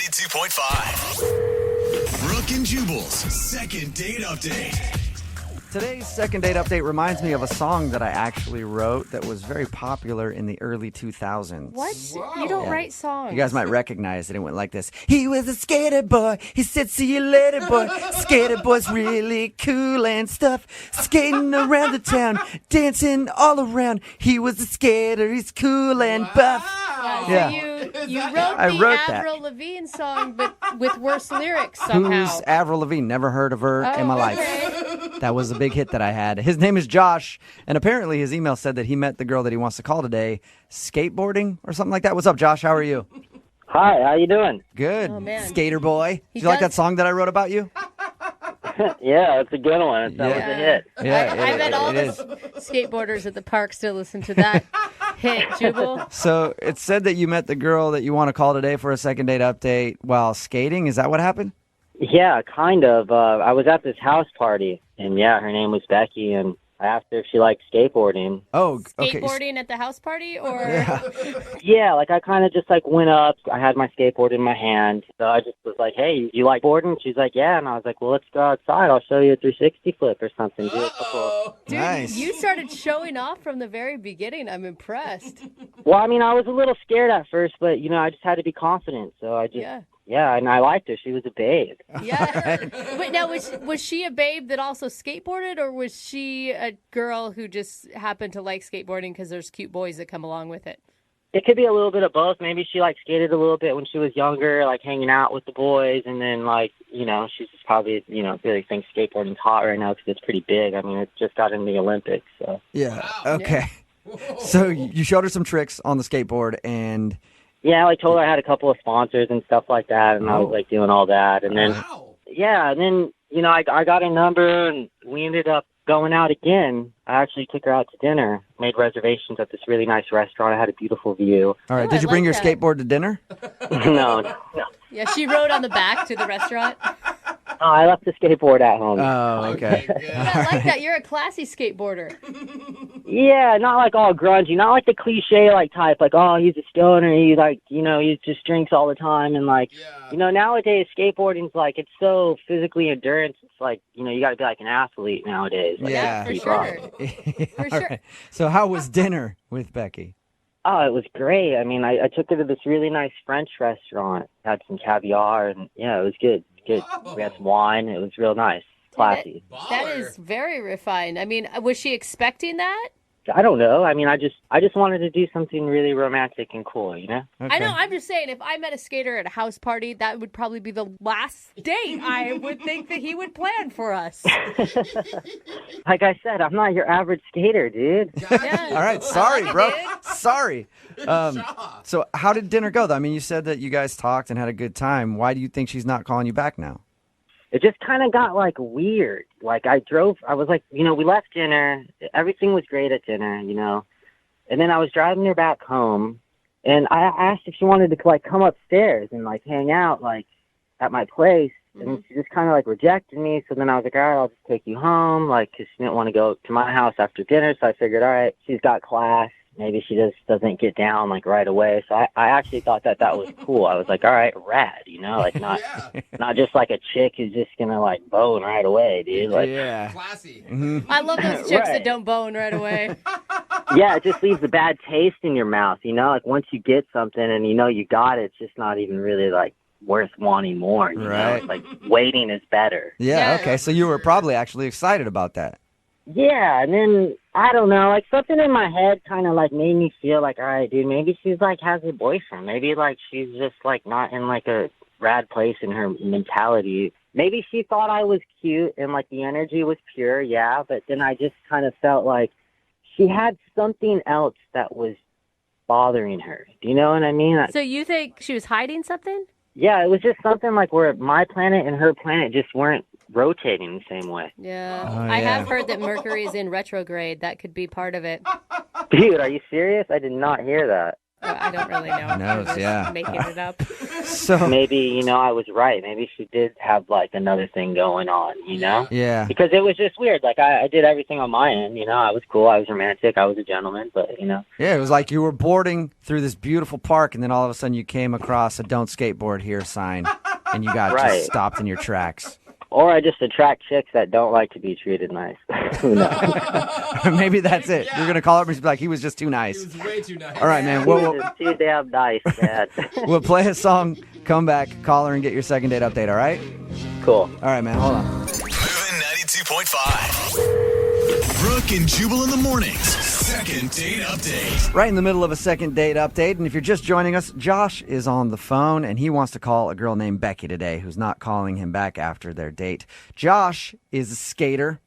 92.5. Brooke and Jubal's second date update. Today's second date update reminds me of a song that I actually wrote that was very popular in the early 2000s. What? You don't write songs. You guys might recognize it. It went like this. He was a skater boy. He said, see you later, boy. Skater boy's really cool and stuff. Skating around the town, dancing all around. He was a skater. He's cool and buff. So you wrote the Avril Lavigne song, but with worse lyrics somehow. Who's Avril Lavigne? Never heard of her in my life. Okay. That was a big hit that I had. His name is Josh, and apparently his email said that he met the girl that he wants to call today skateboarding or something like that. What's up, Josh? How are you? Hi, how you doing? Good. Oh, man. Skater boy. Did you like that song that I wrote about you? Yeah, it's a good one. That was a hit. Yeah, I bet all the skateboarders at the park still listen to that hit, Jubal. So it said that you met the girl that you want to call today for a second date update while skating. Is that what happened? Yeah, kind of. I was at this house party, and yeah, her name was Becky, and I asked her if she liked skateboarding. Oh, okay. Skateboarding at the house party, or Yeah, like I kind of just like went up. I had my skateboard in my hand, so I just was like, "Hey, you like boarding?" She's like, "Yeah," and I was like, "Well, let's go outside. I'll show you a 360 flip or something." Do a couple. dude, Nice. you started showing off from the very beginning. I'm impressed. Well, I mean, I was a little scared at first, but you know, I just had to be confident. So I just. Yeah, and I liked her. She was a babe. Yeah. Wait, now was she a babe that also skateboarded, or was she a girl who just happened to like skateboarding because there's cute boys that come along with it? It could be a little bit of both. Maybe she like skated a little bit when she was younger, like hanging out with the boys, and then like, you know, she's just probably, you know, really thinks skateboarding's hot right now because it's pretty big. I mean, it just got in the Olympics. So. Yeah. Okay. So you showed her some tricks on the skateboard, and yeah, I like told her I had a couple of sponsors and stuff like that, and I was like doing all that, and then yeah, and then you know I got a number, and we ended up going out again. I actually took her out to dinner, made reservations at this really nice restaurant. I had a beautiful view. all right. Oh, Did you I bring like your that. skateboard to dinner? No. Yeah, she rode on the back to the restaurant. Oh, I left the skateboard at home. Oh, okay. Yeah, I like that. You're a classy skateboarder. Yeah, not like all grungy, not like the cliche like type, like, oh, he's a stoner, he like, you know, he just drinks all the time, and like, you know, nowadays skateboarding's like, it's so physically endurance, it's like, you know, you gotta be like an athlete nowadays. Like, Yeah. For keep sure. up. For All sure. right. So how was dinner with Becky? Oh, it was great. I mean, I took her to this really nice French restaurant, had some caviar, and yeah, it was good. Good. We had some wine. It was real nice. Classy. That is very refined. I mean, was she expecting that? I don't know. I mean, I just wanted to do something really romantic and cool, you know? Okay. I know. I'm just saying, if I met a skater at a house party, that would probably be the last date I would think that he would plan for us. Like I said, I'm not your average skater, dude. Yeah. All right. Sorry, bro. Dude. Sorry. So how did dinner go, though? I mean, you said that you guys talked and had a good time. Why do you think she's not calling you back now? It just kind of got like weird. Like I was like, you know, we left dinner. Everything was great at dinner, you know. And then I was driving her back home, and I asked if she wanted to like come upstairs and like hang out like at my place. And she just kind of like rejected me. So then I was like, all right, I'll just take you home, like, because she didn't want to go to my house after dinner. So I figured, all right, she's got class. Maybe she just doesn't get down like right away. So I actually thought that was cool. I was like, all right, rad, you know, like not just like a chick who's just gonna like bone right away, dude. Like, Yeah. Classy. I love those chicks Right. that don't bone right away. yeah, it just leaves a bad taste in your mouth, you know. Like once you get something and you know you got it, it's just not even really like worth wanting more. You know, it's like waiting is better. Yeah. Yeah. Okay. So you were probably actually excited about that. Yeah, and then I don't know, like something in my head kind of like made me feel like, all right, dude, maybe she's like has a boyfriend. Maybe like she's just like not in like a rad place in her mentality. Maybe she thought I was cute and like the energy was pure, yeah. But then I just kind of felt like she had something else that was bothering her. Do you know what I mean? So you think she was hiding something? Yeah, it was just something like where my planet and her planet just weren't rotating the same way. Yeah. Oh, I yeah. have heard that Mercury is in retrograde. That could be part of it. Dude, are you serious? I did not hear that. I don't really know. Who knows, I'm just yeah. making it up. So Maybe, I was right. Maybe she did have, like, another thing going on, yeah. Because it was just weird. Like, I did everything on my end, I was cool. I was romantic. I was a gentleman, but, Yeah, it was like you were boarding through this beautiful park, and then all of a sudden you came across a "Don't skateboard here" sign, and you got Right. just stopped in your tracks. Or I just attract chicks that don't like to be treated nice. Who knows? Maybe that's it. You're gonna call up and be like, "He was just too nice." He was way too nice. All right, man. He We'll was too damn nice, Dad. we'll play a song, come back, call her, and get your second date update. All right? Cool. All right, man. Hold on. Moving 92.5. Brooke and Jubal in the mornings. Second date update. Right in the middle of a second date update, and if you're just joining us, Josh is on the phone, and he wants to call a girl named Becky today who's not calling him back after their date. Josh is a skater,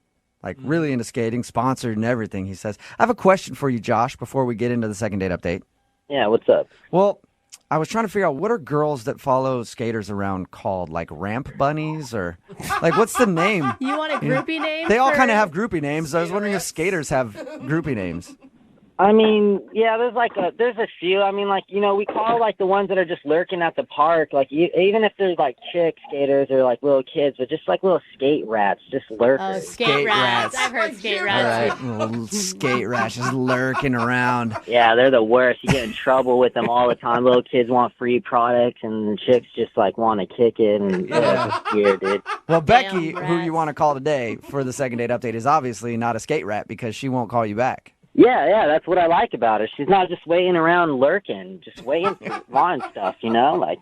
like really into skating, sponsored and everything, he says. I have a question for you, Josh, before we get into the second date update. Yeah, what's up? Well, I was trying to figure out, what are girls that follow skaters around called? Like ramp bunnies, or like what's the name? You want a groupie name? They all for- kind of have groupie names. I was wondering if skaters have groupie names. I mean, yeah, there's a few. I mean, like, we call, like, the ones that are just lurking at the park, like, even if there's, like, chick skaters or, like, little kids, but just, like, little skate rats, just lurkers. Oh, skate Skate rats. rats. I've heard skate All rats. right, little skate rats just lurking around. Yeah, they're the worst. You get in trouble with them all the time. Little kids want free products, and the chicks just, like, want to kick it, and it's just weird, dude. Well, Becky, Damn who rats. you want to call today for the second date update, is obviously not a skate rat because she won't call you back. Yeah, that's what I like about her. She's not just waiting around lurking, just waiting for wanting stuff, Like,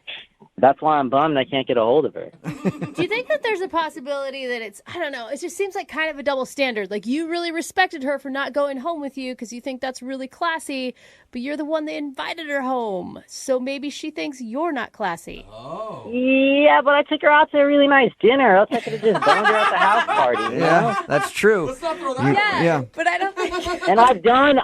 that's why I'm bummed I can't get a hold of her. Do you think that there's a possibility that I don't know, it just seems like kind of a double standard. Like, you really respected her for not going home with you because you think that's really classy, but you're the one that invited her home. So maybe she thinks you're not classy. Oh. Yeah, but I took her out to a really nice dinner. Else I could have just boned her at the house party, Yeah, that's true. Let's not throw that out. Yeah. But I don't think... And I've done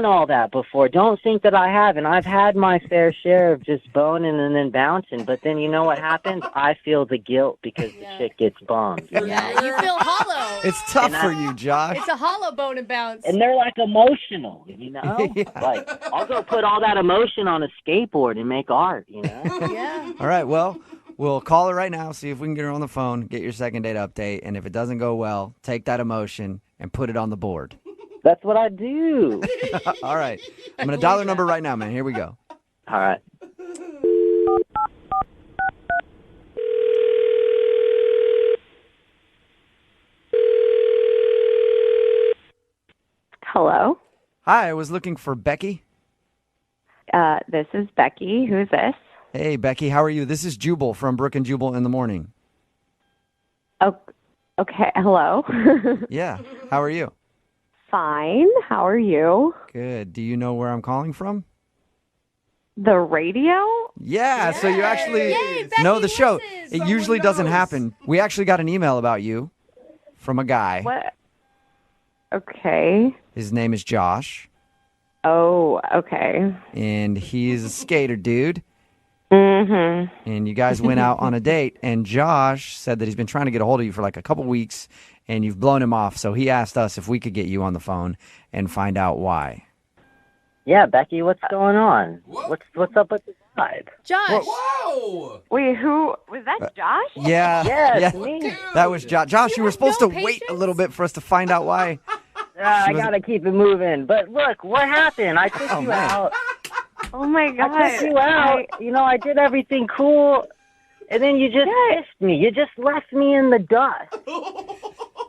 all that before. Don't think that I haven't. I've had my fair share of just boning and then bouncing. But then you know what happens? I feel the guilt because the chick gets bummed. Yeah, you feel hollow. It's tough for you, Josh. It's a hollow bone and bounce. And they're like emotional, Yeah. Like, I'll go put all that emotion on a skateboard and make art, Yeah. All right, well, we'll call her right now, see if we can get her on the phone, get your second date update, and if it doesn't go well, take that emotion and put it on the board. That's what I do. All right. I'm going to dial her number right now, man. Here we go. All right. Hello. Hi, I was looking for Becky. This is Becky. Who's this? Hey, Becky, how are you? This is Jubal from Brooke and Jubal in the Morning. Oh, okay. Hello. Yeah, how are you? Fine. How are you? Good. Do you know where I'm calling from? The radio? Yeah, so you actually Yay, Becky know the show. listens. It usually doesn't happen. We actually got an email about you from a guy. What? Okay. His name is Josh, Oh, okay. and he's a skater dude. Mm-hmm. And you guys went out on a date, and Josh said that he's been trying to get a hold of you for like a couple weeks, and you've blown him off. So he asked us if we could get you on the phone and find out why. Yeah, Becky, what's going on? What's up with the vibe? Josh. Whoa! Wait, who was that? Josh? Yeah, Yeah, yeah, it's me. that was Josh. Josh, you were supposed no to wait a patience? little bit for us to find out why. I gotta keep it moving. But look, what happened? I took you man. out. Oh my God. I took you out. I did everything cool, and then you just missed me. You just left me in the dust.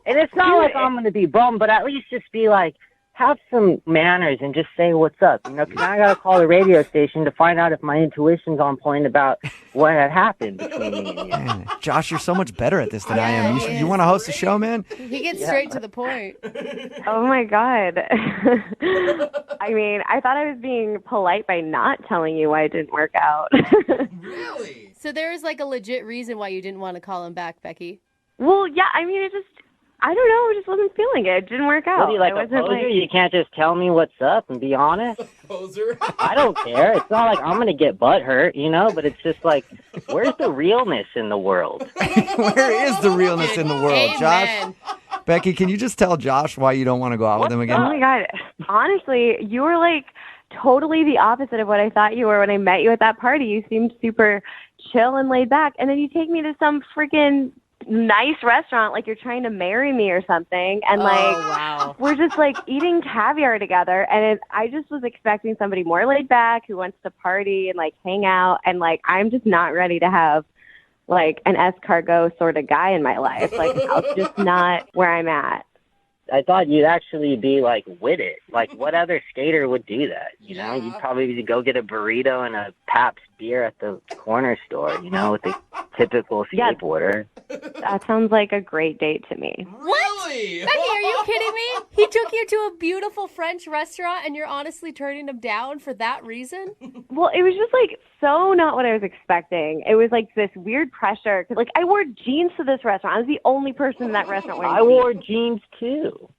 And it's not like I'm gonna be bummed, but at least just be like, have some manners and just say what's up. Because I gotta call the radio station to find out if my intuition's on point about what had happened between me and you. Man, Josh, you're so much better at this than I Yeah, am. he You want to host a show, man? He gets straight to the point. Oh my God. I mean, I thought I was being polite by not telling you why it didn't work out. Really? So there is like a legit reason why you didn't want to call him back, Becky. Well, yeah, I mean, I don't know, I just wasn't feeling it. It didn't work out. What are you, like I a wasn't poser? You can't just tell me what's up and be honest? Poser. I don't care. It's not like I'm gonna get butt hurt, but it's just like, where's the realness in the world? Where is the realness in the world, Josh? Amen. Becky, can you just tell Josh why you don't want to go out with him Oh again? my God. Honestly, you were like totally the opposite of what I thought you were when I met you at that party. You seemed super chill and laid back. And then you take me to some freaking nice restaurant like you're trying to marry me or something. And wow. we're just like eating caviar together. And I just was expecting somebody more laid back who wants to party and like hang out. And like, I'm just not ready to have like an escargot sort of guy in my life. Like, that's just not where I'm at. I thought you'd actually be like with it. Like, what other skater would do that? You know, you'd probably go get a burrito and a Pabst beer at the corner store, you know, with the typical skateboarder. That sounds like a great date to me. Really? Becky, are you kidding me? He took you to a beautiful French restaurant and you're honestly turning him down for that reason? Well, it was just like so not what I was expecting. It was like this weird pressure. 'Cause, like, I wore jeans to this restaurant. I was the only person in that restaurant wearing jeans. I wore jeans too.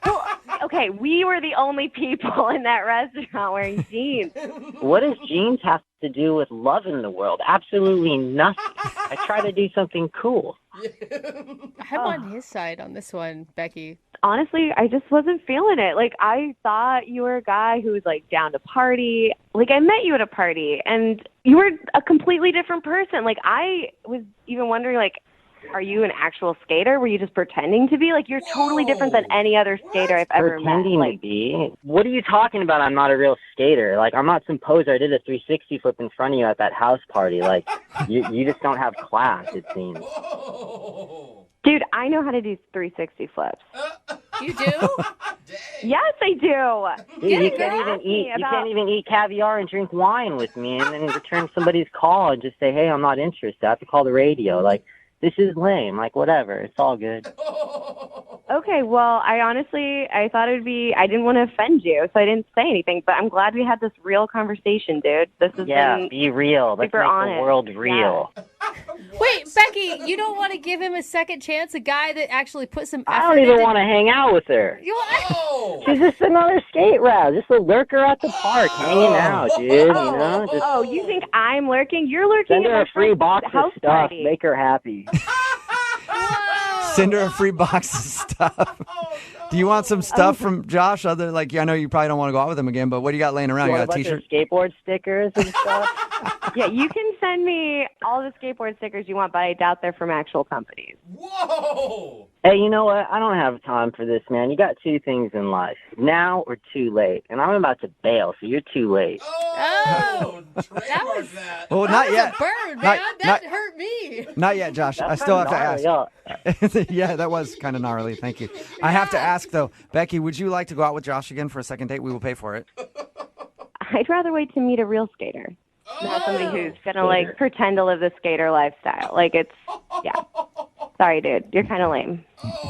Well, okay, we were the only people in that restaurant wearing jeans. What does jeans have to do with love in the world? Absolutely nothing. I try to do something cool. I'm on his side on this one, Becky. Honestly, I just wasn't feeling it. Like, I thought you were a guy who was like down to party. Like, I met you at a party and you were a completely different person. Like, I was even wondering, like, are you an actual skater? Were you just pretending to be? Like, you're totally different than any other skater I've ever Pretending met. to be? What are you talking about? I'm not a real skater. Like, I'm not some poser. I did a 360 flip in front of you at that house party. Like, you just don't have class, it seems. Dude, I know how to do 360 flips. You do? Yes, I do. Dude, you can't even eat caviar and drink wine with me and then return somebody's call and just say, hey, I'm not interested. I have to call the radio. Like, this is lame. Like, whatever. It's all good. Okay, well, I thought it would be, I didn't want to offend you, so I didn't say anything, but I'm glad we had this real conversation, dude. This has been be real. Let's super make honest. the world real. Yeah. Wait, Becky, you don't want to give him a second chance? A guy that actually put some effort I don't even into... want to hang out with her. She's just another skate route, just a lurker at the park, hanging out, dude. You know, just Oh, you think I'm lurking? You're lurking send at her my a free friend's box of house stuff, party. make her happy. Send her a free box of stuff. Do you want some stuff from Josh? Other I know you probably don't want to go out with him again, but what do you got laying around? You What, got a a bunch of T-shirt? skateboard stickers and stuff? Yeah, you can send me all the skateboard stickers you want, but I doubt they're from actual companies. Whoa! Hey, you know what? I don't have time for this, man. You got two things in life, now or too late. And I'm about to bail, so you're too late. Oh! That was- that. Well, not That yet. was a burn, Not- man. not- That hurt me. Not yet, Josh. I That's still have to gnarly, ask. yeah. Yeah, that was kind of gnarly. Thank you. I have to ask, though. Becky, would you like to go out with Josh again for a second date? We will pay for it. I'd rather wait to meet a real skater. Not somebody who's going to, pretend to live the skater lifestyle. Like, it's, yeah. Sorry, dude. You're kind of lame.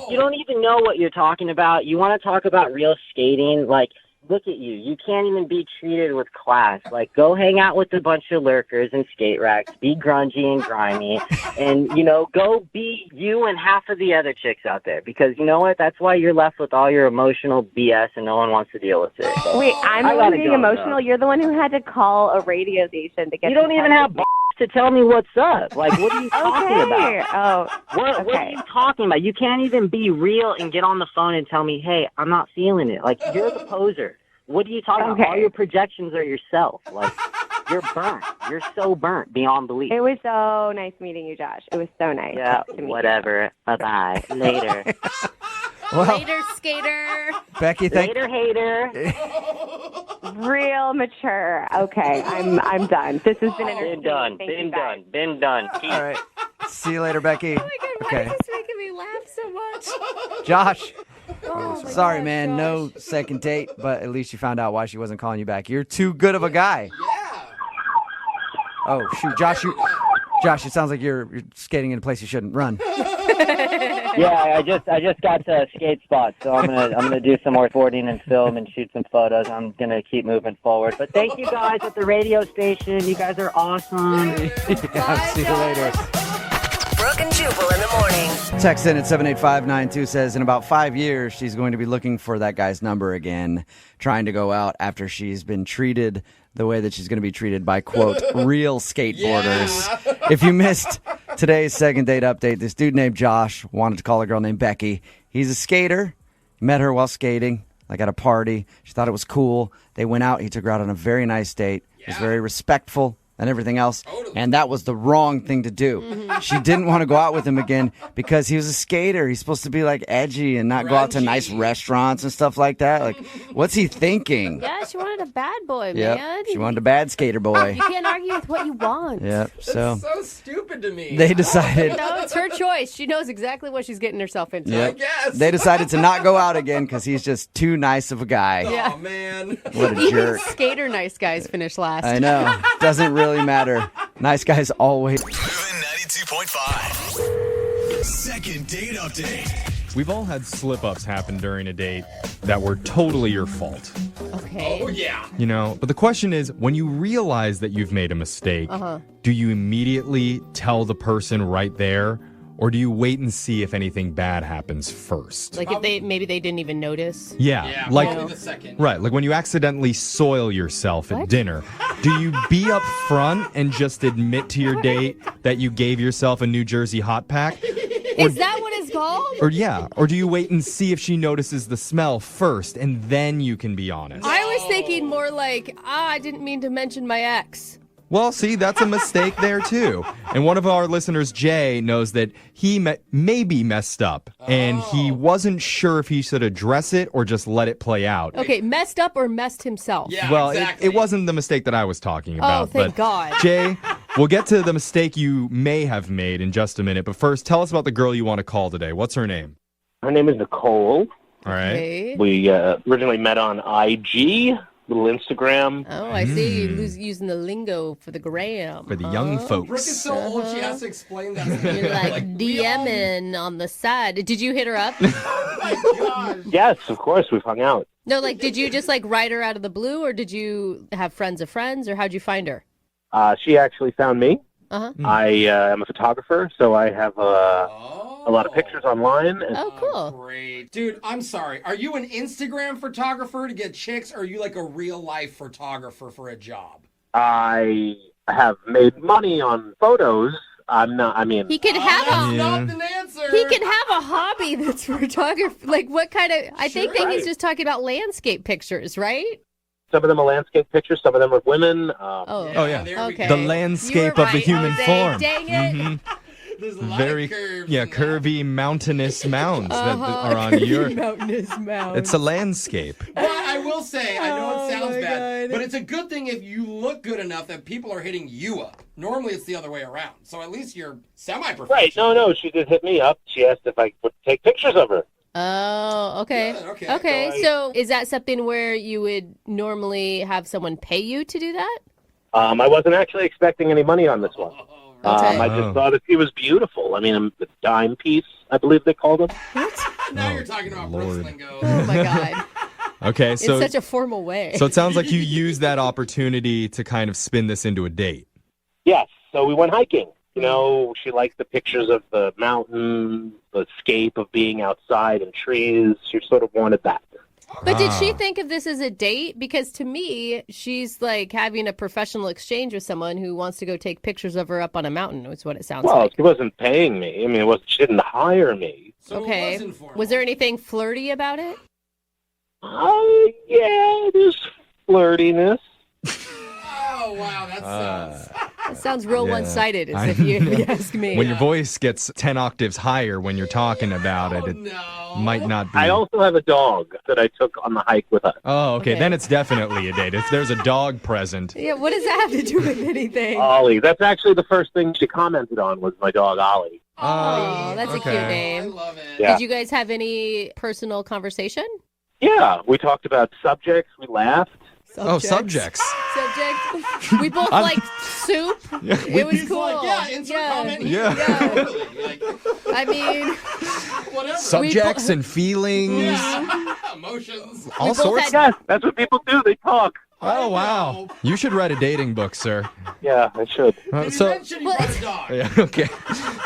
You don't even know what you're talking about. You want to talk about real skating? Like, look at you. You can't even be treated with class. Like, go hang out with a bunch of lurkers and skate racks. Be grungy and grimy. And, go be you and half of the other chicks out there. Because you know what? That's why you're left with all your emotional BS and no one wants to deal with it. Wait, I'm I the one gotta being go, emotional. though. You're the one who had to call a radio station to get You don't in even touch have with me. to tell me what's up. Like, what are you talking Okay. about? Oh, What are okay. you talking about? You can't even be real and get on the phone and tell me, hey, I'm not feeling it. Like, you're the poser. What are you talking Okay. about? All your projections are yourself. Like, you're burnt. You're so burnt beyond belief. It was so nice meeting you, Josh. It was so nice Yeah, to meet whatever. Bye-bye. Later. Well, Later, skater. Becky, Later, hater. you. Real mature. Okay, I'm done. This has been entertaining. Been done. Thank you, Been guys. done. Been done. Peace. All right. See you later, Becky. Oh my God, why Okay. is this making me laugh so much? Josh, Oh, my sorry, God, man. Josh. No second date, but at least you found out why she wasn't calling you back. You're too good of a guy. Yeah. Oh, shoot. Josh, it sounds like you're skating in a place you shouldn't run. Yeah, I just got to a skate spot, so I'm gonna do some more boarding and film and shoot some photos. I'm gonna keep moving forward. But thank you guys at the radio station. You guys are awesome. Yeah, see you later. Brooke and Jubal in the morning. Text in at 78592 says, in about 5 years, she's going to be looking for that guy's number again, trying to go out after she's been treated the way that she's going to be treated by, quote, real skateboarders. If you missed today's second date update, this dude named Josh wanted to call a girl named Becky. He's a skater. Met her while skating. like at a party. She thought it was cool. They went out. He took her out on a very nice date. He was very respectful and everything else. Totally. And that was the wrong thing to do. She didn't want to go out with him again because he was a skater. He's supposed to be like edgy and not go out to nice restaurants and stuff like that. Like, what's he thinking? Yeah, she wanted a bad boy, Yep. man. She wanted a bad skater boy. You can't argue with what you want. Yep. So So stupid to me. they decided. No, it's her choice. She knows exactly what she's getting herself into. Yep. I guess. They decided to not go out again because he's just too nice of a guy. Yeah. Oh, man. What a Even jerk. skater nice guys finish last. I know. Doesn't really matter. Nice guys always. Moving 92.5. Second date update. We've all had slip-ups happen during a date that were totally your fault. Okay. Oh, yeah. You know, but the question is, when you realize that you've made a mistake, do you immediately tell the person right there, or do you wait and see if anything bad happens first? Like if maybe they didn't even notice. Yeah, Like like the second. right, like when you accidentally soil yourself at dinner, do you be up front and just admit to your date that you gave yourself a New Jersey hot pack? Is that what it's called? Or do you wait and see if she notices the smell first and then you can be honest? I was thinking more like, I didn't mean to mention my ex. Well, see, that's a mistake there, too. And one of our listeners, Jay, knows that he maybe messed up, and he wasn't sure if he should address it or just let it play out. Okay, messed up or messed himself? Yeah, Well, exactly. it wasn't the mistake that I was talking about. thank but God. Jay, we'll get to the mistake you may have made in just a minute. But first, tell us about the girl you want to call today. What's her name? Her name is Nicole. All right. Okay. We originally met on IG, little Instagram. Oh, I see. You're using the lingo for the gram. For the young Brooke folks. is so old, she has to explain that. to me. You're like we all- DMing on the side. Did you hit her up? Oh, my gosh. Yes, of course, we've hung out. No, like, did you just like write her out of the blue, or did you have friends of friends, or how'd you find her? She actually found me. Uh-huh. I am a photographer, so I have a lot of pictures online. And Oh, cool. Great. Dude, I'm sorry. Are you an Instagram photographer to get chicks, or are you like a real life photographer for a job? I have made money on photos. I'm not, I mean, He could have That's a not an answer. he can have a hobby that's photography. Like what kind of? I think that he's just talking about landscape pictures, right? some of them are landscape pictures, some of them are women. Oh, Oh, yeah. There we okay. go. The landscape You were of the right, human Jose. form. Dang it. Mhm. There's a lot Very, of curves. yeah, in that. curvy mountainous mounds that are on Curvy your. mountainous mounds. It's a landscape. But I will say, I know Oh, it sounds my bad, God. but it's a good thing if you look good enough that people are hitting you up. Normally it's the other way around. So at least you're semi-professional. Right, no, she did hit me up. She asked if I would take pictures of her. Oh, okay. Good, okay. Okay, so is that something where you would normally have someone pay you to do that? I wasn't actually expecting any money on this one. Okay. I just thought that she was beautiful. I mean, a dime piece, I believe they called them. Now Oh, you're talking about Lord. Brooks lingo. Oh my God. Okay, In so such a formal way. so it sounds like you used that opportunity to kind of spin this into a date. Yes, so we went hiking. You know, she liked the pictures of the mountain, the escape of being outside and trees. She sort of wanted that. But did she think of this as a date? Because to me, she's like having a professional exchange with someone who wants to go take pictures of her up on a mountain, is what it sounds Well, like. she wasn't paying me. I mean, she didn't hire me. So it Okay. was informal. Was there anything flirty about it? Yeah, there's flirtiness. Oh, wow, that sounds... It sounds real Yeah. one-sided, I if you know. ask me. When your voice gets 10 octaves higher when you're talking about it, Oh, it no. might not be. I also have a dog that I took on the hike with us. Oh, okay. Okay. Then it's definitely a date. If there's a dog present. Yeah, what does that have to do with anything? Ollie. That's actually the first thing she commented on was my dog, Ollie. Oh, that's a cute okay. I name. love it. Yeah. Did you guys have any personal conversation? Yeah, we talked about subjects. We laughed. Oh, subjects. Subject. We both I'm- liked soup. Yeah, It was He's cool. like, yeah, insert comment here. Yeah. Totally. Like, I mean, whatever. Subjects and feelings. Yeah. Emotions. All both sorts. had- Yes, that's what people do. They talk. Oh, wow. You should write a dating book, sir. Yeah, I should. Did you So, mention you brought a dog? yeah, okay.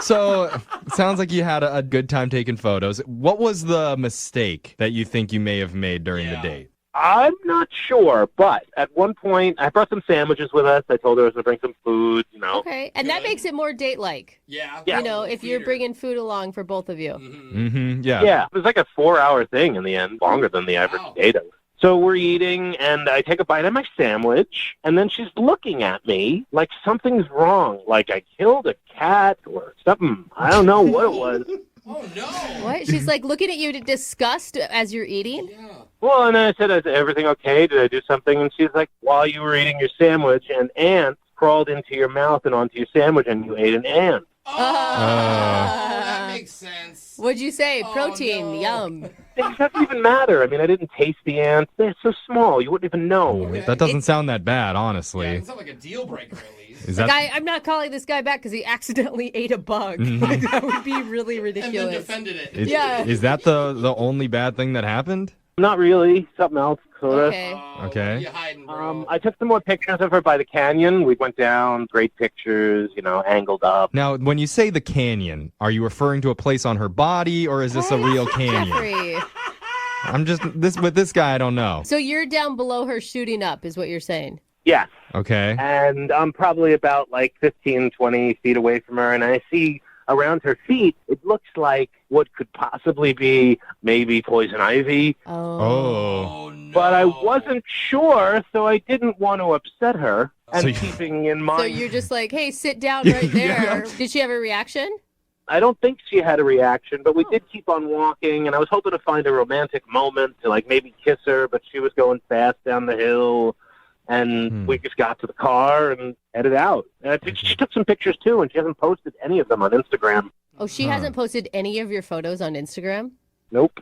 So, it sounds like you had a good time taking photos. What was the mistake that you think you may have made during the Yeah. date? I'm not sure, but at one point, I brought some sandwiches with us. I told her I was going to bring some food, Okay, and that makes it more date-like. Yeah. Yeah. You know, if you're bringing food along for both of you. Mm-hmm. Yeah. Yeah, it was like a 4-hour thing in the end, longer than the average date. So we're eating, and I take a bite of my sandwich, and then she's looking at me like something's wrong, like I killed a cat or something. I don't know what it was. Oh, no. What? She's like looking at you to disgust as you're eating? Yeah. Well, and then I said, is everything okay? Did I do something? And she's like, while you were eating your sandwich, an ant crawled into your mouth and onto your sandwich, and you ate an ant. Oh, that makes sense. What'd you say? Protein, no. yum. It doesn't even matter. I mean, I didn't taste the ants. They're so small, you wouldn't even know. That doesn't sound that bad, honestly. Yeah, it sounds like a deal breaker, at least. Is Like, that... I'm not calling this guy back because he accidentally ate a bug. Like, that would be really And then ridiculous. defended it. Is that the only bad thing that happened? Not really. Something else, sort of. Okay. Okay. What are you hiding, bro? I took some more pictures of her by the canyon. We went down, great pictures, angled up. Now, when you say the canyon, are you referring to a place on her body, or is this a real canyon? Jeffrey. I'm just with this guy. I don't know. So you're down below her shooting up is what you're saying. Yes. Okay. And I'm probably about 15, 20 feet away from her, and I see around her feet, it looks like what could possibly be maybe poison ivy. Oh. No. But I wasn't sure, so I didn't want to upset her. And So you- keeping in mind, So you're just like, hey, sit down right there. Did she have a reaction? I don't think she had a reaction, but we did keep on walking, and I was hoping to find a romantic moment to maybe kiss her, but she was going fast down the hill. And we just got to the car and headed out. And I think she took some pictures, too, and she hasn't posted any of them on Instagram. Oh, she hasn't posted any of your photos on Instagram? Nope.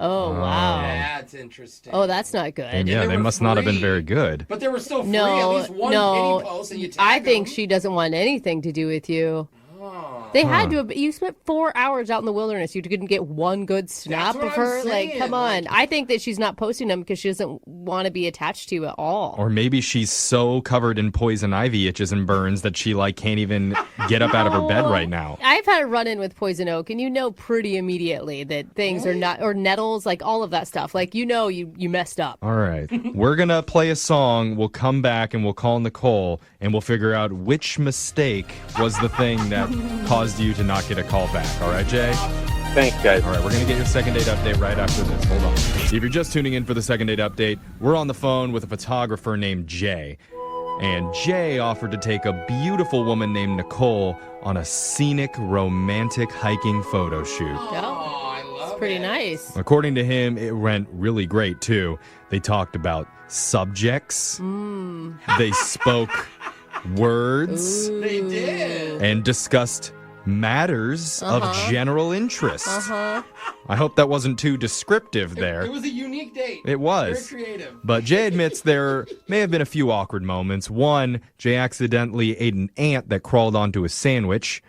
Oh, wow. That's interesting. Oh, that's not good. And yeah, they they were must not have been free. very good. But they were still free. No, At least one no. penny post and you tag I think them. she doesn't want anything to do with you. Oh. They had to. You spent 4 hours out in the wilderness. You couldn't get one good snap what of I'm her. Like, saying. come on. I think that she's not posting them because she doesn't want to be attached to you at all. Or maybe she's so covered in poison ivy itches and burns that she can't even get up out of her bed right now. I've had a run-in with poison oak, and you know pretty immediately that things are not, or nettles, like all of that stuff. Like, you know you messed up. All right. We're going to play a song. We'll come back and we'll call Nicole and we'll figure out which mistake was the thing that caused you to not get a call back. All right, Jay? Thanks, guys. All right, we're going to get your second date update right after this. Hold on. If you're just tuning in for the second date update, we're on the phone with a photographer named Jay. And Jay offered to take a beautiful woman named Nicole on a scenic, romantic hiking photo shoot. Oh, I love It's pretty it. nice. According to him, it went really great, too. They talked about subjects. They spoke words They did. and discussed matters of general interest. Uh-huh. I hope that wasn't too descriptive there. It was a unique date. It was. Very creative. But Jay admits there may have been a few awkward moments. One, Jay accidentally ate an ant that crawled onto his sandwich.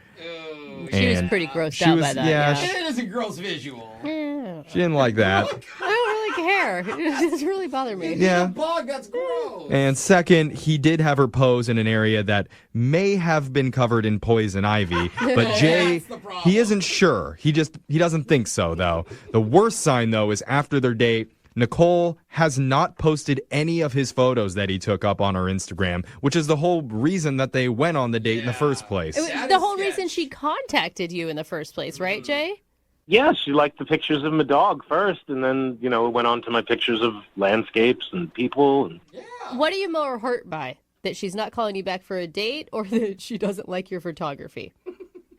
She was And pretty grossed she out was- by that. yeah, Yeah. It is a gross visual. She didn't like that. I don't really care. It doesn't really bother me. Yeah. A bug, that's gross. And second, he did have her pose in an area that may have been covered in poison ivy, but Jay, That's the problem. he isn't sure. He doesn't think so, though. The worst sign, though, is after their date, Nicole has not posted any of his photos that he took up on her Instagram, which is the whole reason that they went on the date in the first place. It was That the is whole sketch. reason she contacted you in the first place, right, Jay? Yeah, she liked the pictures of my dog first, and then, it went on to my pictures of landscapes and people. And What are you more hurt by? That she's not calling you back for a date, or that she doesn't like your photography?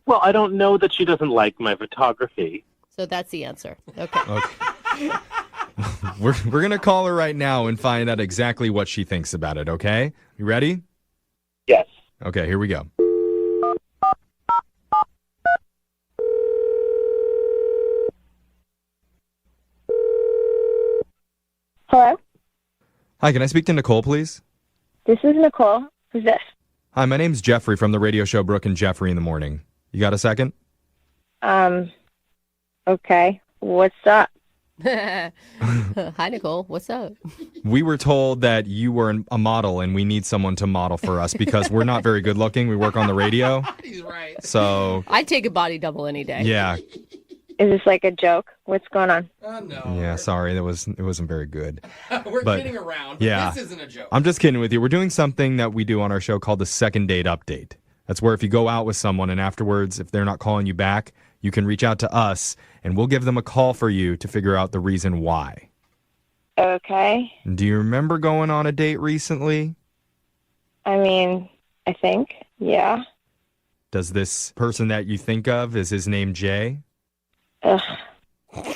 well, I don't know that she doesn't like my photography. So that's the answer. Okay. Okay. We're going to call her right now and find out exactly what she thinks about it, okay? You ready? Yes. Okay, here we go. Hello, Hi, can I speak to Nicole, please? this is Nicole. Who's this? Hi, my name's Jeffrey from the radio show Brooke and Jeffrey in the Morning. You got a second? Okay. What's up? Hi, Nicole. What's up? We were told that you were a model and we need someone to model for us because we're not very good looking. We work on the radio. He's right. So, I'd take a body double any day. yeah. Is this like a joke? What's going on? No. Yeah, sorry, it wasn't very good. We're But, kidding around, but yeah. this isn't a joke. I'm just kidding with you. We're doing something that we do on our show called the second date update. That's where if you go out with someone and afterwards, if they're not calling you back, you can reach out to us and we'll give them a call for you to figure out the reason why. Okay. Do you remember going on a date recently? I mean, I think, yeah. Does this person that you think of, is his name Jay? Ugh.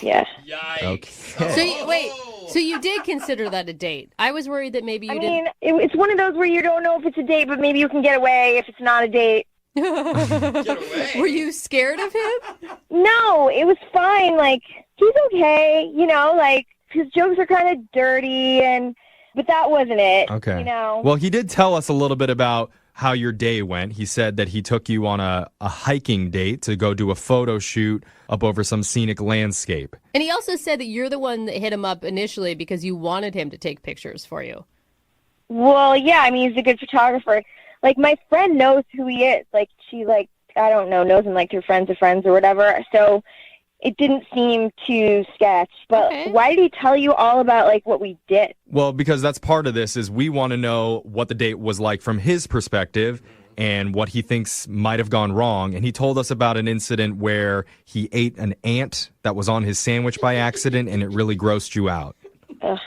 Yeah. Yikes. Okay. So you did consider that a date? I was worried that maybe you I didn't. mean, it's one of those where you don't know if it's a date, but maybe you can get away if it's not a date. Get away. Were you scared of him? No, it was fine. Like, he's okay, you know, like, his jokes are kind of dirty, but that wasn't it. Okay. You know? Well, he did tell us a little bit about how your day went. He said that he took you on a hiking date to go do a photo shoot up over some scenic landscape. And he also said that you're the one that hit him up initially because you wanted him to take pictures for you. Well, yeah, I mean, he's a good photographer. Like, my friend knows who he is. Like, she, like, I don't know, knows him, like, through friends of friends or whatever. So it didn't seem too sketch. But Okay. why did he tell you all about, like, what we did? Well, because that's part of this is we want to know what the date was like from his perspective and what he thinks might have gone wrong. And he told us about an incident where he ate an ant that was on his sandwich by accident and it really grossed you out. Ugh,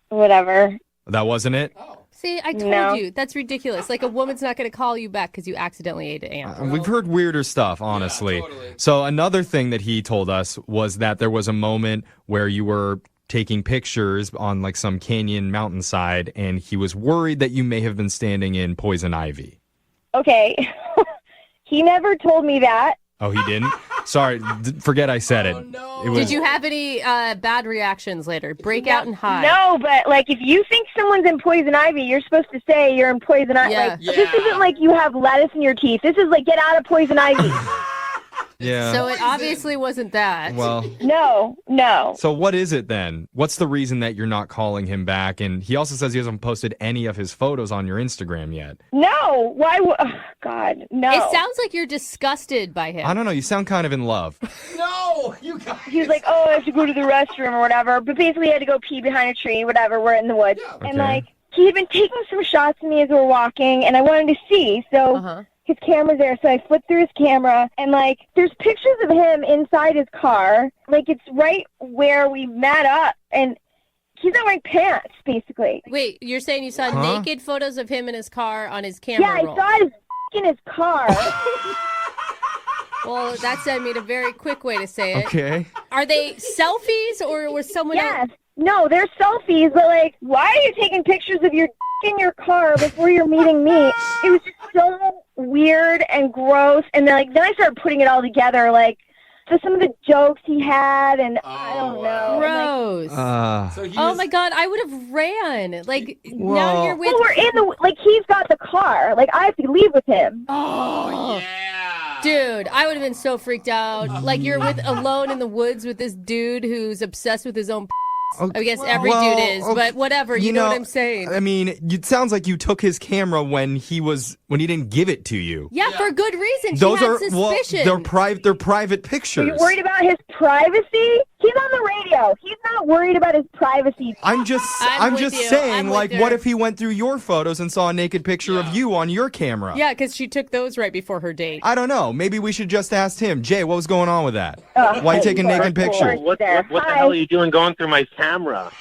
whatever. That wasn't it? See, I told No. you. That's ridiculous. Like, a woman's not going to call you back because you accidentally ate an ant. We've heard weirder stuff, honestly. Yeah, totally. So another thing that he told us was that there was a moment where you were taking pictures on like some canyon mountainside and he was worried that you may have been standing in poison ivy. Okay. He never told me that. Oh, he didn't? Sorry, forget I said it. no. It was, Did you have any bad reactions later? Break out and hide? No, but, like, if you think someone's in poison ivy, you're supposed to say you're in poison ivy. Yeah. Like, this isn't like you have lettuce in your teeth. This is like, get out of poison ivy. Yeah. So it obviously wasn't that. Well, No. so what is it then? What's the reason that you're not calling him back? And he also says he hasn't posted any of his photos on your Instagram yet. No. Why oh, God, no. It sounds like you're disgusted by him. I don't know. You sound kind of in love. No, you guys. He was like, oh, I have to go to the restroom or whatever. But basically, he had to go pee behind a tree, whatever. We're in the woods. Yeah. And, Okay. like, he had been taking some shots of me as we were walking, and I wanted to see. So Uh-huh. his camera's there, so I flipped through his camera, and, like, there's pictures of him inside his car. Like, it's right where we met up, and he's not wearing pants, basically. Wait, you're saying you saw Huh? naked photos of him in his car on his camera Yeah, I roll? saw his in his car. Well, that's, I mean, a very quick way to say it. Okay. Are they selfies or was someone Yes. No, they're selfies, but, like, why are you taking pictures of your in your car before you're meeting me? It was just so weird and gross. And then I started putting it all together, like, so some of the jokes he had, and I don't know. gross? So he Oh was- my God, I would have ran. Like, Well- now you're with. Well, we're in the, like, he's got the car. Like, I have to leave with him. Oh, Yeah. dude, I would have been so freaked out. Like, you're alone in the woods with this dude who's obsessed with his own. I guess every Well, dude is, but whatever. You know what I'm saying? I mean, it sounds like you took his camera when he didn't give it to you. Yeah, for good reason. Those she had are suspicion. they're private Are pictures. you worried about his privacy? He's on the radio. He's not worried about his privacy. I'm just I'm with you. saying, I'm like, with what her. if he went through your photos and saw a naked picture of you on your camera? Yeah, because she took those right before her date. I don't know. Maybe we should just ask him. Jay, what was going on with that? Why are you taking naked First of all, pictures? What There. the Hi. hell are you doing going through my camera?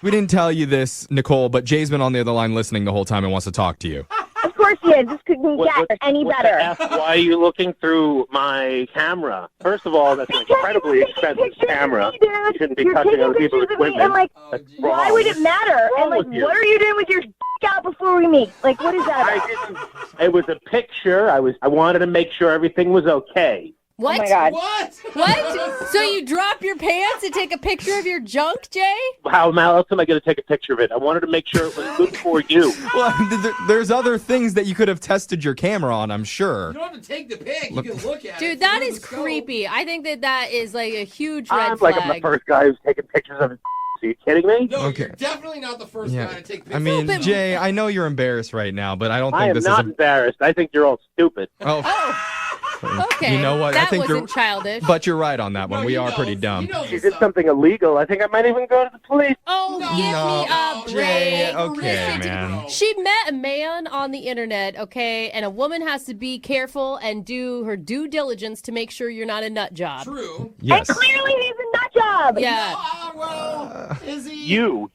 We didn't tell you this, Nicole, but Jay's been on the other line listening the whole time and wants to talk to you. Of course he is. This couldn't get any what better. The F, why are you looking through my camera? First of all, that's an incredibly You're taking expensive pictures of camera. me, dude. You shouldn't be You're touching taking other people's pictures of me, equipment. and, like, That's geez. why wrong. would it matter? What's And, like, wrong with you? what are you doing with your out before we meet? Like, what is that I about? didn't. It was a picture. I wanted to make sure everything was okay. What? Oh, my God. What? What? So you drop your pants and take a picture of your junk, Jay? How else am I going to take a picture of it? I wanted to make sure it was good for you. Well, there's other things that you could have tested your camera on, I'm sure. You don't have to take the pic. You can look at it. Dude, that through is the scope. creepy. I think that is like a huge red I'm flag. like I'm the first guy who's taking pictures of his. Are you kidding me? No, Okay. you're definitely not the first guy to take pictures. I mean, but- Jay, I know you're embarrassed right now, but I don't I think am this not is embarrassed. I think you're all stupid. Oh, Okay. You know what? That I think wasn't childish. But you're right on that one. No, We he are knows. pretty dumb. He knows She what's did up. something illegal. I think I might even go to the police. Oh, give me a break. Jay, okay, Listen to man. me. She met a man on the internet, okay? And a woman has to be careful and do her due diligence to make sure you're not a nut job. True. Yes. And clearly he's a nut job. Yeah. Well, is he? You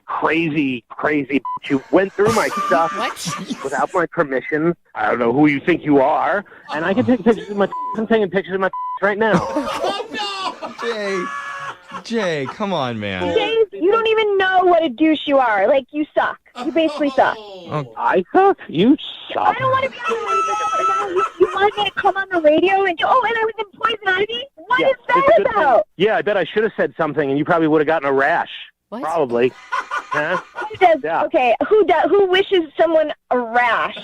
crazy, bitch. You went through my stuff What? without my permission. I don't know who you think you are. And I can take pictures of my I'm taking pictures of my right now. Oh, no. Jay, come on, man. Dave, you don't even know what a douche you are. Like, you suck. You basically suck. Oh, I suck? You I suck. don't want to be on the radio, and now you want me to come on the radio and and I was in Poison Ivy? What is it's a that good thing. about? Yeah, I bet I should have said something, and you probably would have gotten a rash. What? Probably. Huh? Who does? Yeah. Okay, who wishes someone a rash?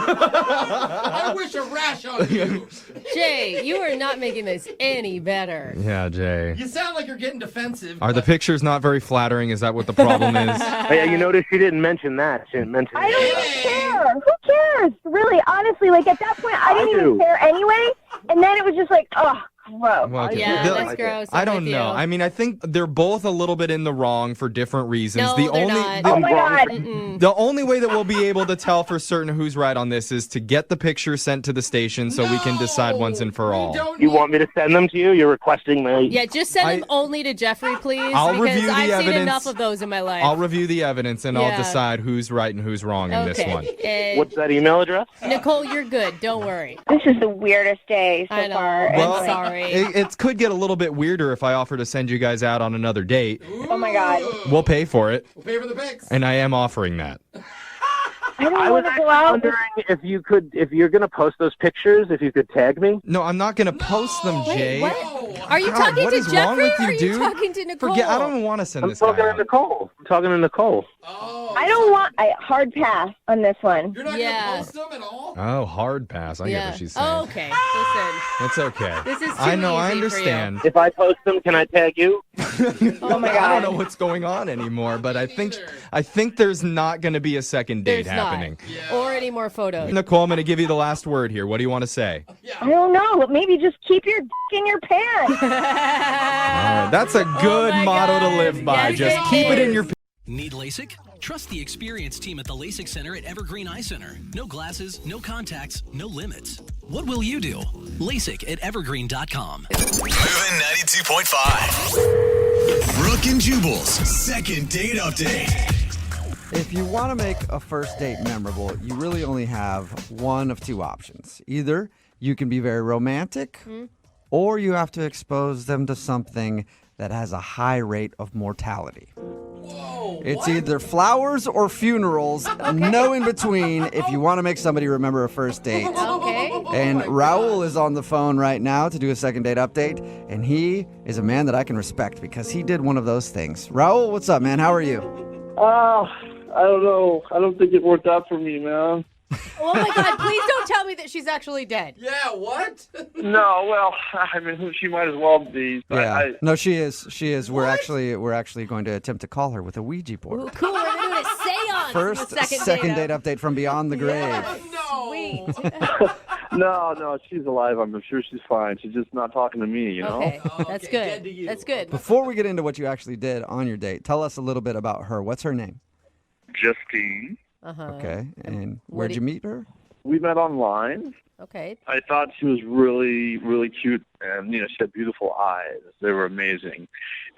I wish a rash on you. Jay, you are not making this any better. yeah, Jay. You sound like you're getting defensive. Are the pictures not very flattering? Is that what the problem is? Oh, yeah, you notice she didn't mention that. She didn't mention I don't that. even care. Who cares? Really, honestly, like at that point, I didn't I even do. care anyway. And then it was just like, oh, gross. Well, okay. Yeah, The- that's gross. I I'm don't with know. you. I mean, I think they're both a little bit in the wrong for different reasons. No, the they're only not. the- Oh my God. The only way that we'll be able to tell for certain who's right on this is to get the picture sent to the station so we can decide once and for all. You want me to send them to you? You're requesting my... Yeah, just send I- them only to Jeffrey, please, I'll because review the I've seen evidence. enough of those in my life. I'll review the evidence and I'll Yeah. decide who's right and who's wrong in this okay. one. And What's that email address? Nicole, you're good. Don't worry. This is the weirdest day so I know. far. Well, I'm sorry. It could get a little bit weirder if I offer to send you guys out on another date. Oh my God. We'll pay for it, We'll pay for the pics. and I am offering that. I don't I was want to actually go out. wondering if you're going to post those pictures, if you could tag me. No, I'm not going to post them, Jay. What? Are you God, talking what to is Jeffrey wrong with or are you, you dude? talking to Nicole? Forget. I don't want to send I'm this guy talking to out. Nicole. I'm talking to Nicole. Oh, I don't want hard pass on this one. You're not Yeah. gonna post them at all? Oh, hard pass. I get what she's saying. Oh, okay. Listen. It's okay. This is too I know. I easy for you. understand. If I post them, can I tag you? Oh my I God. don't know what's going on anymore, but I think there's not going to be a second date There's happening. not. Or any more photos. Nicole, I'm going to give you the last word here. What do you want to say? I don't know. Maybe just keep your in your pants. All right, that's a good my motto to God. live by. Yes, Just it keep it in is. your. Need LASIK? Trust the experienced team at the LASIK Center at Evergreen Eye Center. No glasses, no contacts, no limits. What will you do? LASIK at evergreen.com. Moving 92.5. Brooke and Jubal's second date update. If you want to make a first date memorable, you really only have one of two options. Either you can be very romantic, or you have to expose them to something that has a high rate of mortality. It's either flowers or funerals, no in between if you want to make somebody remember a first date. Okay. And Raul is on the phone right now to do a second date update, and he is a man that I can respect because he did one of those things. Raul, what's up, man? How are you? I don't know. I don't think it worked out for me, man. Oh my God, please don't tell me that she's actually dead. Yeah, what? No, well, I mean, she might as well be. Yeah. No, she is. She is. We're actually going to attempt to call her with a Ouija board. Ooh, cool, we're doing a seance. First in the second date update from beyond the grave. Sweet. No, she's alive. I'm sure she's fine. She's just not talking to me, you know? Okay, that's good. That's good. Before we get into what you actually did on your date, tell us a little bit about her. What's her name? Justine. Uh-huh. Okay. And what where'd do you meet her? We met online. Okay. I thought she was really, really cute, and she had beautiful eyes. They were amazing,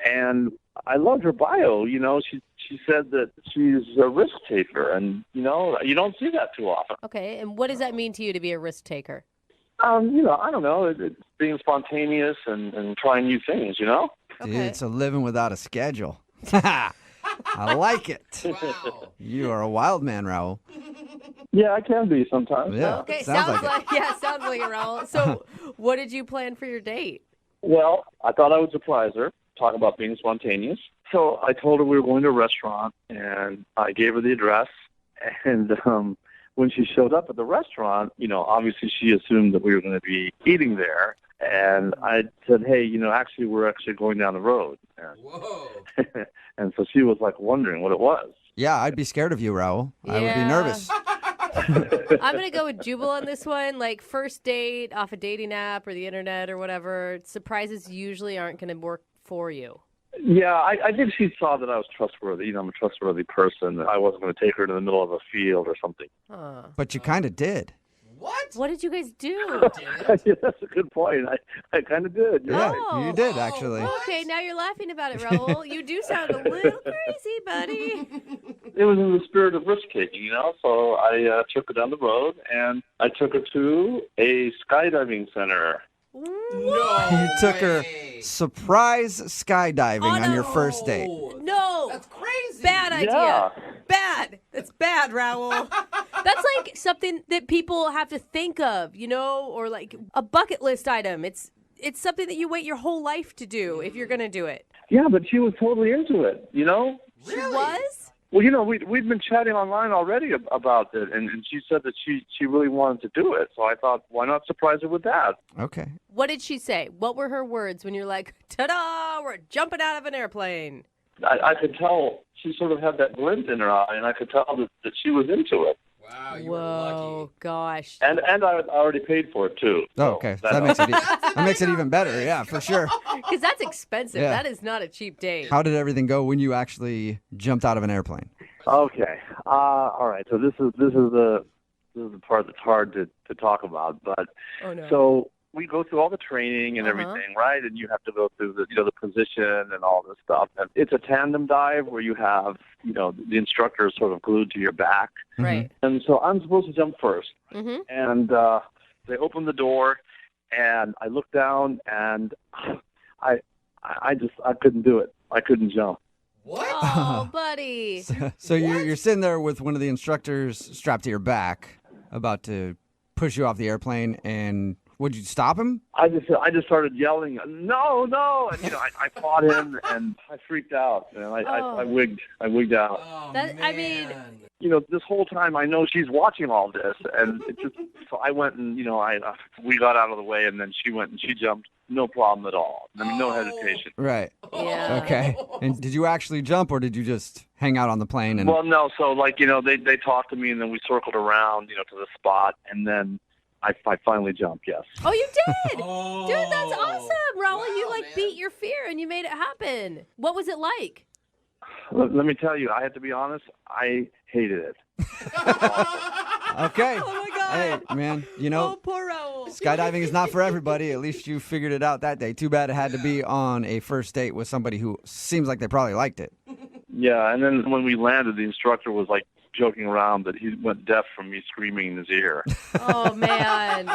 and I loved her bio. She said that she's a risk taker, and you don't see that too often. Okay, and what does that mean to you to be a risk taker? I don't know. It's being spontaneous and trying new things. Dude, it's a living without a schedule. I like it. Wow. You are a wild man, Raul. Yeah, I can be sometimes. Yeah. Okay, sounds like it. sounds like it, Raul. So, what did you plan for your date? Well, I thought I would surprise her, talk about being spontaneous. So I told her we were going to a restaurant, and I gave her the address. And when she showed up at the restaurant, obviously she assumed that we were going to be eating there. And I said, hey, actually, we're actually going down the road. Whoa. And so she was like wondering what it was. Yeah, I'd be scared of you, Raul. I would be nervous. I'm going to go with Jubal on this one. Like, first date off a dating app or the internet or whatever, surprises usually aren't going to work for you. Yeah, I think she saw that I was trustworthy. I'm a trustworthy person. I wasn't going to take her to the middle of a field or something. Huh. But you kind of did. What did you guys do? Yeah, that's a good point. I kind of did. You're right. Oh. You did, actually. Okay, now you're laughing about it, Raul. You do sound a little crazy, buddy. It was in the spirit of risk-taking, So I took her down the road, and I took her to a skydiving center. No. You took her surprise skydiving on your first date. No. That's crazy. Bad idea. Yeah. Bad. That's bad, Raul. That's like something that people have to think of, or like a bucket list item. It's something that you wait your whole life to do if you're going to do it. Yeah, but she was totally into it, She was? Well, we'd been chatting online already about it, and she said that she really wanted to do it. So I thought, why not surprise her with that? Okay. What did she say? What were her words when you're like, ta-da, we're jumping out of an airplane? I could tell she sort of had that glint in her eye, and I could tell that she was into it. Wow, you were lucky. Gosh. And I already paid for it, too. Oh, okay. So that makes it even better. Yeah, for sure. Because that's expensive. Yeah. That is not a cheap date. How did everything go when you actually jumped out of an airplane? Okay. All right. So this is the part that's hard to talk about. But Oh, no. so we go through all the training and everything, right? And you have to go through the position and all this stuff. And it's a tandem dive where you have the instructor is sort of glued to your back. Right. And so I'm supposed to jump first. Mm-hmm. And they open the door, and I look down, and I couldn't do it. I couldn't jump. What? Oh, buddy. So you're sitting there with one of the instructors strapped to your back, about to push you off the airplane, and would you stop him? I just started yelling, no, and I fought him, and I freaked out, and I wigged out. Oh, That- man. I mean- This whole time I know she's watching all this, and so I went and we got out of the way, and then she went and she jumped, no problem at all. I mean, no hesitation. Right. Yeah. Okay. And did you actually jump, or did you just hang out on the plane? And Well, no, so they talked to me, and then we circled around, to the spot, and then I finally jumped. Yes. Oh, you did? Oh. Dude, that's awesome, Raul. Wow, You man. beat your fear and you made it happen. What was it like? Let me tell you, I have to be honest, I hated it. Okay. Oh, my God. Hey, man, Oh, poor Raul. skydiving is not for everybody. At least you figured it out that day. Too bad it had to be on a first date with somebody who seems like they probably liked it. Yeah, and then when we landed, the instructor was like joking around that he went deaf from me screaming in his ear. Oh, man.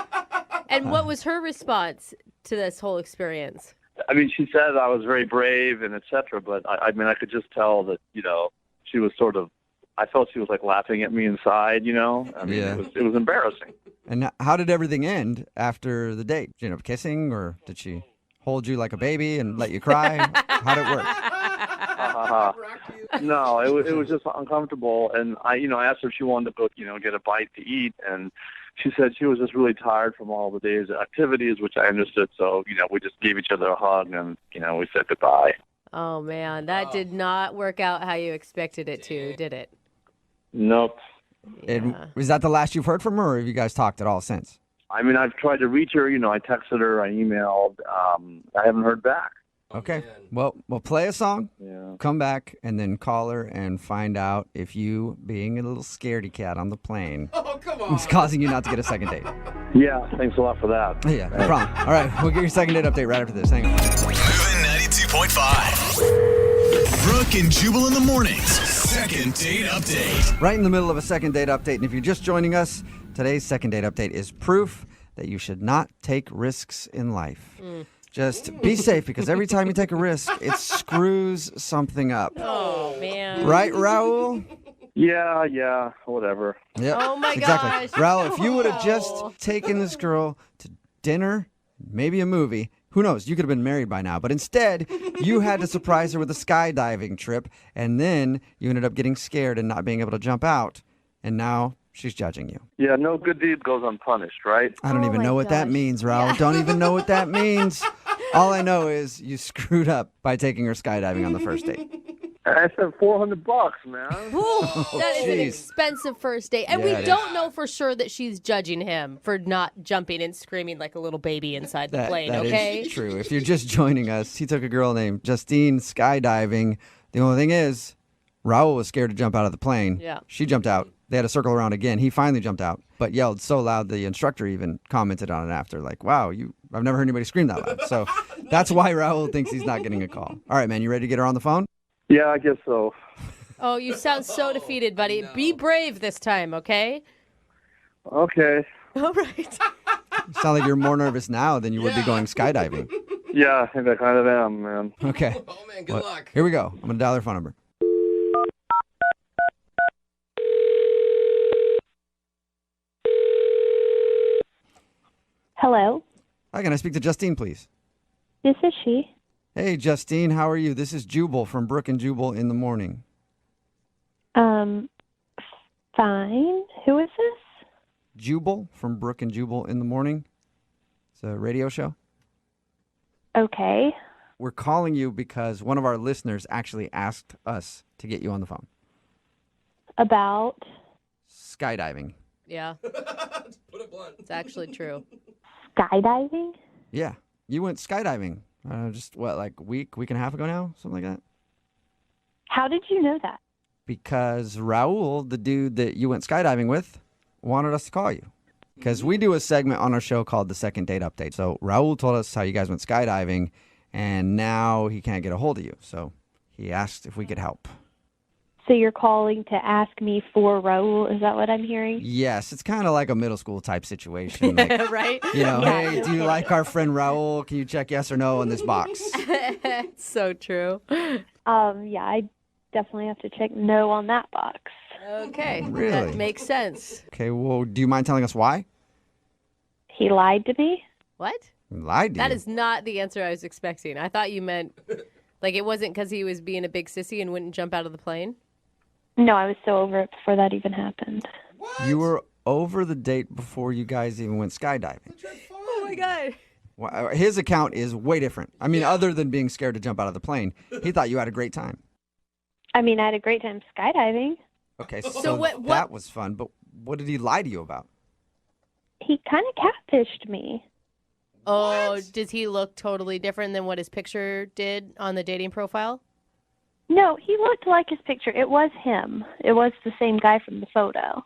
And what was her response to this whole experience? I mean, she said I was very brave and et cetera, but I mean, I could just tell that, she was sort of, I felt she was like laughing at me inside, I mean, Yeah. it was embarrassing. And how did everything end after the date? Did you end up kissing, or did she hold you like a baby and let you cry? How'd it work? No, it was just uncomfortable, and I asked her if she wanted to go, get a bite to eat, and she said she was just really tired from all the day's activities, which I understood. So, we just gave each other a hug, and we said goodbye. Oh, man. That did not work out how you expected it to, did it? Nope. And Yeah. was that the last you've heard from her, or have you guys talked at all since? I mean, I've tried to reach her. I texted her, I emailed. I haven't heard back. Okay. man. Well, we'll play a song, Yeah. come back, and then call her and find out if you, being a little scaredy cat on the plane, Oh, come on. is causing you not to get a second date. Yeah. Thanks a lot for that. Yeah, no problem. All right, we'll get your second date update right after this. Hang on. Moving 92.5. Brooke and Jubal in the mornings. Second date update. Right in the middle of a second date update, and if you're just joining us, today's second date update is proof that you should not take risks in life. Just be safe, because every time you take a risk, it screws something up. Oh, man. Right, Raul? Yeah, whatever. Yep. Oh, my exactly. gosh. Raul, if you would have Oh. just taken this girl to dinner, maybe a movie, who knows? You could have been married by now. But instead, you had to surprise her with a skydiving trip, and then you ended up getting scared and not being able to jump out, and now she's judging you. Yeah, no good deed goes unpunished, right? I don't Oh even my know what that gosh. means, Raul. Don't even know what that means. All I know is you screwed up by taking her skydiving on the first date. I said $400, man. That is an jeez. expensive first date. And Yeah, we it don't know for sure that she's judging him for not jumping and screaming like a little baby inside the plane, That okay? is true. If you're just joining us, he took a girl named Justine skydiving. The only thing is, Raul was scared to jump out of the plane. Yeah. She jumped out. They had to circle around again. He finally jumped out, but yelled so loud the instructor even commented on it after, like, wow, I've never heard anybody scream that loud. So that's why Raul thinks he's not getting a call. All right, man, you ready to get her on the phone? Yeah, I guess so. Oh, you sound so defeated, buddy. No. Be brave this time, okay? Okay. All right. You sound like you're more nervous now than you would be going skydiving. Yeah, I think I kind of am, man. Okay. Oh, man, good luck. Here we go. I'm going to dial their phone number. Hello, Hi, can I speak to Justine, please? this is she. Hey, Justine, how are you? This is Jubal from Brooke and Jubal in the Morning. Fine. Who is this? Jubal from Brooke and Jubal in the Morning. It's a radio show. Okay. We're calling you because one of our listeners actually asked us to get you on the phone. About? Skydiving. Yeah. Put it blunt. It's actually true. Skydiving? Yeah. You went skydiving just, like a week and a half ago now? Something like that? How did you know that? Because Raul, the dude that you went skydiving with, wanted us to call you. Because we do a segment on our show called the Second Date Update. So Raul told us how you guys went skydiving, and now he can't get a hold of you. So he asked if we could help. So you're calling to ask me for Raul? Is that what I'm hearing? Yes, it's kind of like a middle school type situation. Like, Right? you know, hey, do you like our friend Raul? Can you check yes or no on this box? It's so true. Yeah, I definitely have to check no on that box. Okay. Really? That makes sense. Okay, well, do you mind telling us why? He lied to me? What? He lied to That you. is not the answer I was expecting. I thought you meant, like, it wasn't because he was being a big sissy and wouldn't jump out of the plane? No, I was so over it before that even happened. You were over the date before you guys even went skydiving. Oh, my God. Well, his account is way different. I mean, other than being scared to jump out of the plane, he thought you had a great time. I mean, I had a great time skydiving. Okay, so what- that was fun, but what did he lie to you about? He kind of catfished me. Oh, does he look totally different than what his picture did on the dating profile? No, he looked like his picture. It was him. It was the same guy from the photo.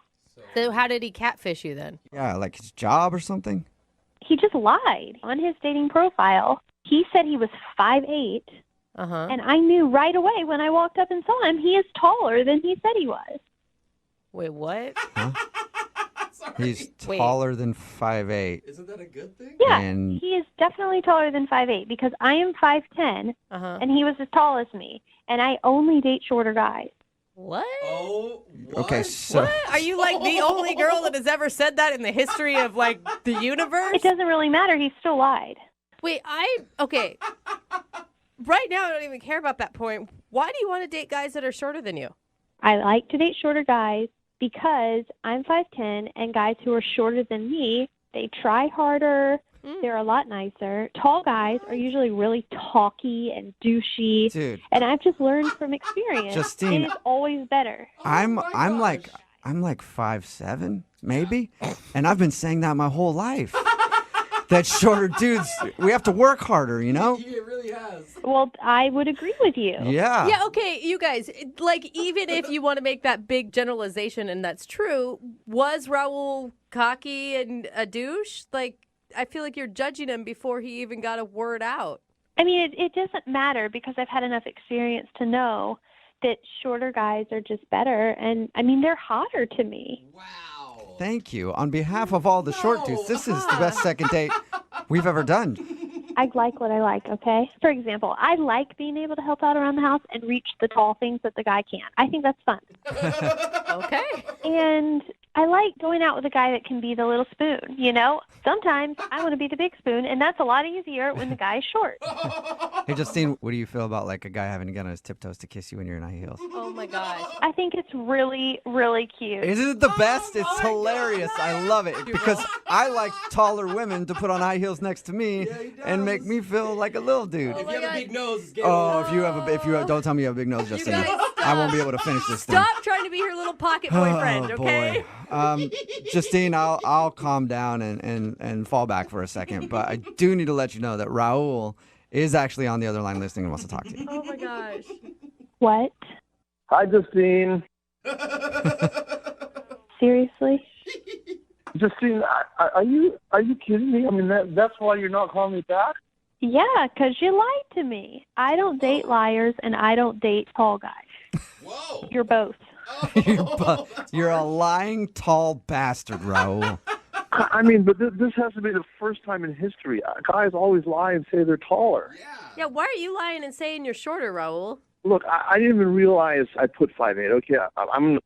So how did he catfish you then? Yeah, like his job or something? He just lied on his dating profile. He said he was 5'8", Uh-huh. and I knew right away when I walked up and saw him, he is taller than he said he was. Wait, what? He's Wait. taller than 5'8". Isn't that a good thing? Yeah, And- he is definitely taller than 5'8", because I am 5'10", Uh-huh. and he was as tall as me, and I only date shorter guys. What? Oh, what? Okay, so What? Are you like the only girl that has ever said that in the history of like the universe? It doesn't really matter. He still lied. Wait, okay. Right now, I don't even care about that point. Why do you want to date guys that are shorter than you? I like to date shorter guys because I'm 5'10", and guys who are shorter than me, they try harder. They're a lot nicer. Tall guys are usually really talky and douchey. Dude. And I've just learned from experience, Justine. it is always better. I'm like 5'7", maybe, and I've been saying that my whole life. That shorter dudes, we have to work harder, you know? It really has. Well, I would agree with you. Yeah. Yeah, okay, you guys, like, even if you want to make that big generalization and that's true, was Raul cocky and a douche? Like, I feel like you're judging him before he even got a word out. I mean, it doesn't matter because I've had enough experience to know that shorter guys are just better. And, I mean, they're hotter to me. Wow. Thank you. On behalf of all the short dudes, this is the best second date we've ever done. I like what I like, okay? For example, I like being able to help out around the house and reach the tall things that the guy can't. I think that's fun. Okay. And I like going out with a guy that can be the little spoon, you know? Sometimes I want to be the big spoon, and that's a lot easier when the guy is short. Hey, Justine, what do you feel about like a guy having to get on his tiptoes to kiss you when you're in high heels? Oh my gosh. I think it's really, really cute. Isn't it the best? It's hilarious. I love it because I like taller women to put on high heels next to me and make me feel like a little dude. If you have a big nose, get if you have, don't tell me you have a big nose, Justine. I won't be able to finish this thing. Stop trying to be her little pocket boyfriend, okay? Boy. Justine, I'll calm down and fall back for a second, but I do need to let you know that Raul is actually on the other line listening and wants to talk to you. Oh my gosh. What? Hi, Justine. Seriously? Justine, are you kidding me? I mean, that's why you're not calling me back? Yeah, 'cause you lied to me. I don't date liars, and I don't date tall guys. Whoa. You're both. You're a lying tall bastard, Raul. I mean, but this has to be the first time in history. Guys always lie and say they're taller. Yeah, why are you lying and saying you're shorter, Raul? Look, I didn't even realize I put 5'8". Okay,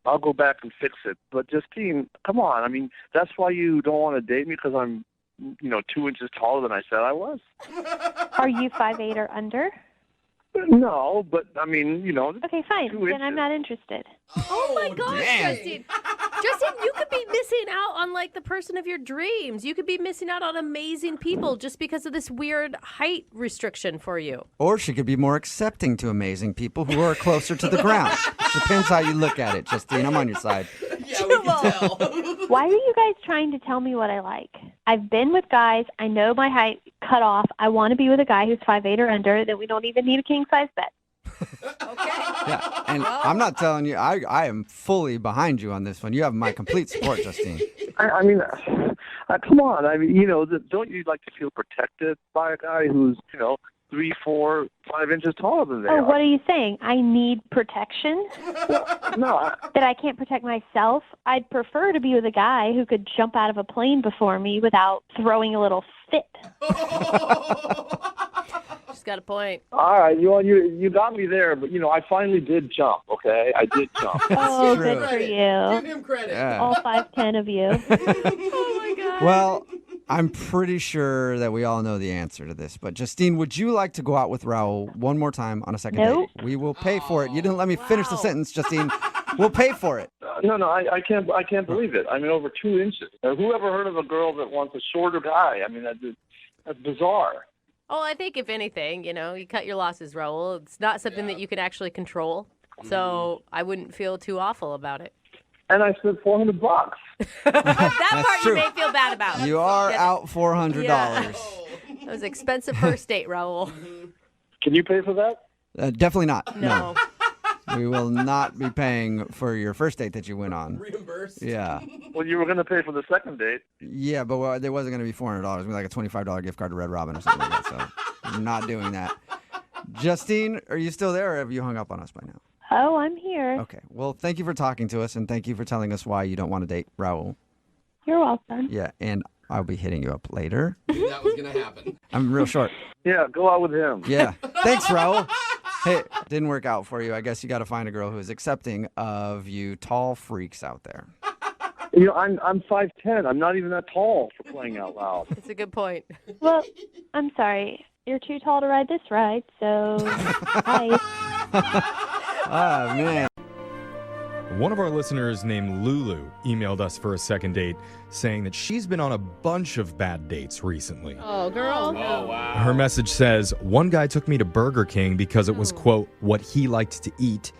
I'll go back and fix it. But Justine, come on. I mean, that's why you don't want to date me because I'm, 2 inches taller than I said I was. Are you 5'8" or under? No, but I mean, Okay, fine. 2 Then inches. I'm not interested. Oh my gosh, damn. Justine. Justine, you could be missing out on like the person of your dreams. You could be missing out on amazing people just because of this weird height restriction for you. Or she could be more accepting to amazing people who are closer to the ground. Depends how you look at it, Justine. I'm on your side. Yeah, we can tell. Why are you guys trying to tell me what I like? I've been with guys. I know my height cut off. I want to be with a guy who's 5'8" or under, then we don't even need a king-size bed. Yeah, and I'm not telling you, I am fully behind you on this one. You have my complete support, Justine. I mean, come on. I mean, don't you like to feel protected by a guy who's, 3, 4, 5 inches taller than they are? What are you saying? I need protection? No. That I can't protect myself? I'd prefer to be with a guy who could jump out of a plane before me without throwing a little fit. She's got a point. All right, you got me there, but I finally did jump. Okay, I did jump. Oh, true. good for Give you. him credit. Yeah. All 5'10" of you. Oh my god. Well, I'm pretty sure that we all know the answer to this, but Justine, would you like to go out with Raul one more time on a second Nope. date? We will pay for it. You didn't let me finish the sentence, Justine. We'll pay for it. No, I can't believe it. I mean, over 2 inches. Who ever heard of a girl that wants a shorter guy? I mean, that's bizarre. Oh, I think if anything, you cut your losses, Raul. It's not something that you can actually control. So I wouldn't feel too awful about it. And I spent $400. That part true. you may feel bad about. You are Yeah. out $400. Yeah. That was an expensive first date, Raul. Can you pay for that? Definitely not. No. We will not be paying for your first date that you went on. Reimbursed. Yeah. Well, you were going to pay for the second date. Yeah, but there wasn't going to be $400. It was like a $25 gift card to Red Robin or something like that. So I'm not doing that. Justine, are you still there or have you hung up on us by now? Oh, I'm here. Okay. Well, thank you for talking to us and thank you for telling us why you don't want to date Raul. You're welcome. Yeah, and I'll be hitting you up later. That was going to happen. I'm real short. Yeah, go out with him. Yeah. Thanks, Raul. Hey, didn't work out for you. I guess you got to find a girl who is accepting of you tall freaks out there. I'm 5'10". I'm not even that tall for playing out loud. It's a good point. Well, I'm sorry. You're too tall to ride this ride, so hi. Oh, man. One of our listeners named Lulu emailed us for a second date saying that she's been on a bunch of bad dates recently. Oh, girl. Oh, wow. Her message says, one guy took me to Burger King because it was, quote, what he liked to eat.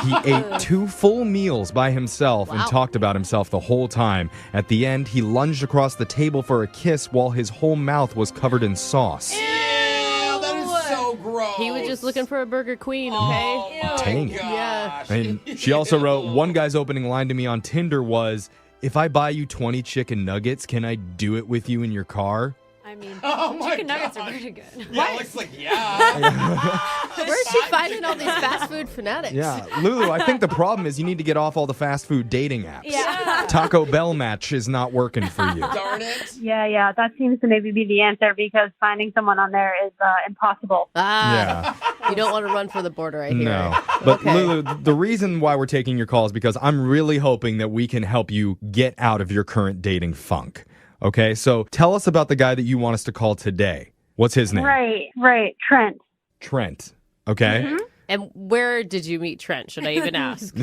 He ate 2 full meals by himself and talked about himself the whole time. At the end, he lunged across the table for a kiss while his whole mouth was covered in sauce. That is so gross. He was just looking for a Burger Queen, okay? Dang. Yeah. And she also wrote, one guy's opening line to me on Tinder was, if I buy you 20 chicken nuggets, can I do it with you in your car? I mean, Oh my chicken nuggets God. are pretty good. Yeah, Alex like, yeah. Where's she finding all these fast food fanatics? Yeah, Lulu, I think the problem is you need to get off all the fast food dating apps. Yeah. Taco Bell match is not working for you. Darn it. Yeah, that seems to maybe be the answer because finding someone on there is impossible. Ah, you don't want to run for the border, I hear. No. But Okay. Lulu, the reason why we're taking your call is because I'm really hoping that we can help you get out of your current dating funk. Okay, so tell us about the guy that you want us to call today. What's his name? Right. Trent. Trent. Okay. Mm-hmm. And where did you meet Trent? Should I even ask?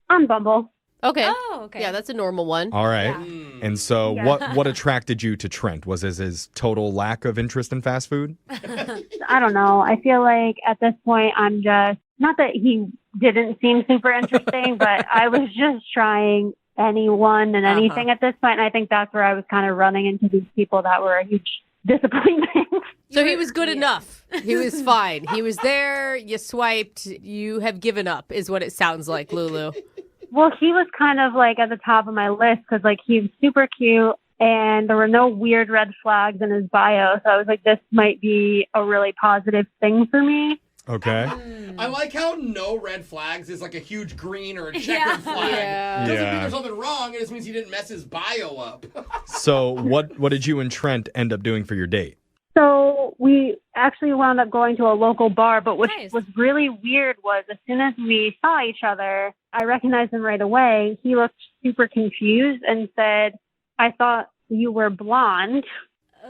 On Bumble. Okay. Oh, okay. Yeah, that's a normal one. All right. Yeah. And so Yeah. what attracted you to Trent? Was it his total lack of interest in fast food? I don't know. I feel like at this point, I'm just, not that he didn't seem super interesting, but I was just trying anyone and anything at this point. And I think that's where I was kind of running into these people that were a huge disappointment. So he was good enough. He was fine. He was there. You swiped. You have given up, is what it sounds like, Lulu. Well, he was kind of like at the top of my list because like he was super cute and there were no weird red flags in his bio. So I was like, this might be a really positive thing for me. Okay. I like how no red flags is like a huge green or a checkered flag. Yeah. Doesn't mean Yeah. there's something wrong. It just means he didn't mess his bio up. So what did you and Trent end up doing for your date? So we actually wound up going to a local bar, but what Nice. was really weird was as soon as we saw each other, I recognized him right away. He looked super confused and said, I thought you were blonde.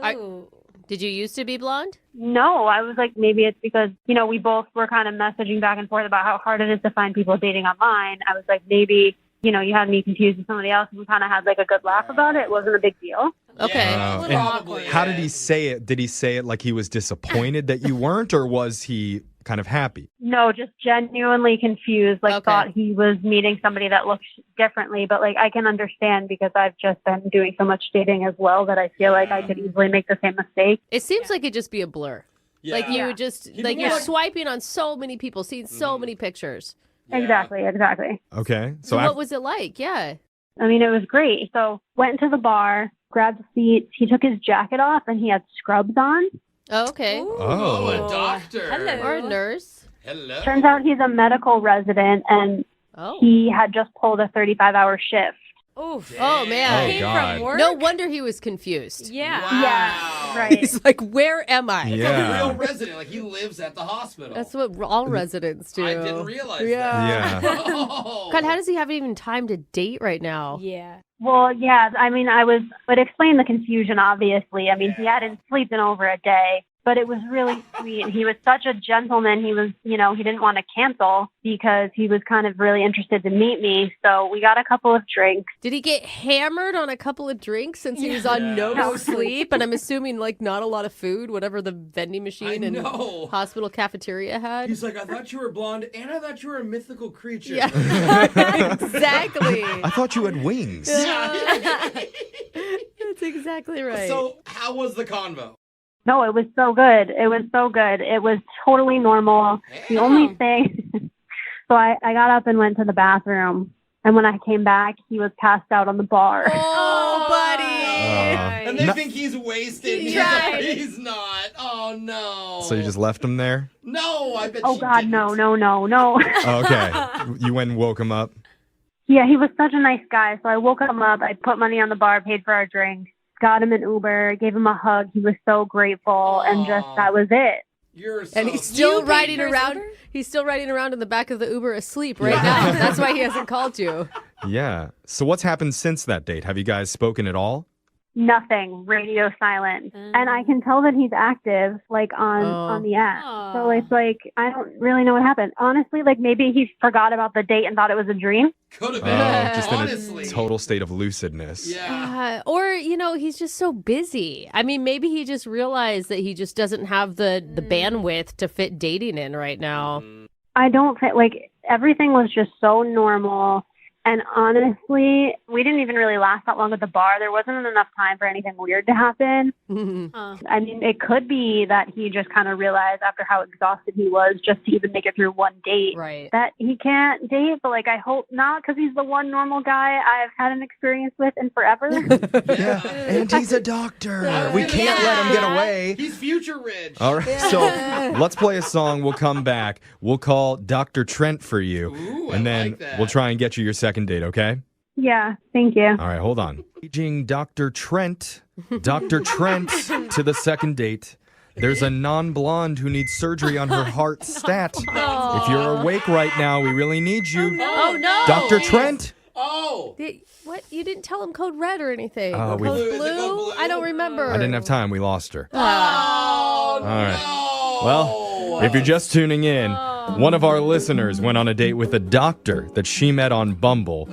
Oh. Did you used to be blonde? No, I was like, maybe it's because, we both were kind of messaging back and forth about how hard it is to find people dating online. I was like, maybe, you had me confused with somebody else and we kind of had like a good laugh about it. It wasn't a big deal. Okay. Yeah, Oh, little and awkward. how did he say it? Did he say it like he was disappointed that you weren't, or was he kind of happy? No, just genuinely confused. Like Okay. thought he was meeting somebody that looks differently. But like I can understand because I've just been doing so much dating as well that I feel like I could easily make the same mistake. It seems like it'd just be a blur. Yeah. Like you would just, He'd like be you're like- swiping on so many people, seeing so many pictures. Yeah. Exactly. Okay. So af- what was it like? Yeah. I mean, it was great. So went to the bar, grabbed a seat. He took his jacket off and he had scrubs on. Oh, okay. Ooh. Oh, a doctor. Hello. Or a nurse. Hello. Turns out he's a medical resident and Oh. he had just pulled a 35-hour shift. Oof. Oh, man. Oh, Came God. from work? No wonder he was confused. Yeah. Wow. Yeah, right. He's like, where am I? He's Yeah. a real resident. Like he lives at the hospital. That's what all residents do. I didn't realize Yeah. that. Yeah. Oh. God, how does he have even time to date right now? Yeah. Well, yeah, I mean, would explain the confusion, obviously. I mean, he hadn't slept in over a day, but it was really sweet. He was such a gentleman. He was, he didn't want to cancel because he was kind of really interested to meet me. So we got a couple of drinks. Did he get hammered on a couple of drinks since he was on no sleep? And I'm assuming like not a lot of food, whatever the vending machine and know. hospital cafeteria had. He's like, I thought you were blonde, and I thought you were a mythical creature. Yeah, exactly. I thought you had wings. That's exactly right. So, how was the convo? No, it was so good. It was totally normal. The only thing, so I got up and went to the bathroom. And when I came back, he was passed out on the bar. Oh, buddy. And they No- think he's wasted. He He's tried. like, he's not. Oh, no. So you just left him there? No, I bet Oh, she God, didn't. no. Oh, okay. You went and woke him up? Yeah, he was such a nice guy. So I woke him up. I put money on the bar, paid for our drink, got him an Uber, gave him a hug. He was so grateful. And just, that was it. You're so And he's still You paid riding for his around. Uber? He's still riding around in the back of the Uber asleep right now. That's why he hasn't called you. Yeah. So what's happened since that date? Have you guys spoken at all? Nothing, radio silent. And I can tell that he's active, like on the app. So it's like, I don't really know what happened. Honestly, like maybe he forgot about the date and thought it was a dream. Could have Oh, been. just honestly. in a total state of lucidness. Yeah. Or, he's just so busy. I mean, maybe he just realized that he just doesn't have the bandwidth to fit dating in right now. I don't think, like, everything was just so normal. And honestly, we didn't even really last that long at the bar. There wasn't enough time for anything weird to happen. I mean, it could be that he just kind of realized after how exhausted he was just to even make it through one date that he can't date. But like, I hope not, because he's the one normal guy I've had an experience with in forever. And he's a doctor. We can't let him get away. He's future rich. All right, so let's play a song. We'll come back. We'll call Dr. Trent for you. Ooh, and then like that. we'll try and get you your second date, okay? Yeah, thank you. All right, hold on. Paging Dr. Trent. Dr. Trent to the second date. There's a non-blonde who needs surgery on her heart stat. If you're awake right now, we really need you. Oh, no. Dr. Trent. Oh. What? You didn't tell him code red or anything. Oh, Code we- blue? I don't remember. I didn't have time. We lost her. Oh, All right. Well, if you're just tuning in, one of our listeners went on a date with a doctor that she met on Bumble.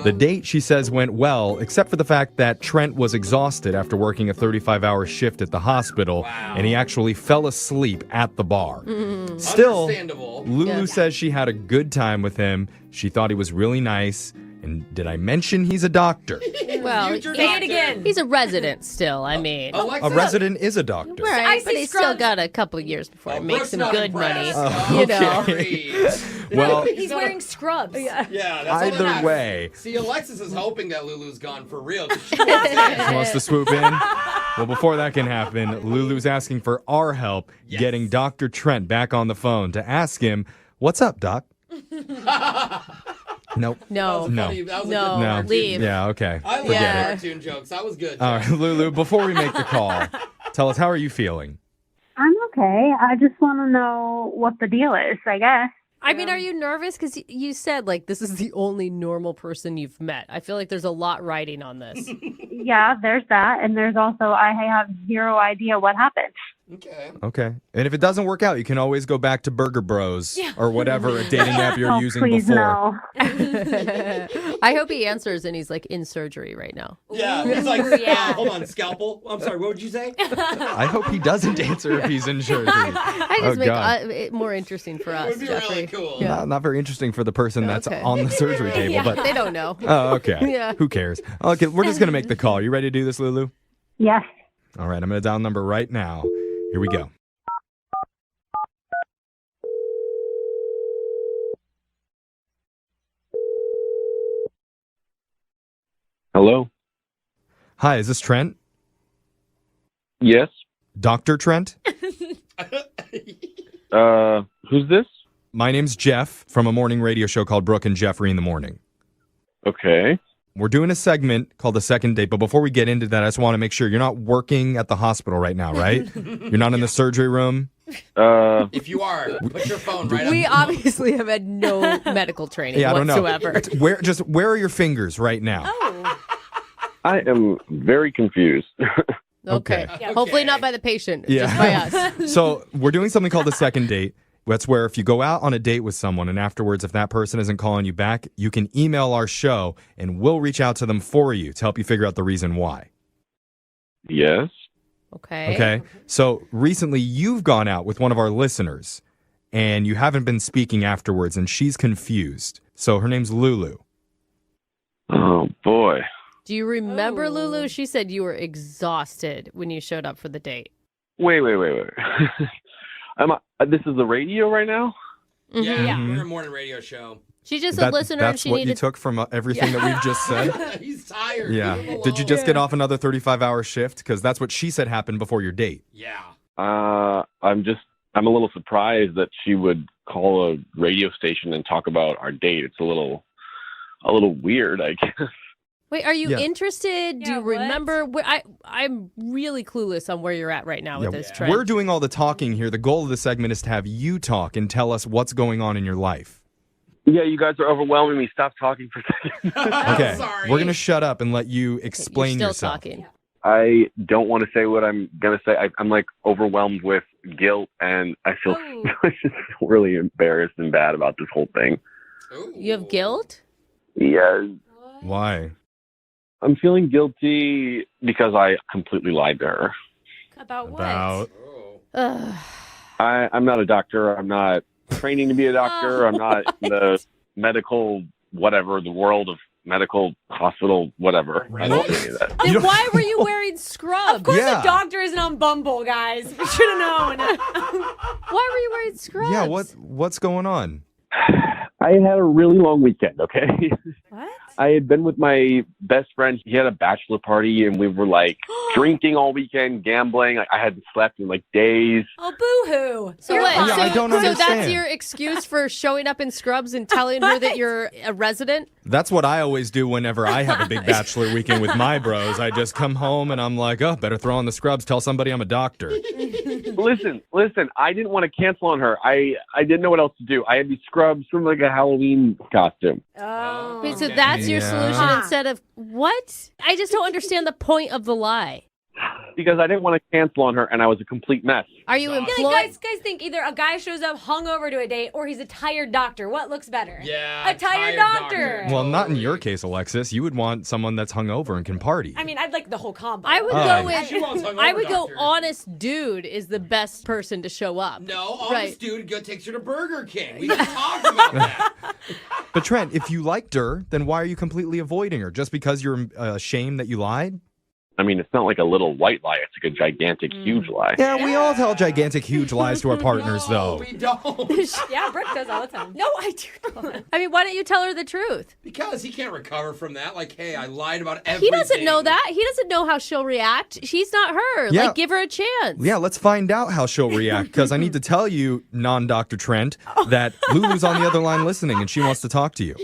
The date, she says, went well, except for the fact that Trent was exhausted after working a 35-hour shift at the hospital, and he actually fell asleep at the bar. Still, Understandable. Lulu says she had a good time with him. She thought he was really nice. And did I mention he's a doctor? Well, Say it again. he's a resident still, I mean. A resident is a doctor. Right, I but see he's still scrubs. got a couple of years before he makes Brooke's some not good impressed. money. You know. Okay. Well, He's wearing scrubs. Yeah, that's all either that way. See, Alexis is hoping that Lulu's gone for real. 'Cause she wants in. She wants to swoop in. Well, before that can happen, Lulu's asking for our help getting Dr. Trent back on the phone to ask him, "What's up, Doc?" Nope. No. No. Funny. That was No. a good No. cartoon. Leave. Yeah, okay. I love Forget it. cartoon jokes. That was good. All right, Lulu, before we make the call, tell us, how are you feeling? I'm okay. I just want to know what the deal is, I guess. I mean, are you nervous? Because you said, like, this is the only normal person you've met. I feel like there's a lot riding on this. Yeah, there's that. And there's also, I have zero idea what happened. Okay. Okay. And if it doesn't work out, you can always go back to Burger Bros or whatever dating app you're Oh, using please before. no. I hope he answers and he's, like, in surgery right now. Yeah, he's like, Yeah. hold on, scalpel. I'm sorry, what would you say? I hope he doesn't answer if he's in surgery. I just Oh, make God. it more interesting for It us, would be Jeffrey. really cool. Yeah. Not very interesting for the person that's Okay. on the surgery table, Yeah, but they don't know. oh, okay. Yeah. Who cares? Okay, we're just gonna make the call. You ready to do this, Lulu? Yes. All right, I'm gonna dial number right now. Here we go. Hello? Hi, is this Trent? Yes? Dr. Trent? Who's this? My name's Jeff from a morning radio show called Brooke and Jeffrey in the Morning. Okay. We're doing a segment called The Second Date, but before we get into that, I just want to make sure you're not working at the hospital right now, right? You're not in the surgery room? If you are, put your phone right We up. obviously have had no medical training Yeah, I don't know. whatsoever. Where are your fingers right now? Oh, I am very confused. okay. Okay. Hopefully not by the patient, Yeah. just by us. So we're doing something called The Second Date. That's where if you go out on a date with someone and afterwards, if that person isn't calling you back, you can email our show and we'll reach out to them for you to help you figure out the reason why. Yes? Okay. Okay. So recently you've gone out with one of our listeners and you haven't been speaking afterwards and she's confused. So her name's Lulu. Oh, boy. Do you remember, Lulu? She said you were exhausted when you showed up for the date. Wait. This is the radio right now? Yeah, we're a morning radio show. She's just a listener and That's she what needed... you took from everything that we've just said? He's tired. Yeah. Leave him Did you alone. just get off another 35-hour shift? Because that's what she said happened before your date. Yeah. I'm a little surprised that she would call a radio station and talk about our date. It's a little weird, I guess. Wait, are you Yeah. interested? Do Yeah, you remember? I'm really clueless on where you're at right now with this trend. We're doing all the talking here. The goal of the segment is to have you talk and tell us what's going on in your life. Yeah, you guys are overwhelming me. Stop talking for a second. Okay. Sorry. We're going to shut up and let you explain You're still yourself. talking. I don't want to say what I'm going to say. I'm like overwhelmed with guilt, and I feel Oh. I just feel really embarrassed and bad about this whole thing. Ooh. You have guilt? Yeah, Why? I'm feeling guilty because I completely lied to her. About what? About Oh. Ugh. I'm not a doctor. I'm not training to be a doctor. I'm not in the medical whatever, the world of medical, hospital, whatever. I don't do any of that. Then why were you wearing scrubs? Of course, the doctor isn't on Bumble, guys. We should have known. Why were you wearing scrubs? Yeah, what's going on? I had a really long weekend, okay? What? I had been with my best friend. He had a bachelor party, and we were like drinking all weekend, gambling. Like, I hadn't slept in like days. Oh, boo-hoo. So what? Yeah, I don't so that's understand. your excuse for showing up in scrubs and telling her that you're a resident? That's what I always do whenever I have a big bachelor weekend with my bros. I just come home and I'm like, oh, better throw on the scrubs. Tell somebody I'm a doctor. Listen. I didn't want to cancel on her. I didn't know what else to do. I had these scrubs from like a Halloween costume. Oh. Wait, so that's your solution instead of what? I just don't understand the point of the lie. Because I didn't want to cancel on her, and I was a complete mess. Are you Yeah, employed? like guys think either a guy shows up hungover to a date or he's a tired doctor. What looks better? Yeah, a tired doctor. Well, not in your case, Alexis. You would want someone that's hungover and can party. I mean, I'd like the whole combo. I would Oh. go with. I would go. Honest dude is the best person to show up. No, honest Right. dude takes her to Burger King. We can talk about that. But Trent, if you liked her, then why are you completely avoiding her? Just because you're ashamed that you lied? I mean, it's not like a little white lie. It's like a gigantic, huge lie. Yeah, we all tell gigantic, huge lies to our partners, though. We don't. Yeah, Brooke does all the time. No, I do not. I mean, why don't you tell her the truth? Because he can't recover from that. Like, hey, I lied about He everything. doesn't know that. He doesn't know how she'll react. She's not her. Yeah. Like, give her a chance. Yeah, let's find out how she'll react, because I need to tell you, non-Dr. Trent, that Lulu's on the other line listening, and she wants to talk to you.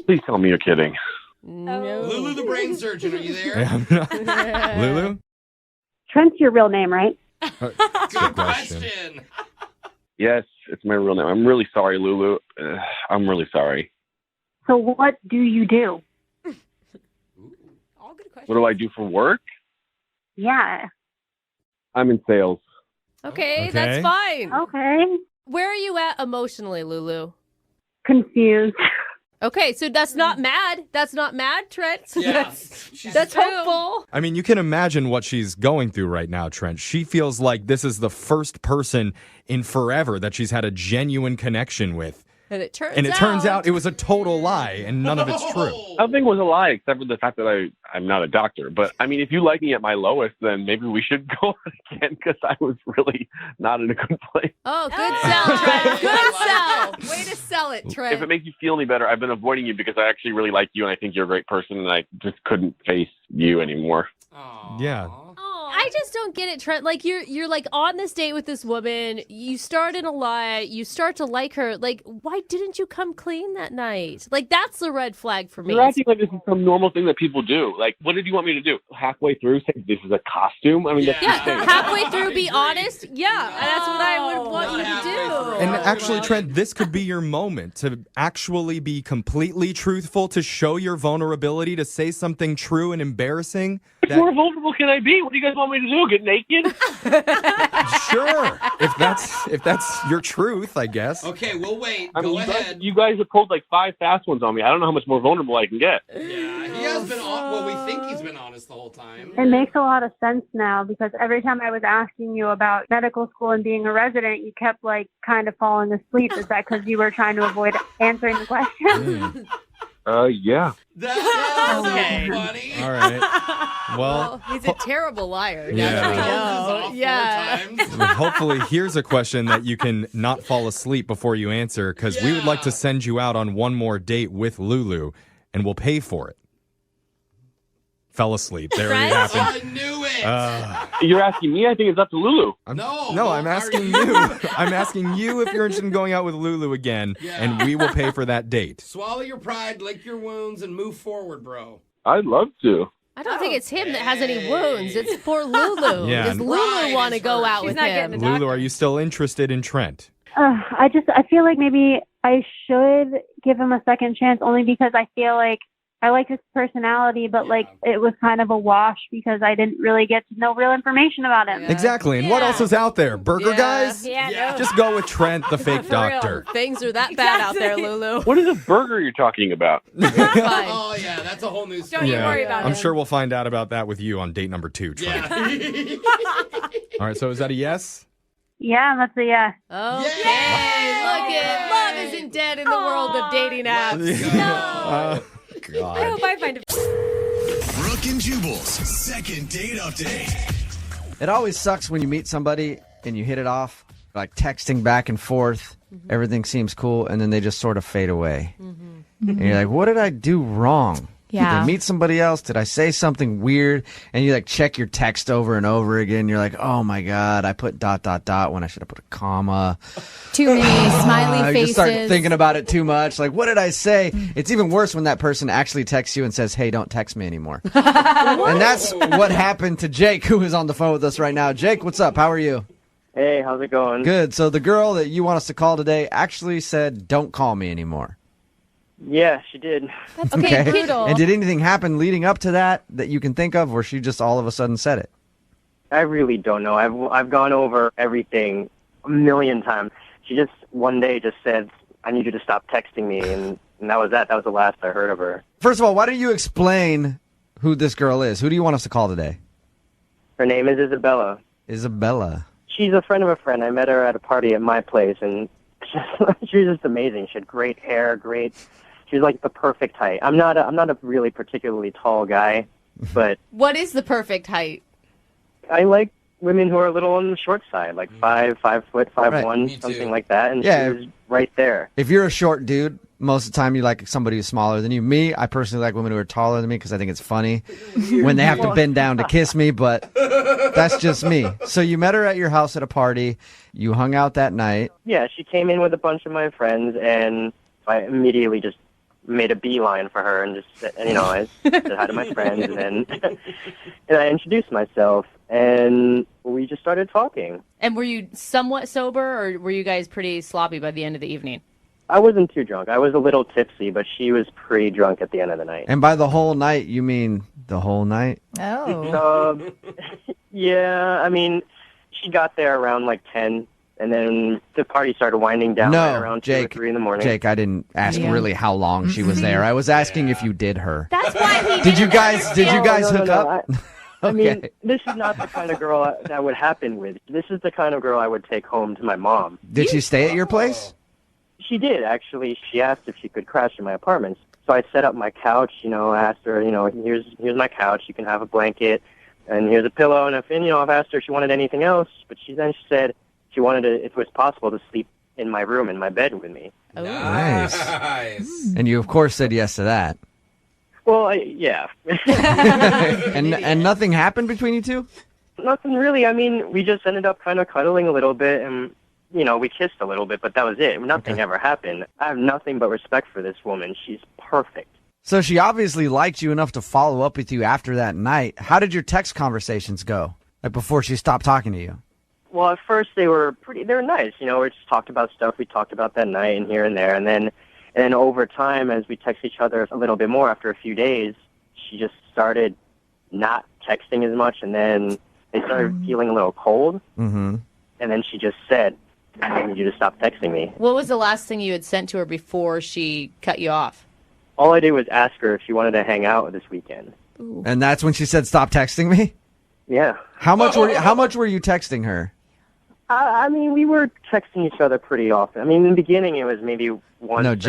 Please tell me you're kidding. No. Lulu the brain surgeon, are you there? I'm not- Lulu? Trent's your real name, right? Good question. Yes, it's my real name. I'm really sorry, Lulu. I'm really sorry. So what do you do? All good questions. What do I do for work? Yeah. I'm in sales. Okay, Okay. that's fine. Okay. Where are you at emotionally, Lulu? Confused. Okay, so that's not mad. That's not mad, Trent. So Yeah, that's hopeful. I mean, you can imagine what she's going through right now, Trent. She feels like this is the first person in forever that she's had a genuine connection with. And it turns out it was a total lie, and none of it's true. Nothing was a lie except for the fact that I'm not a doctor. But, I mean, if you like me at my lowest, then maybe we should go on again because I was really not in a good place. Oh, good sell, Trent. Good sell. Way to sell it, Trent. If it makes you feel any better, I've been avoiding you because I actually really like you and I think you're a great person and I just couldn't face you anymore. Yeah. I just don't get it, Trent. Like you're like on this date with this woman. You start in a lie. You start to like her. Like, why didn't you come clean that night? Like, that's the red flag for me. You're acting like this is some normal thing that people do. Like, what did you want me to do? Halfway through say this is a costume? I mean, that's insane. Halfway through, be honest. Yeah, and that's what I would want you to do. And actually, Trent, this could be your moment to actually be completely truthful, to show your vulnerability, to say something true and embarrassing. How more vulnerable can I be? What do you guys want me to do? Get naked? Sure, if that's your truth, I guess. Okay, we'll wait. I mean, Go ahead. you guys have pulled like 5 fast ones on me. I don't know how much more vulnerable I can get. Yeah, he has been on. Well, we think he's been honest the whole time. It makes a lot of sense now because every time I was asking you about medical school and being a resident, you kept like kind of falling asleep. Is that because you were trying to avoid answering the question? Yeah. That's okay. So funny. All right. Well, he's a terrible liar. Yeah. Yeah. hopefully, here's a question that you can not fall asleep before you answer, because we would like to send you out on one more date with Lulu, and we'll pay for it. Fell asleep. There it happened. I knew it. You're asking me? I think it's up to Lulu. No, I'm asking you. I'm asking you if you're interested in going out with Lulu again, and we will pay for that date. Swallow your pride, lick your wounds, and move forward, bro. I'd love to. I don't think it's him that has any wounds. It's poor Lulu. Yeah. Does Lulu want to go out with him? Lulu, are you still interested in Trent? I feel like maybe I should give him a second chance only because I feel like I like his personality, but like it was kind of a wash because I didn't really get to know real information about him. Exactly. And what else is out there? Burger guys? Yeah. Just go with Trent, the fake doctor. Things are that bad out there, Lulu. What is a burger you're talking about? Oh, yeah, that's a whole new story. Don't you worry about I'm it. sure we'll find out about that with you on date number 2, Trent. Yeah. All right, so is that a yes? Yeah, that's a yes. Okay. Look it. Love isn't dead in the world of dating apps. No. God. I hope I find a. Brooke and Jubal's second date update. It always sucks when you meet somebody and you hit it off, like texting back and forth. Everything seems cool, and then they just sort of fade away. And you're like, what did I do wrong? Did I meet somebody else? Did I say something weird? And you like check your text over and over again. You're like, oh my God, I put ... when I should have put a comma. Too many smiley faces. You start thinking about it too much. Like, what did I say? It's even worse when that person actually texts you and says, hey, don't text me anymore. And that's what happened to Jake, who is on the phone with us right now. Jake, what's up? How are you? Hey, how's it going? Good. So the girl that you want us to call today actually said, don't call me anymore. Yeah, she did. That's brutal. And did anything happen leading up to that you can think of, or she just all of a sudden said it? I really don't know. I've gone over everything a million times. She just one day just said, I need you to stop texting me, and that was that. That was the last I heard of her. First of all, why don't you explain who this girl is? Who do you want us to call today? Her name is Isabella. Isabella. She's a friend of a friend. I met her at a party at my place, and she was just amazing. She had great hair, She was like the perfect height. I'm not a really particularly tall guy, but What is the perfect height? I like women who are a little on the short side, like 5 foot, 5'1", something like that. And she was right there. If you're a short dude, most of the time you like somebody who's smaller than you. Me, I personally like women who are taller than me because I think it's funny when they have to bend down to kiss me, but that's just me. So you met her at your house at a party. You hung out that night. Yeah, she came in with a bunch of my friends, and I immediately just made a beeline for her and just said, I said hi to my friends, and then and I introduced myself, and we just started talking. And were you somewhat sober, or were you guys pretty sloppy by the end of the evening? I wasn't too drunk. I was a little tipsy, but she was pretty drunk at the end of the night. And by the whole night, you mean the whole night? Oh. Yeah, I mean, she got there around like 10, and then the party started winding down right around 2 or 3 in the morning. Jake, I didn't ask really how long she was there. I was asking if you did her. That's why he Did you guys hook up? I mean, this is not the kind of girl that would happen with. This is the kind of girl I would take home to my mom. Did she stay at your place? She did, actually. She asked if she could crash in my apartment. So I set up my couch, asked her, here's my couch. You can have a blanket, and here's a pillow. And I've asked her if she wanted anything else, but she said she wanted to, if it was possible, to sleep in my room, in my bed with me. Oh. Nice. And you, of course, said yes to that. Well, yeah. And nothing happened between you two? Nothing really. I mean, we just ended up kind of cuddling a little bit, and we kissed a little bit, but that was it. Nothing ever happened. I have nothing but respect for this woman. She's perfect. So she obviously liked you enough to follow up with you after that night. How did your text conversations go? Like before she stopped talking to you? Well, at first they were nice. We just talked about stuff we talked about that night and here and there. And then over time, as we text each other a little bit more after a few days, she just started not texting as much. And then they started feeling a little cold. Mm-hmm. And then she just said, I need you to stop texting me. What was the last thing you had sent to her before she cut you off? All I did was ask her if she wanted to hang out this weekend. Ooh. And that's when she said, stop texting me? Yeah. How much were you texting her? I mean, we were texting each other pretty often. I mean, in the beginning, it was maybe once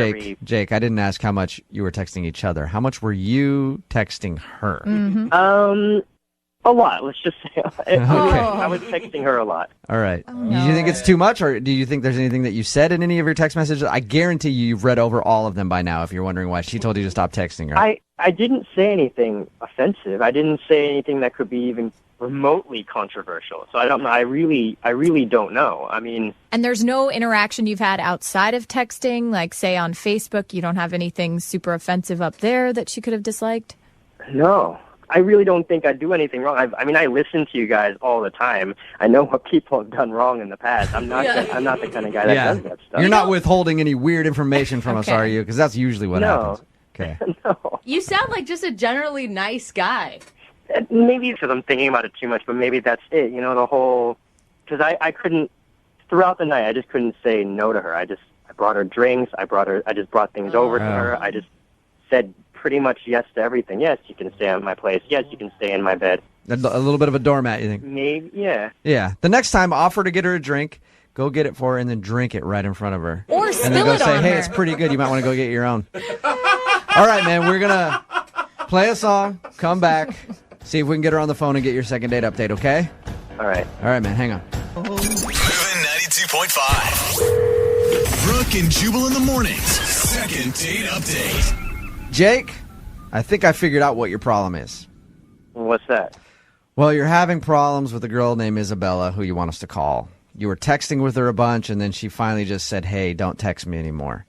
Jake, I didn't ask how much you were texting each other. How much were you texting her? Mm-hmm. A lot, let's just say. Okay. I was texting her a lot. All right. Do you think it's too much, or do you think there's anything that you said in any of your text messages? I guarantee you've read over all of them by now if you're wondering why she told you to stop texting her. I didn't say anything offensive. I didn't say anything that could be even remotely controversial. So I don't know. I really don't know. I mean... And there's no interaction you've had outside of texting, like say on Facebook, you don't have anything super offensive up there that she could have disliked? No. I really don't think I do anything wrong. I mean, I listen to you guys all the time. I know what people have done wrong in the past. I'm not I'm not the kind of guy that does that stuff. You're not withholding any weird information from us, are you? Because that's usually what happens. Okay. No. You sound like just a generally nice guy. Maybe because I'm thinking about it too much, but maybe that's it. The whole... Because I couldn't... Throughout the night, I just couldn't say no to her. I brought her drinks. I just brought things over to her. I just said pretty much yes to everything. Yes, you can stay at my place. Yes, you can stay in my bed. A little bit of a doormat, you think? Maybe, yeah. Yeah. The next time, offer to get her a drink. go get it for her and then drink it right in front of her. Or and spill then go it say, on hey, her. it's pretty good. You might want to go get your own. All right, man, we're going to play a song, come back, see if we can get her on the phone and get your second date update, okay? All right. All right, man, hang on. Moving 92.5. Brooke and Jubal in the mornings. Second date update. Jake, I think I figured out what your problem is. What's that? Well, you're having problems with a girl named Isabella who you want us to call. You were texting with her a bunch, and then she finally just said, hey, don't text me anymore.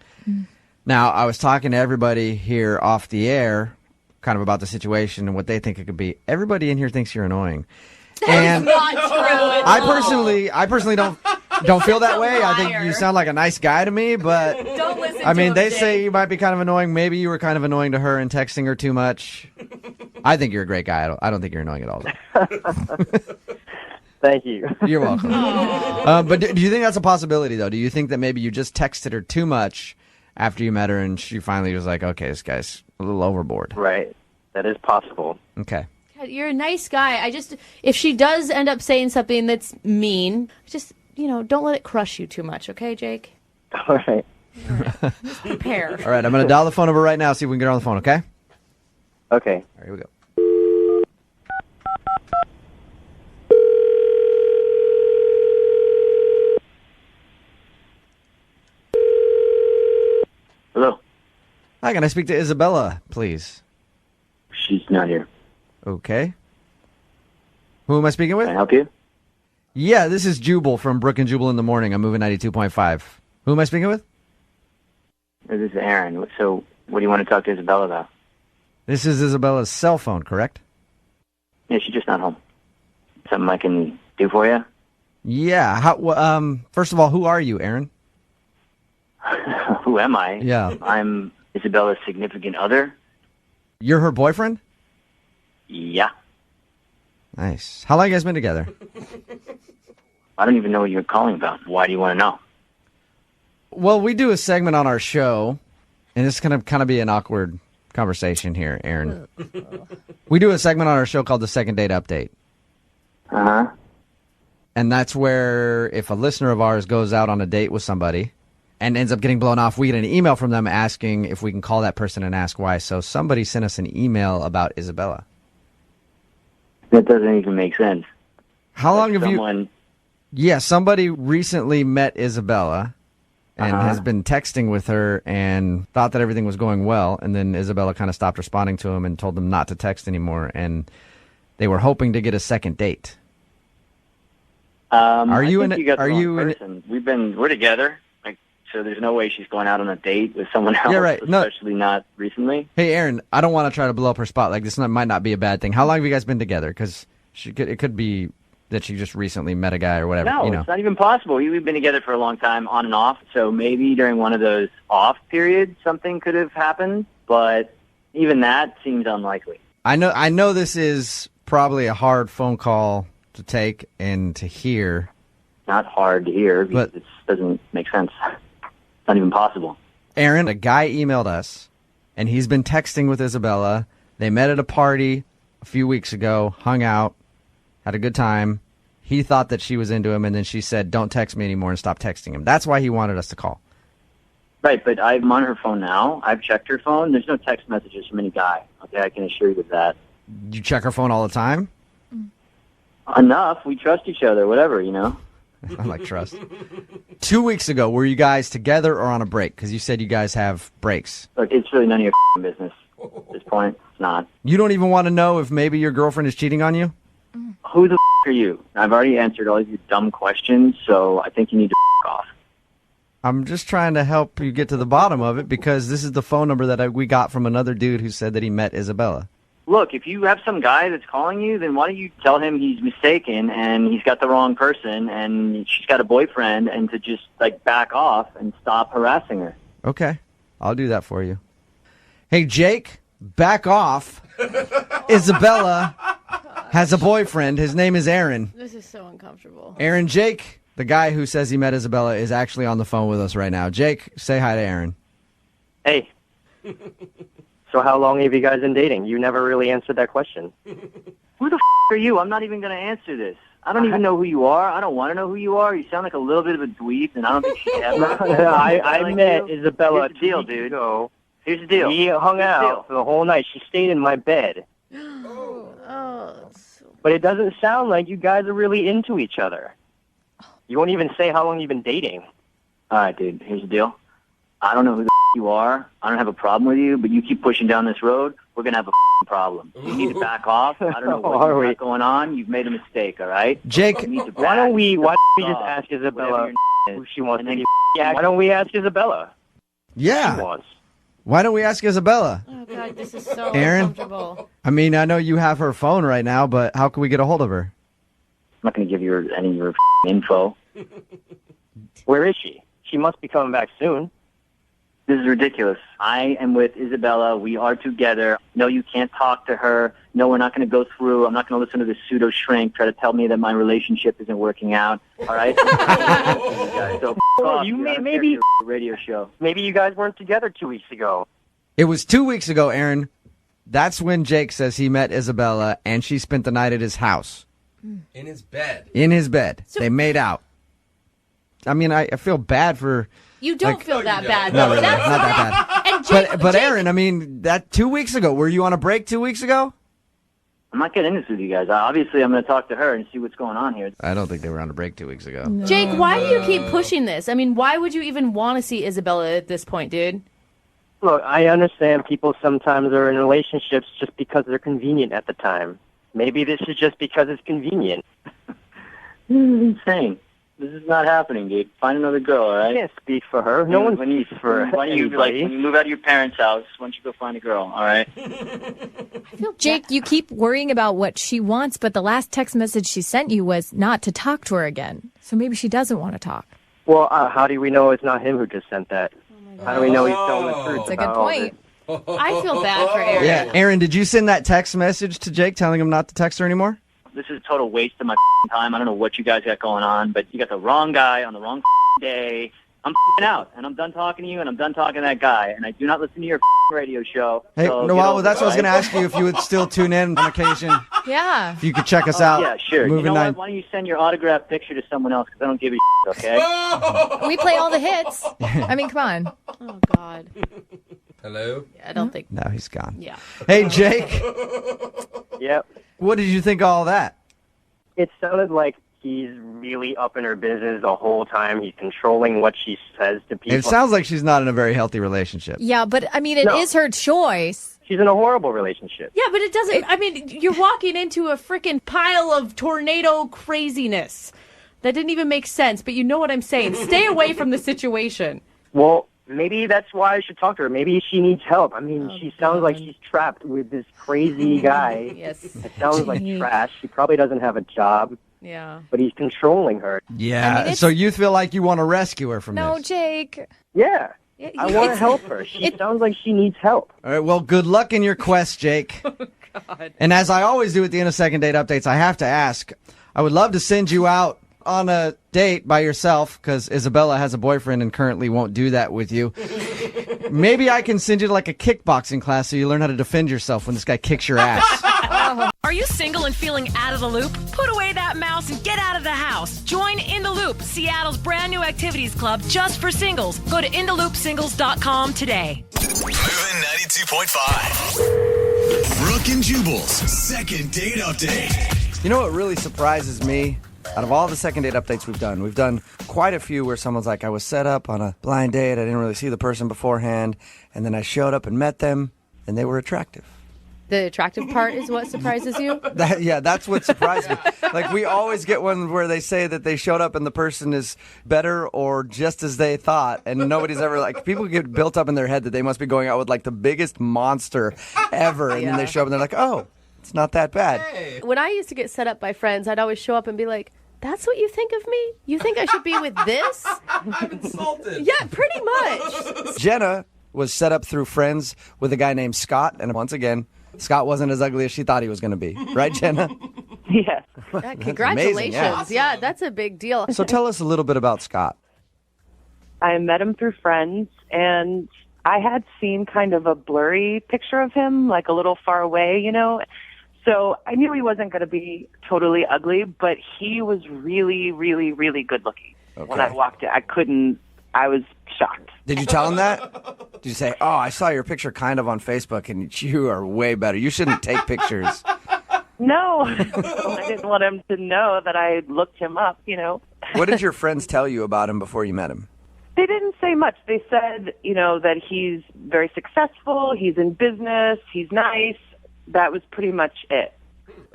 Now, I was talking to everybody here off the air kind of about the situation and what they think it could be. Everybody in here thinks you're annoying. And Not true. I personally don't feel that way. I think you sound like a nice guy to me, but Don't listen I mean, to him, they Jake. say you might be kind of annoying. Maybe you were kind of annoying to her and texting her too much. I think you're a great guy. I don't think you're annoying at all. Thank you. You're welcome. But do you think that's a possibility, though? Do you think that maybe you just texted her too much after you met her and she finally was like, okay, this guy's a little overboard? Right. That is possible. Okay. God, you're a nice guy. If she does end up saying something that's mean, just, don't let it crush you too much, okay, Jake? All right. Just prepare. All right, I'm going to dial the phone number right now, see if we can get her on the phone, okay? Okay. All right, here we go. Hello. Hi, can I speak to Isabella, please? She's not here. Okay. Who am I speaking with? Can I help you? Yeah, this is Jubal from Brooke and Jubal in the Morning. I'm moving 92.5. Who am I speaking with? This is Aaron. So, what do you want to talk to Isabella about? This is Isabella's cell phone, correct? Yeah, she's just not home. Something I can do for you? Yeah. First of all, who are you, Aaron? Who am I? Yeah. I'm Isabella's significant other. You're her boyfriend? Yeah. Nice. How long have you guys been together? I don't even know what you're calling about. Why do you want to know? Well, we do a segment on our show, and this is going to kind of be an awkward conversation here, Aaron. We do a segment on our show called the Second Date Update. Uh-huh. And that's where if a listener of ours goes out on a date with somebody and ends up getting blown off, we get an email from them asking if we can call that person and ask why. So somebody sent us an email about Isabella. That doesn't even make sense. How long have someone... you... Yeah, somebody recently met Isabella and Uh-huh. has been texting with her and thought that everything was going well. And then Isabella kind of stopped responding to him and told them not to text anymore. And they were hoping to get a second date. Are you I in think it- you got the are wrong you in it- person. We're together. So there's no way she's going out on a date with someone else, Yeah, right. No. especially not recently. Hey, Aaron, I don't want to try to blow up her spot. Like, might not be a bad thing. How long have you guys been together? Because it could be that she just recently met a guy or whatever. No, it's not even possible. We've been together for a long time, on and off. So maybe during one of those off periods, something could have happened. But even that seems unlikely. I know this is probably a hard phone call to take and to hear. Not hard to hear because it doesn't make sense. It's not even possible. Aaron, a guy emailed us, and he's been texting with Isabella. They met at a party a few weeks ago, hung out, had a good time. He thought that she was into him, and then she said, don't text me anymore, and stop texting him. That's why he wanted us to call. Right, but I'm on her phone now. I've checked her phone. There's no text messages from any guy. Okay, I can assure you of that. You check her phone all the time? Enough. We trust each other, whatever, I like trust. 2 weeks ago, were you guys together or on a break? Because you said you guys have breaks. Look, it's really none of your business at this point. It's not. You don't even want to know if maybe your girlfriend is cheating on you? Who the are you? I've already answered all of your dumb questions, so I think you need to off. I'm just trying to help you get to the bottom of it because this is the phone number that we got from another dude who said that he met Isabella. Look, if you have some guy that's calling you, then why don't you tell him he's mistaken and he's got the wrong person and she's got a boyfriend and to just, back off and stop harassing her. Okay, I'll do that for you. Hey, Jake, back off. Isabella has a boyfriend. His name is Aaron. This is so uncomfortable. Aaron, Jake, the guy who says he met Isabella, is actually on the phone with us right now. Jake, say hi to Aaron. Hey. So how long have you guys been dating? You never really answered that question. Who the are you? I'm not even going to answer this. I don't even know who you are. I don't want to know who you are. You sound like a little bit of a dweeb, and I don't think she ever. I met Isabella Here's the deal, 2 weeks dude. ago. Here's the deal. We hung out for the whole night. She stayed in my bed. But it doesn't sound like you guys are really into each other. You won't even say how long you've been dating. All right, dude. Here's the deal. I don't know who the you are. I don't have a problem with you, but you keep pushing down this road, we're gonna have a problem. You need to back off. I don't know what you got going on. You've made a mistake. All right, Jake. Why don't we just ask Isabella who she wants to be? Why don't we ask Isabella? Yeah. She wants. Why don't we ask Isabella? Oh, God, this is so Aaron? uncomfortable. I mean, I know you have her phone right now, but how can we get a hold of her? I'm not gonna give you any of your info. Where is she? She must be coming back soon. This is ridiculous. I am with Isabella. We are together. No, you can't talk to her. No, we're not going to go through. I'm not going to listen to this pseudo shrink try to tell me that my relationship isn't working out. All right? So off. You I don't maybe care if you're a radio show. Maybe you guys weren't together 2 weeks ago. It was 2 weeks ago, Aaron. That's when Jake says he met Isabella, and she spent the night at his house. In his bed. In his bed. They made out. I mean, I feel bad for... You don't like, feel that bad. Not though. really, That's not that bad. And Jake, But Aaron, I mean, that 2 weeks ago, were you on a break 2 weeks ago? I'm not getting into this with you guys. Obviously, I'm going to talk to her and see what's going on here. I don't think they were on a break 2 weeks ago. Jake, why do you keep pushing this? I mean, why would you even want to see Isabella at this point, dude? Look, I understand people sometimes are in relationships just because they're convenient at the time. Maybe this is just because it's convenient. This is insane. This is not happening, dude. Find another girl, all right? I can't speak for her. No one speaks for Why don't you, anybody. when you move out of your parents' house, why don't you go find a girl, all right? Jake, you keep worrying about what she wants, but the last text message she sent you was not to talk to her again. So maybe she doesn't want to talk. Well, how do we know it's not him who just sent that? How do we know he's telling the truth? That's a good about all point. this? I feel bad for Aaron. Yeah, Aaron, did you send that text message to Jake telling him not to text her anymore? This is a total waste of my time. I don't know what you guys got going on, but you got the wrong guy on the wrong day. I'm out, and I'm done talking to you, and I'm done talking to that guy, and I do not listen to your radio show. Hey, so no, get well, over that's it, what I was going to all ask you, if you would still tune in on occasion. Yeah. If you could check us out. Yeah, sure. You Moving know Nine. what? Why don't you send your autographed picture to someone else, because I don't give a okay? We play all the hits. I mean, come on. Oh, God. Hello? Yeah, I don't think. No, he's gone. Yeah. Hey, Jake, Yep. what did you think of all that? It sounded like he's really up in her business the whole time. He's controlling what she says to people. It sounds like she's not in a very healthy relationship. Yeah, but I mean, it is her choice. She's in a horrible relationship. Yeah, but it doesn't. I mean, you're walking into a freaking pile of tornado craziness. That didn't even make sense, but you know what I'm saying. Stay away from the situation. Well, maybe that's why I should talk to her. Maybe she needs help. I mean, she sounds like she's trapped with this crazy guy. Yes. It sounds like trash. She probably doesn't have a job. Yeah. But he's controlling her. Yeah, I mean, so you feel like you want to rescue her from No, this. Jake. Yeah. I want to help her. She sounds like she needs help. All right, well, good luck in your quest, Jake. And as I always do at the end of second date updates, I have to ask, I would love to send you out on a date by yourself, because Isabella has a boyfriend and currently won't do that with you. Maybe I can send you to like a kickboxing class so you learn how to defend yourself when this guy kicks your ass. Are you single and feeling out of the loop? Put away that mouse and get out of the house. Join In the Loop, Seattle's brand new activities club just for singles. Go to intheloopsingles.com today. Moving 92.5. Brooke and Jubal's second date update. You know what really surprises me? Out of all the second date updates we've done quite a few where someone's like, I was set up on a blind date, I didn't really see the person beforehand, and then I showed up and met them, and they were attractive. The attractive part is what surprises you? That's what surprised me. Like, we always get one where they say that they showed up and the person is better or just as they thought, and nobody's ever, like, people get built up in their head that they must be going out with, like, the biggest monster ever, and then they show up and they're like, oh, it's not that bad. When I used to get set up by friends, I'd always show up and be like, that's what you think of me? You think I should be with this? I'm insulted. Yeah, pretty much. Jenna was set up through friends with a guy named Scott, and once again, Scott wasn't as ugly as she thought he was going to be. Right, Jenna? Yeah. Congratulations. amazing, yeah. Yeah, that's a big deal. So tell us a little bit about Scott. I met him through friends, and I had seen kind of a blurry picture of him, like a little far away, you know. So I knew he wasn't going to be totally ugly, but he was really, really, really good looking. When I walked in, I was shocked. Did you tell him that? Did you say, I saw your picture kind of on Facebook and you are way better. You shouldn't take pictures. No, I didn't want him to know that I looked him up, What did your friends tell you about him before you met him? They didn't say much. They said, that he's very successful, he's in business, he's nice. That was pretty much it.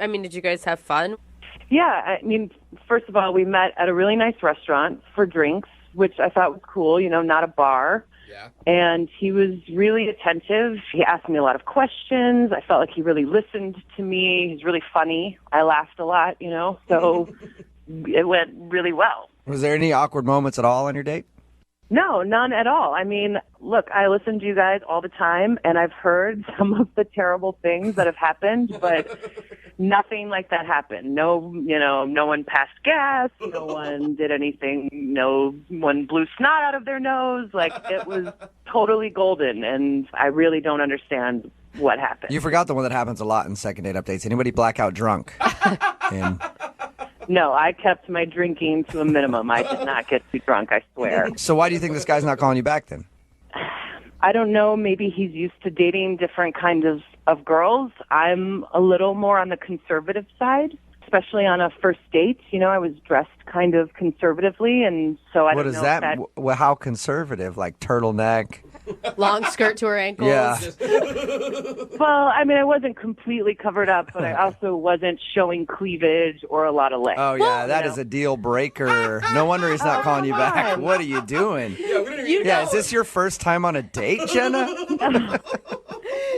I mean, did you guys have fun? Yeah, I mean, first of all, we met at a really nice restaurant for drinks, which I thought was cool, not a bar. Yeah. And he was really attentive. He asked me a lot of questions. I felt like he really listened to me. He's really funny. I laughed a lot, so it went really well. Was there any awkward moments at all on your date? No, none at all. I mean, look, I listen to you guys all the time, and I've heard some of the terrible things that have happened, but nothing like that happened. No, no one passed gas. No one did anything. No one blew snot out of their nose. Like, it was totally golden, and I really don't understand what happened. You forgot the one that happens a lot in second date updates. Anybody blackout drunk? And... No, I kept my drinking to a minimum. I did not get too drunk, I swear. So why do you think this guy's not calling you back then? I don't know. Maybe he's used to dating different kinds of girls. I'm a little more on the conservative side, especially on a first date. I was dressed kind of conservatively, and so I don't know. What is that? Well, how conservative? Like turtleneck? Long skirt to her ankles. Yeah. Well, I mean, I wasn't completely covered up, but I also wasn't showing cleavage or a lot of legs. Oh, yeah, that is a deal breaker. No wonder he's not calling you back. What are you doing? Is this your first time on a date, Jenna?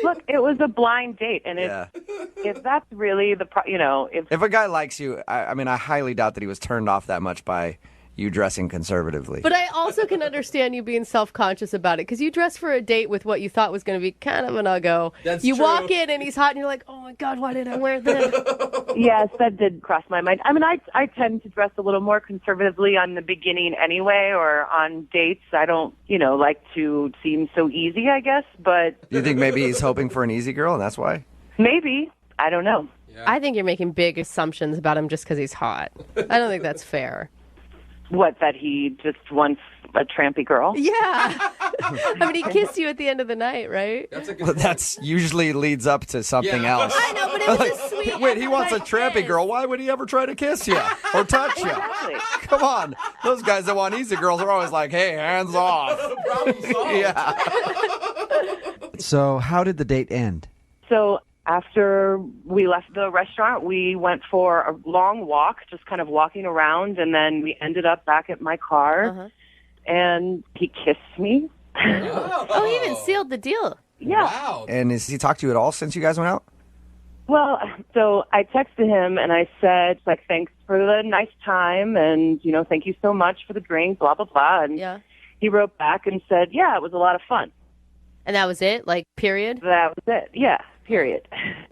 Look, it was a blind date, and if that's really if a guy likes you, I highly doubt that he was turned off that much by you dressing conservatively. But I also can understand you being self-conscious about it, because you dressed for a date with what you thought was going to be kind of an uggo. You walk in and he's hot and you're like, oh my God, why did I wear this? Yes, that did cross my mind. I mean, I tend to dress a little more conservatively on the beginning anyway, or on dates. I don't, like to seem so easy, I guess, but... You think maybe he's hoping for an easy girl and that's why? Maybe. I don't know. Yeah. I think you're making big assumptions about him just because he's hot. I don't think that's fair. What, that he just wants a trampy girl? Yeah. I mean, he kissed you at the end of the night, right? That's usually leads up to something else. I know, but it was a sweet... Wait, he wants a trampy girl. Why would he ever try to kiss you or touch you? Exactly. Come on. Those guys that want easy girls are always like, hey, hands off. Yeah. So how did the date end? So... After we left the restaurant, we went for a long walk, just kind of walking around, and then we ended up back at my car, and he kissed me. Oh, he even sealed the deal. Yeah. Wow. And has he talked to you at all since you guys went out? Well, so I texted him, and I said, thanks for the nice time, and, thank you so much for the drink, blah, blah, blah. And he wrote back and said, yeah, it was a lot of fun. And that was it? Period? That was it, yeah. Period.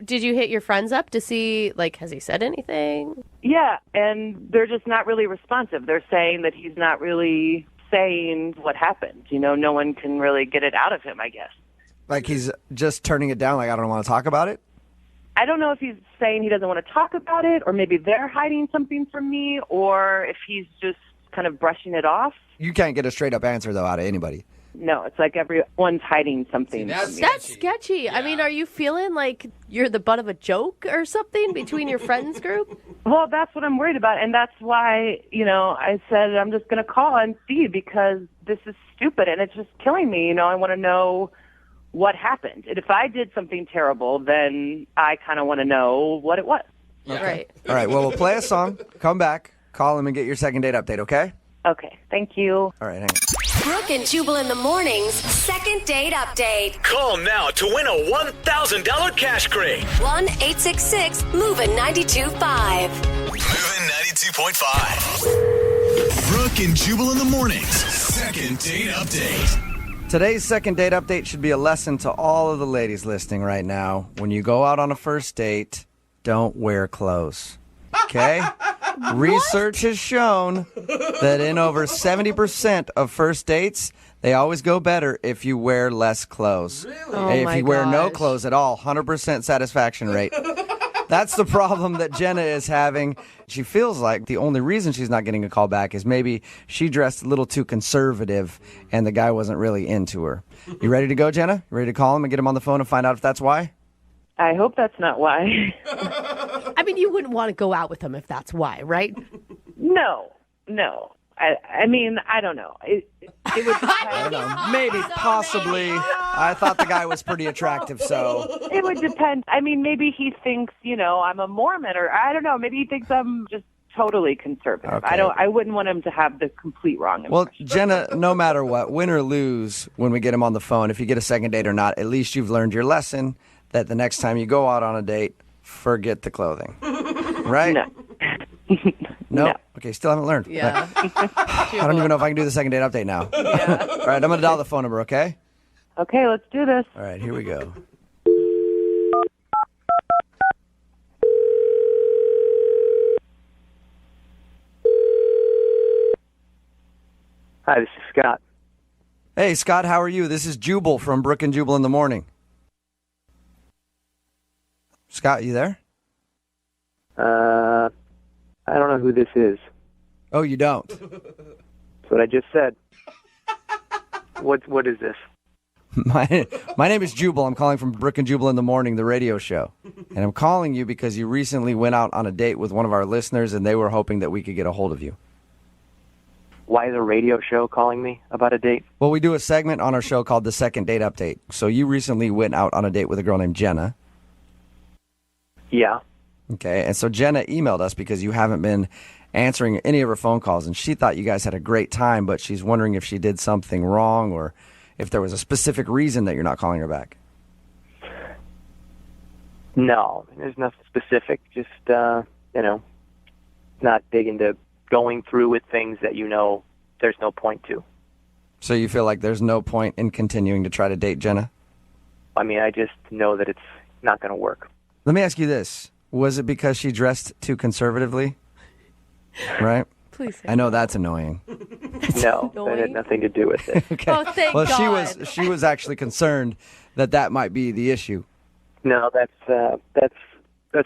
Did you hit your friends up to see, has he said anything? Yeah, and they're just not really responsive. They're saying that he's not really saying what happened. No one can really get it out of him, I guess. Like he's just turning it down, I don't want to talk about it? I don't know if he's saying he doesn't want to talk about it, or maybe they're hiding something from me, or if he's just kind of brushing it off. You can't get a straight-up answer, though, out of anybody. No, it's like everyone's hiding something. That's sketchy. Yeah. I mean, are you feeling like you're the butt of a joke or something between your friends group? Well, that's what I'm worried about, and that's why, I said I'm just going to call and see, because this is stupid, and it's just killing me. I want to know what happened. And if I did something terrible, then I kind of want to know what it was. Yeah. Right. All right, well, we'll play a song, come back, call him, and get your second date update, okay? Okay, thank you. All right, hang on. Brooke and Jubal in the mornings, second date update. Call now to win a $1,000 cash crate. 1-866-MOVING-92.5. Moving 92.5. Brooke and Jubal in the mornings, second date update. Today's second date update should be a lesson to all of the ladies listening right now. When you go out on a first date, don't wear clothes. Okay? Research has shown that in over 70% of first dates, they always go better if you wear less clothes. Really? Oh if my you wear no gosh. clothes at all, 100% satisfaction rate. That's the problem that Jenna is having. She feels like the only reason she's not getting a call back is maybe she dressed a little too conservative and the guy wasn't really into her. You ready to go, Jenna? You ready to call him and get him on the phone and find out if that's why? I hope that's not why. I mean, you wouldn't want to go out with him if that's why, right? No. I mean, I don't know. It would I don't know. Maybe, possibly. I thought the guy was pretty attractive, so. It would depend. I mean, maybe he thinks, I'm a Mormon, or I don't know. Maybe he thinks I'm just totally conservative. Okay. I wouldn't want him to have the complete wrong impression. Well, Jenna, no matter what, win or lose when we get him on the phone, if you get a second date or not, at least you've learned your lesson that the next time you go out on a date, forget the clothing. Right? No. No? Okay, still haven't learned. Yeah. I don't even know if I can do the second date update now. Yeah. All right, I'm going to dial the phone number, okay? Okay, let's do this. All right, here we go. Hi, this is Scott. Hey, Scott, how are you? This is Jubal from Brooke and Jubal in the Morning. Scott, you there? I don't know who this is. Oh, you don't? That's what I just said. What is this? My name is Jubal. I'm calling from Brooke and Jubal in the Morning, the radio show. And I'm calling you because you recently went out on a date with one of our listeners, and they were hoping that we could get a hold of you. Why is a radio show calling me about a date? Well, we do a segment on our show called The Second Date Update. So you recently went out on a date with a girl named Jenna. Yeah. Okay, and so Jenna emailed us because you haven't been answering any of her phone calls, and she thought you guys had a great time, but she's wondering if she did something wrong or if there was a specific reason that you're not calling her back. No, there's nothing specific. Just, not big into going through with things that there's no point to. So you feel like there's no point in continuing to try to date Jenna? I mean, I just know that it's not going to work. Let me ask you this. Was it because she dressed too conservatively? Right? Please. I know that's annoying. No, that had nothing to do with it. Okay. Oh, thank well, God. she was actually concerned that might be the issue. No, that's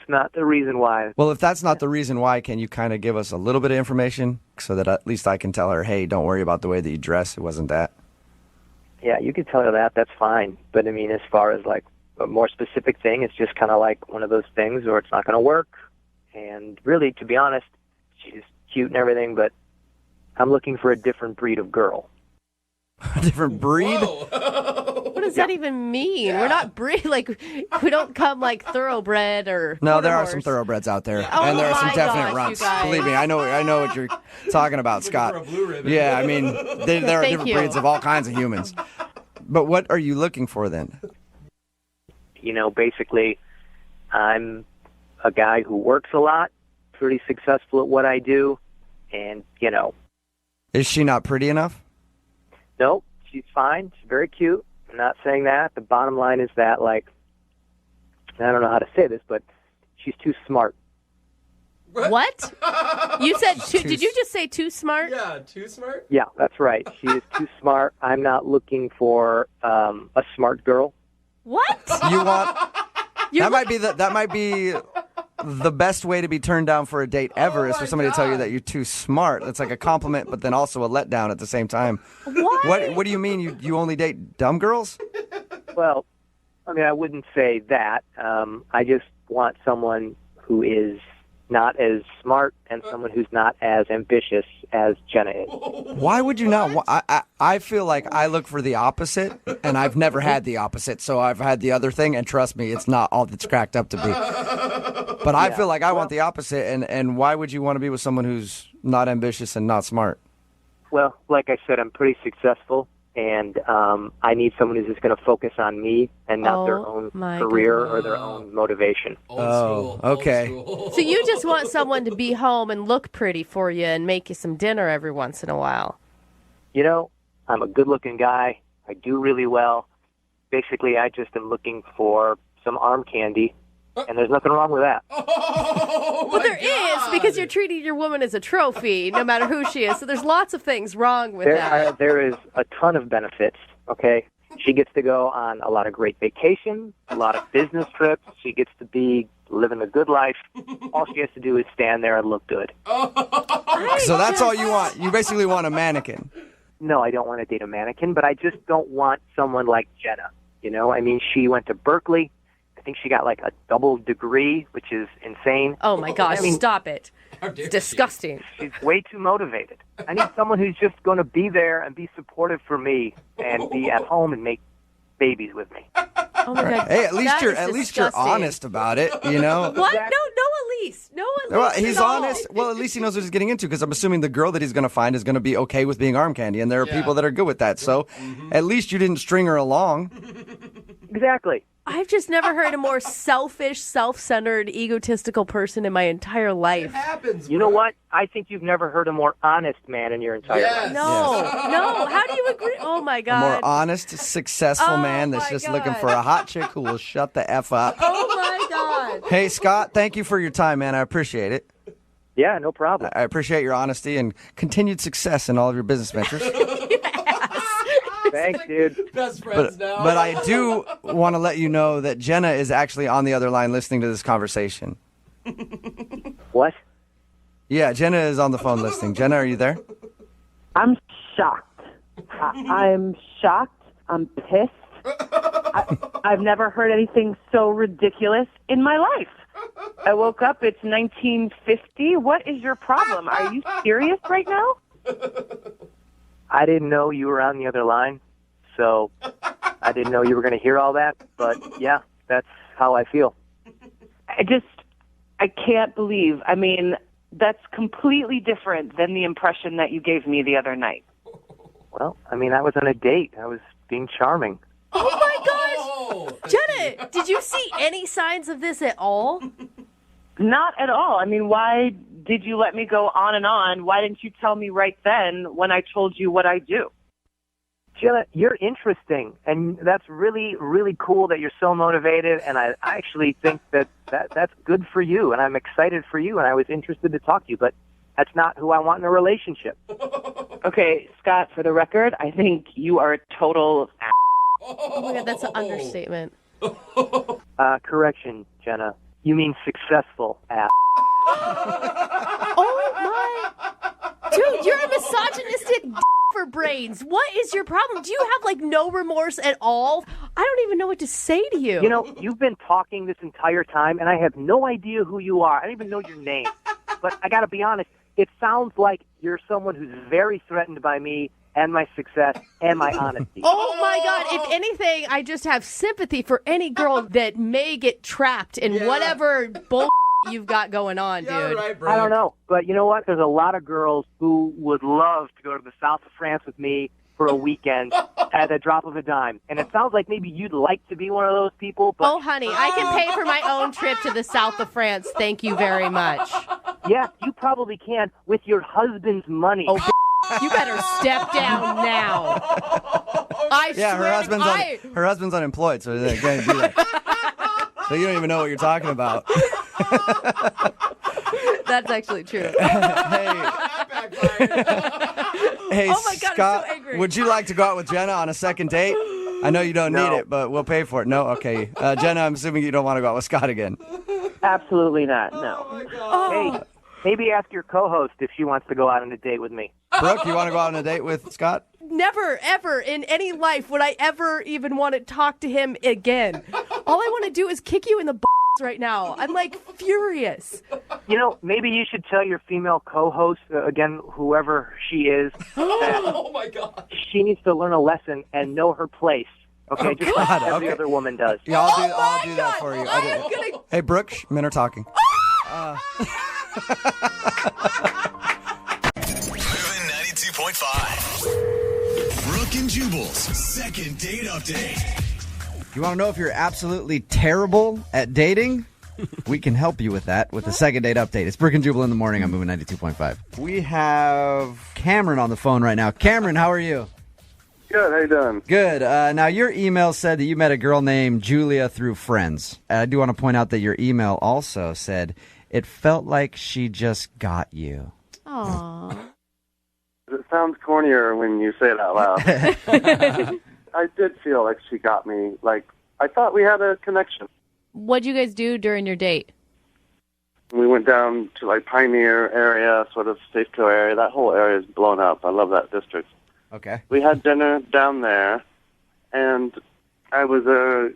not the reason why. Well, if that's not the reason why, can you kind of give us a little bit of information so that at least I can tell her, hey, don't worry about the way that you dress. It wasn't that. Yeah, you can tell her that. That's fine. But, I mean, as far as, like, a more specific thing, it's just kind of like one of those things where it's not going to work. And really, to be honest, she's cute and everything, but I'm looking for a different breed of girl. A different breed? What does that even mean? Yeah. We're not breed, we don't come like thoroughbred or. No, there are horse. some thoroughbreds out there, Oh and there are some my definite gosh, runts. you guys. Believe me, I know what you're talking about, Scott. Yeah, I mean, there are Thank different you. breeds of all kinds of humans. But what are you looking for then? Basically, I'm a guy who works a lot, pretty successful at what I do, and, Is she not pretty enough? Nope, she's fine. She's very cute. I'm not saying that. The bottom line is that, I don't know how to say this, but she's too smart. What? You said too? Did you just say too smart? Yeah, too smart? Yeah, that's right. She is too smart. I'm not looking for a smart girl. What? You want? That might be the best way to be turned down for a date ever is for somebody to tell you that you're too smart. It's like a compliment, but then also a letdown at the same time. What do you mean? You only date dumb girls? Well, I mean, I wouldn't say that. I just want someone who is not as smart and someone who's not as ambitious as Jenna is. Why would you not? I feel like I look for the opposite, and I've never had the opposite. So I've had the other thing, and trust me, it's not all that's cracked up to be. But I feel like I want the opposite, and why would you want to be with someone who's not ambitious and not smart? Well, like I said, I'm pretty successful, and I need someone who's just going to focus on me and not their own career or their own motivation. Okay. So you just want someone to be home and look pretty for you and make you some dinner every once in a while. I'm a good-looking guy. I do really well. Basically, I just am looking for some arm candy, and there's nothing wrong with that. Well, there is, because you're treating your woman as a trophy, no matter who she is. So there's lots of things wrong with that. There is a ton of benefits, okay? She gets to go on a lot of great vacations, a lot of business trips. She gets to be living a good life. All she has to do is stand there and look good. So that's all you want. You basically want a mannequin. No, I don't want to date a mannequin, but I just don't want someone like Jenna. You know, I mean, she went to Berkeley. I think she got like a double degree, which is insane. Oh my gosh, stop it. It's disgusting. She's way too motivated. I need someone who's just going to be there and be supportive for me and be at home and make babies with me. Oh my God. Hey, at least you're disgusting. honest about it, you know? What? No, Elise. No, Elise. Well, he's at all. honest. Well, at least he knows what he's getting into, because I'm assuming the girl that he's going to find is going to be okay with being arm candy, and there are people that are good with that. So at least you didn't string her along. Exactly. I've just never heard a more selfish, self-centered, egotistical person in my entire life. You know what? I think you've never heard a more honest man in your entire life. No. How do you agree? Oh my A God. more honest, successful man that's my just God. looking for a hot chick who will shut the F up. Oh my God. Hey, Scott, thank you for your time, man. I appreciate it. Yeah, no problem. I appreciate your honesty and continued success in all of your business ventures. Thanks, dude. Best friends now. But I do want to let you know that Jenna is actually on the other line listening to this conversation. What? Yeah, Jenna is on the phone listening. Jenna, are you there? I'm shocked. I'm shocked. I'm pissed. I've never heard anything so ridiculous in my life. I woke up, it's 1950. What is your problem? Are you serious right now? I didn't know you were on the other line, so I didn't know you were going to hear all that. But, yeah, that's how I feel. I can't believe. I mean, that's completely different than the impression that you gave me the other night. Well, I mean, I was on a date. I was being charming. Oh my gosh. Jenna, did you see any signs of this at all? Not at all. I mean, why did you let me go on and on? Why didn't you tell me right then when I told you what I do? Jenna, you're interesting, and that's really, really cool that you're so motivated, and I actually think that's good for you, and I'm excited for you, and I was interested to talk to you, but that's not who I want in a relationship. Okay, Scott, for the record, I think you are a total ass. Oh my God, that's an understatement. Correction, Jenna. You mean successful ass. Oh my. Dude, you're a misogynistic for brains. What is your problem? Do you have like no remorse at all? I don't even know what to say to you. You know, you've been talking this entire time, and I have no idea who you are. I don't even know your name. But I got to be honest, it sounds like you're someone who's very threatened by me and my success and my honesty. Oh my God. If anything, I just have sympathy for any girl that may get trapped in whatever bull you've got going on, dude. I don't know. But you know what? There's a lot of girls who would love to go to the south of France with me for a weekend at a drop of a dime. And it sounds like maybe you'd like to be one of those people. But oh, honey, I can pay for my own trip to the south of France. Thank you very much. Yeah, you probably can with your husband's money. Oh, you better step down now. I Yeah, swear her husband's unemployed, so they can't do that. So you don't even know what you're talking about. That's actually true. Hey, oh my God, Scott, I'm so angry. would you like to go out with Jenna on a second date? I know you don't need it, but we'll pay for it. No? Okay. Jenna, I'm assuming you don't want to go out with Scott again. Absolutely not, no. Hey, maybe ask your co-host if she wants to go out on a date with me. Brooke, you want to go out on a date with Scott? Never, ever in any life would I ever even want to talk to him again. All I want to do is kick you in the right now. I'm like furious. You know, maybe you should tell your female co-host, again, whoever she is, that Oh my God. she needs to learn a lesson and know her place. Okay, Oh, just God, like every okay. other woman does. Yeah, I'll do that for you. Hey, Brooke, men are talking. Moving 92.5. Brooke and Jubal's second date update. You want to know if you're absolutely terrible at dating? We can help you with that with the second date update. It's Brooke and Jubal in the morning. I'm moving 92.5. We have Cameron on the phone right now. Cameron, how are you? Good. How you doing? Good. Now, your email said that you met a girl named Julia through friends. I do want to point out that your email also said it felt like she just got you. Aww. It sounds cornier when you say it out loud. I did feel like she got me. Like, I thought we had a connection. What'd you guys do during your date? We went down to like Pioneer area, sort of Safeco area. That whole area is blown up. I love that district. Okay. We had dinner down there, and I was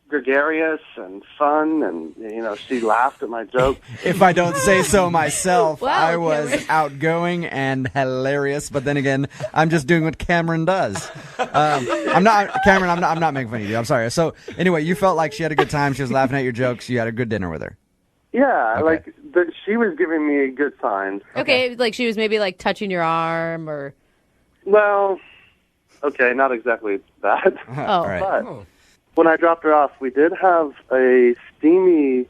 gregarious and fun, and she laughed at my jokes. If I don't say so myself, Wow, I was Cameron. outgoing and hilarious. But then again, I'm just doing what Cameron does. I'm not Cameron. I'm not making fun of you. I'm sorry. So anyway, you felt like she had a good time. She was laughing at your jokes. You had a good dinner with her. Yeah, she was giving me good signs. Okay, like she was maybe like touching your arm or. Well, okay, not exactly that. Oh. All right. But when I dropped her off, we did have a steamy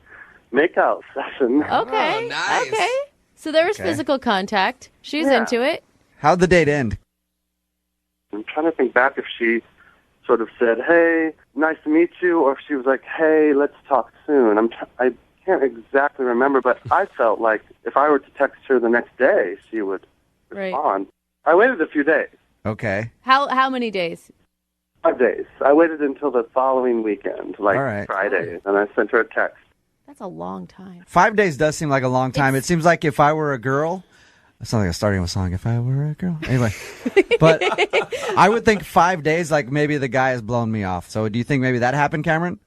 makeout session. Okay. nice. Okay. So there was Okay. physical contact. She's Yeah. into it. How'd the date end? I'm trying to think back if she sort of said, "Hey, nice to meet you," or if she was like, "Hey, let's talk soon." I can't exactly remember, but I felt like if I were to text her the next day, she would Right. respond. I waited a few days, Okay. How many days? 5 days. I waited until the following weekend, like All right. Friday, and I sent her a text. That's a long time. 5 days does seem like a long time. It seems like if I were a girl, it sounds like a starting of a song. If I were a girl, anyway. But I would think 5 days, like maybe the guy has blown me off. So do you think maybe that happened, Cameron?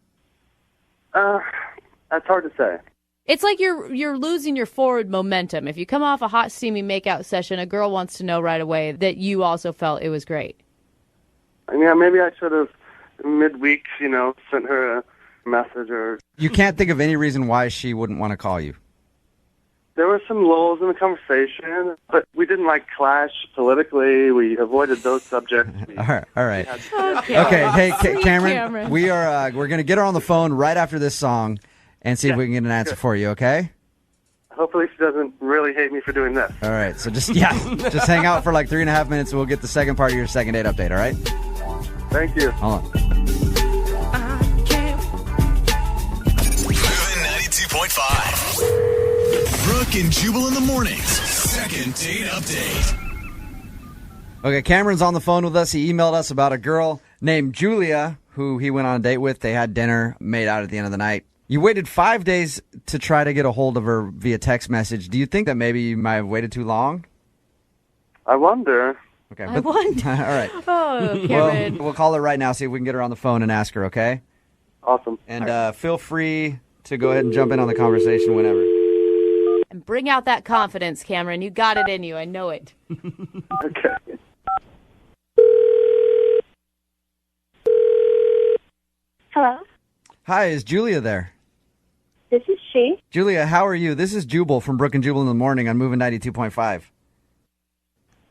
That's hard to say. It's like you're losing your forward momentum. If you come off a hot, steamy makeout session, a girl wants to know right away that you also felt it was great. Yeah, maybe I should have midweek, sent her a message, or You can't think of any reason why she wouldn't want to call you. there were some lulls in the conversation, but we didn't clash politically. We avoided those subjects. All right. Okay. Okay, hey Sweet Cameron, Cameron. we're gonna get her on the phone right after this song and see if we can get an answer for you. Okay. Hopefully she doesn't really hate me for doing this. All right. So just hang out for like 3.5 minutes, and we'll get the second part of your second date update. All right. Thank you. Hold on. Moving 92.5. Brooke and Jubal in the mornings. Second date update. Okay, Cameron's on the phone with us. He emailed us about a girl named Julia who he went on a date with. They had dinner, made out at the end of the night. You waited 5 days to try to get a hold of her via text message. Do you think that maybe you might have waited too long? I wonder. Okay. I wonder. All right. Oh, Cameron. We'll call her right now, see if we can get her on the phone and ask her, okay? Awesome. And feel free to go ahead and jump in on the conversation whenever. And bring out that confidence, Cameron. You got it in you. I know it. Okay. Hello, Hi, is Julia there? this is she. Julia, how are you? This is Jubal from Brooke and Jubal in the morning on Moving 92.5.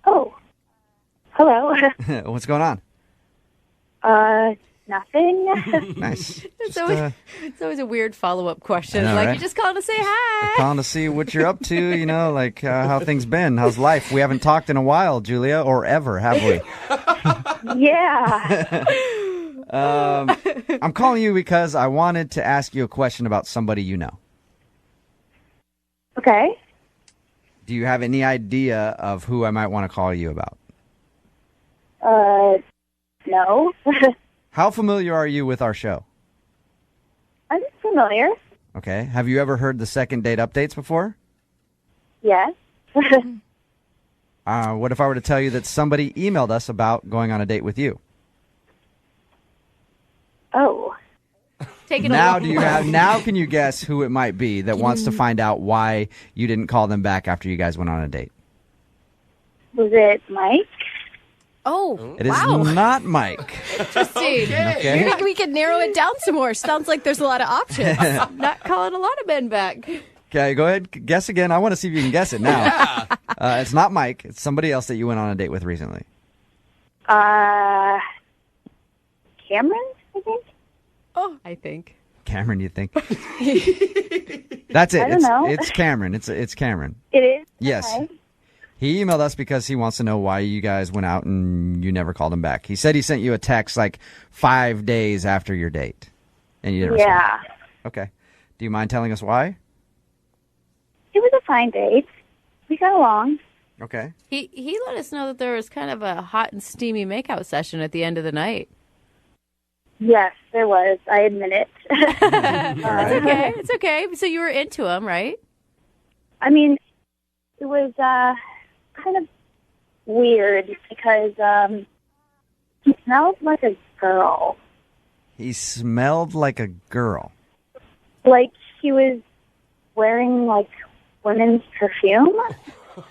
Oh, hello. What's going on? Nothing. Nice. It's always a weird follow-up question. I know, Like, right? you just calling to say hi. Calling to see what you're up to, how things been. How's life? We haven't talked in a while, Julia, or ever, have we? Yeah. I'm calling you because I wanted to ask you a question about somebody you know. Okay. Do you have any idea of who I might want to call you about? No. How familiar are you with our show? I'm familiar. Okay. Have you ever heard the second date updates before? Yes. What if I were to tell you that somebody emailed us about going on a date with you? Oh. Take it Now away. now can you guess who it might be that wants to find out why you didn't call them back after you guys went on a date? Was it Mike? Oh, It is wow. not Mike. Interesting. Okay. You think we could narrow it down some more? Sounds like there's a lot of options. Not calling a lot of men back. Okay, go ahead. Guess again. I want to see if you can guess it now. It's not Mike. It's somebody else that you went on a date with recently. Cameron, I think. Oh, I think. Cameron, you think? That's it. I don't know. It's Cameron. It's Cameron. It is? Yes. Okay. He emailed us because he wants to know why you guys went out and you never called him back. He said he sent you a text 5 days after your date, and you didn't respond. Yeah. Okay. Do you mind telling us why? It was a fine date. We got along. Okay. He let us know that there was kind of a hot and steamy makeout session at the end of the night. Yes, there was. I admit it. It's okay. It's okay. So you were into him, right? I mean, it was kind of weird because he smelled like a girl. He smelled like a girl. Like he was wearing like women's perfume.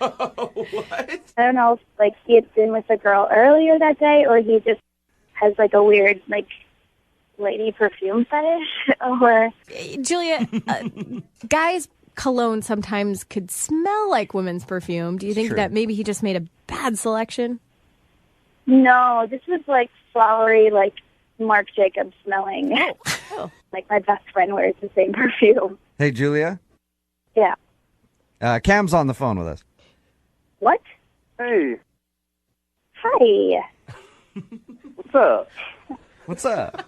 What? I don't know if like he had been with a girl earlier that day or he just has like a weird like lady perfume fetish or Julia, guys' cologne sometimes could smell like women's perfume. Do you think True. that maybe he just made a bad selection? no, this was like flowery, like Marc Jacobs smelling. Oh. Like my best friend wears the same perfume. Hey, Julia. Yeah. Cam's on the phone with us. What? Hey, Hi. what's up? What's up?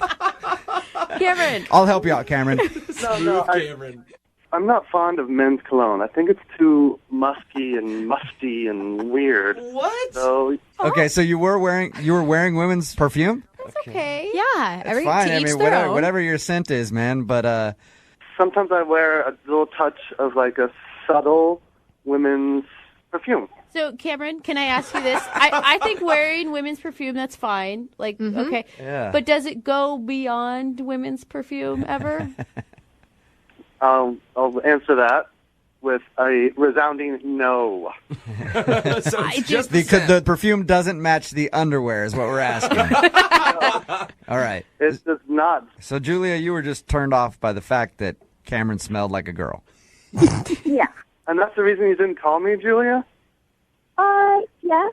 Cameron. I'll help you out, Cameron. No, Cameron. I'm not fond of men's cologne. I think it's too musky and musty and weird. What? So Okay, so you were wearing women's perfume? Okay. Yeah, It's fine. I mean, whatever your scent is, man. But sometimes I wear a little touch of like a subtle women's perfume. So, Cameron, can I ask you this? I think wearing women's perfume, that's fine. Like, okay. Yeah. But does it go beyond women's perfume ever? I'll answer that with a resounding no. So it's just because the perfume doesn't match the underwear is what we're asking. All right. It does not. So, Julia, you were just turned off by the fact that Cameron smelled like a girl. Yeah. And that's the reason you didn't call me, Julia? Yes.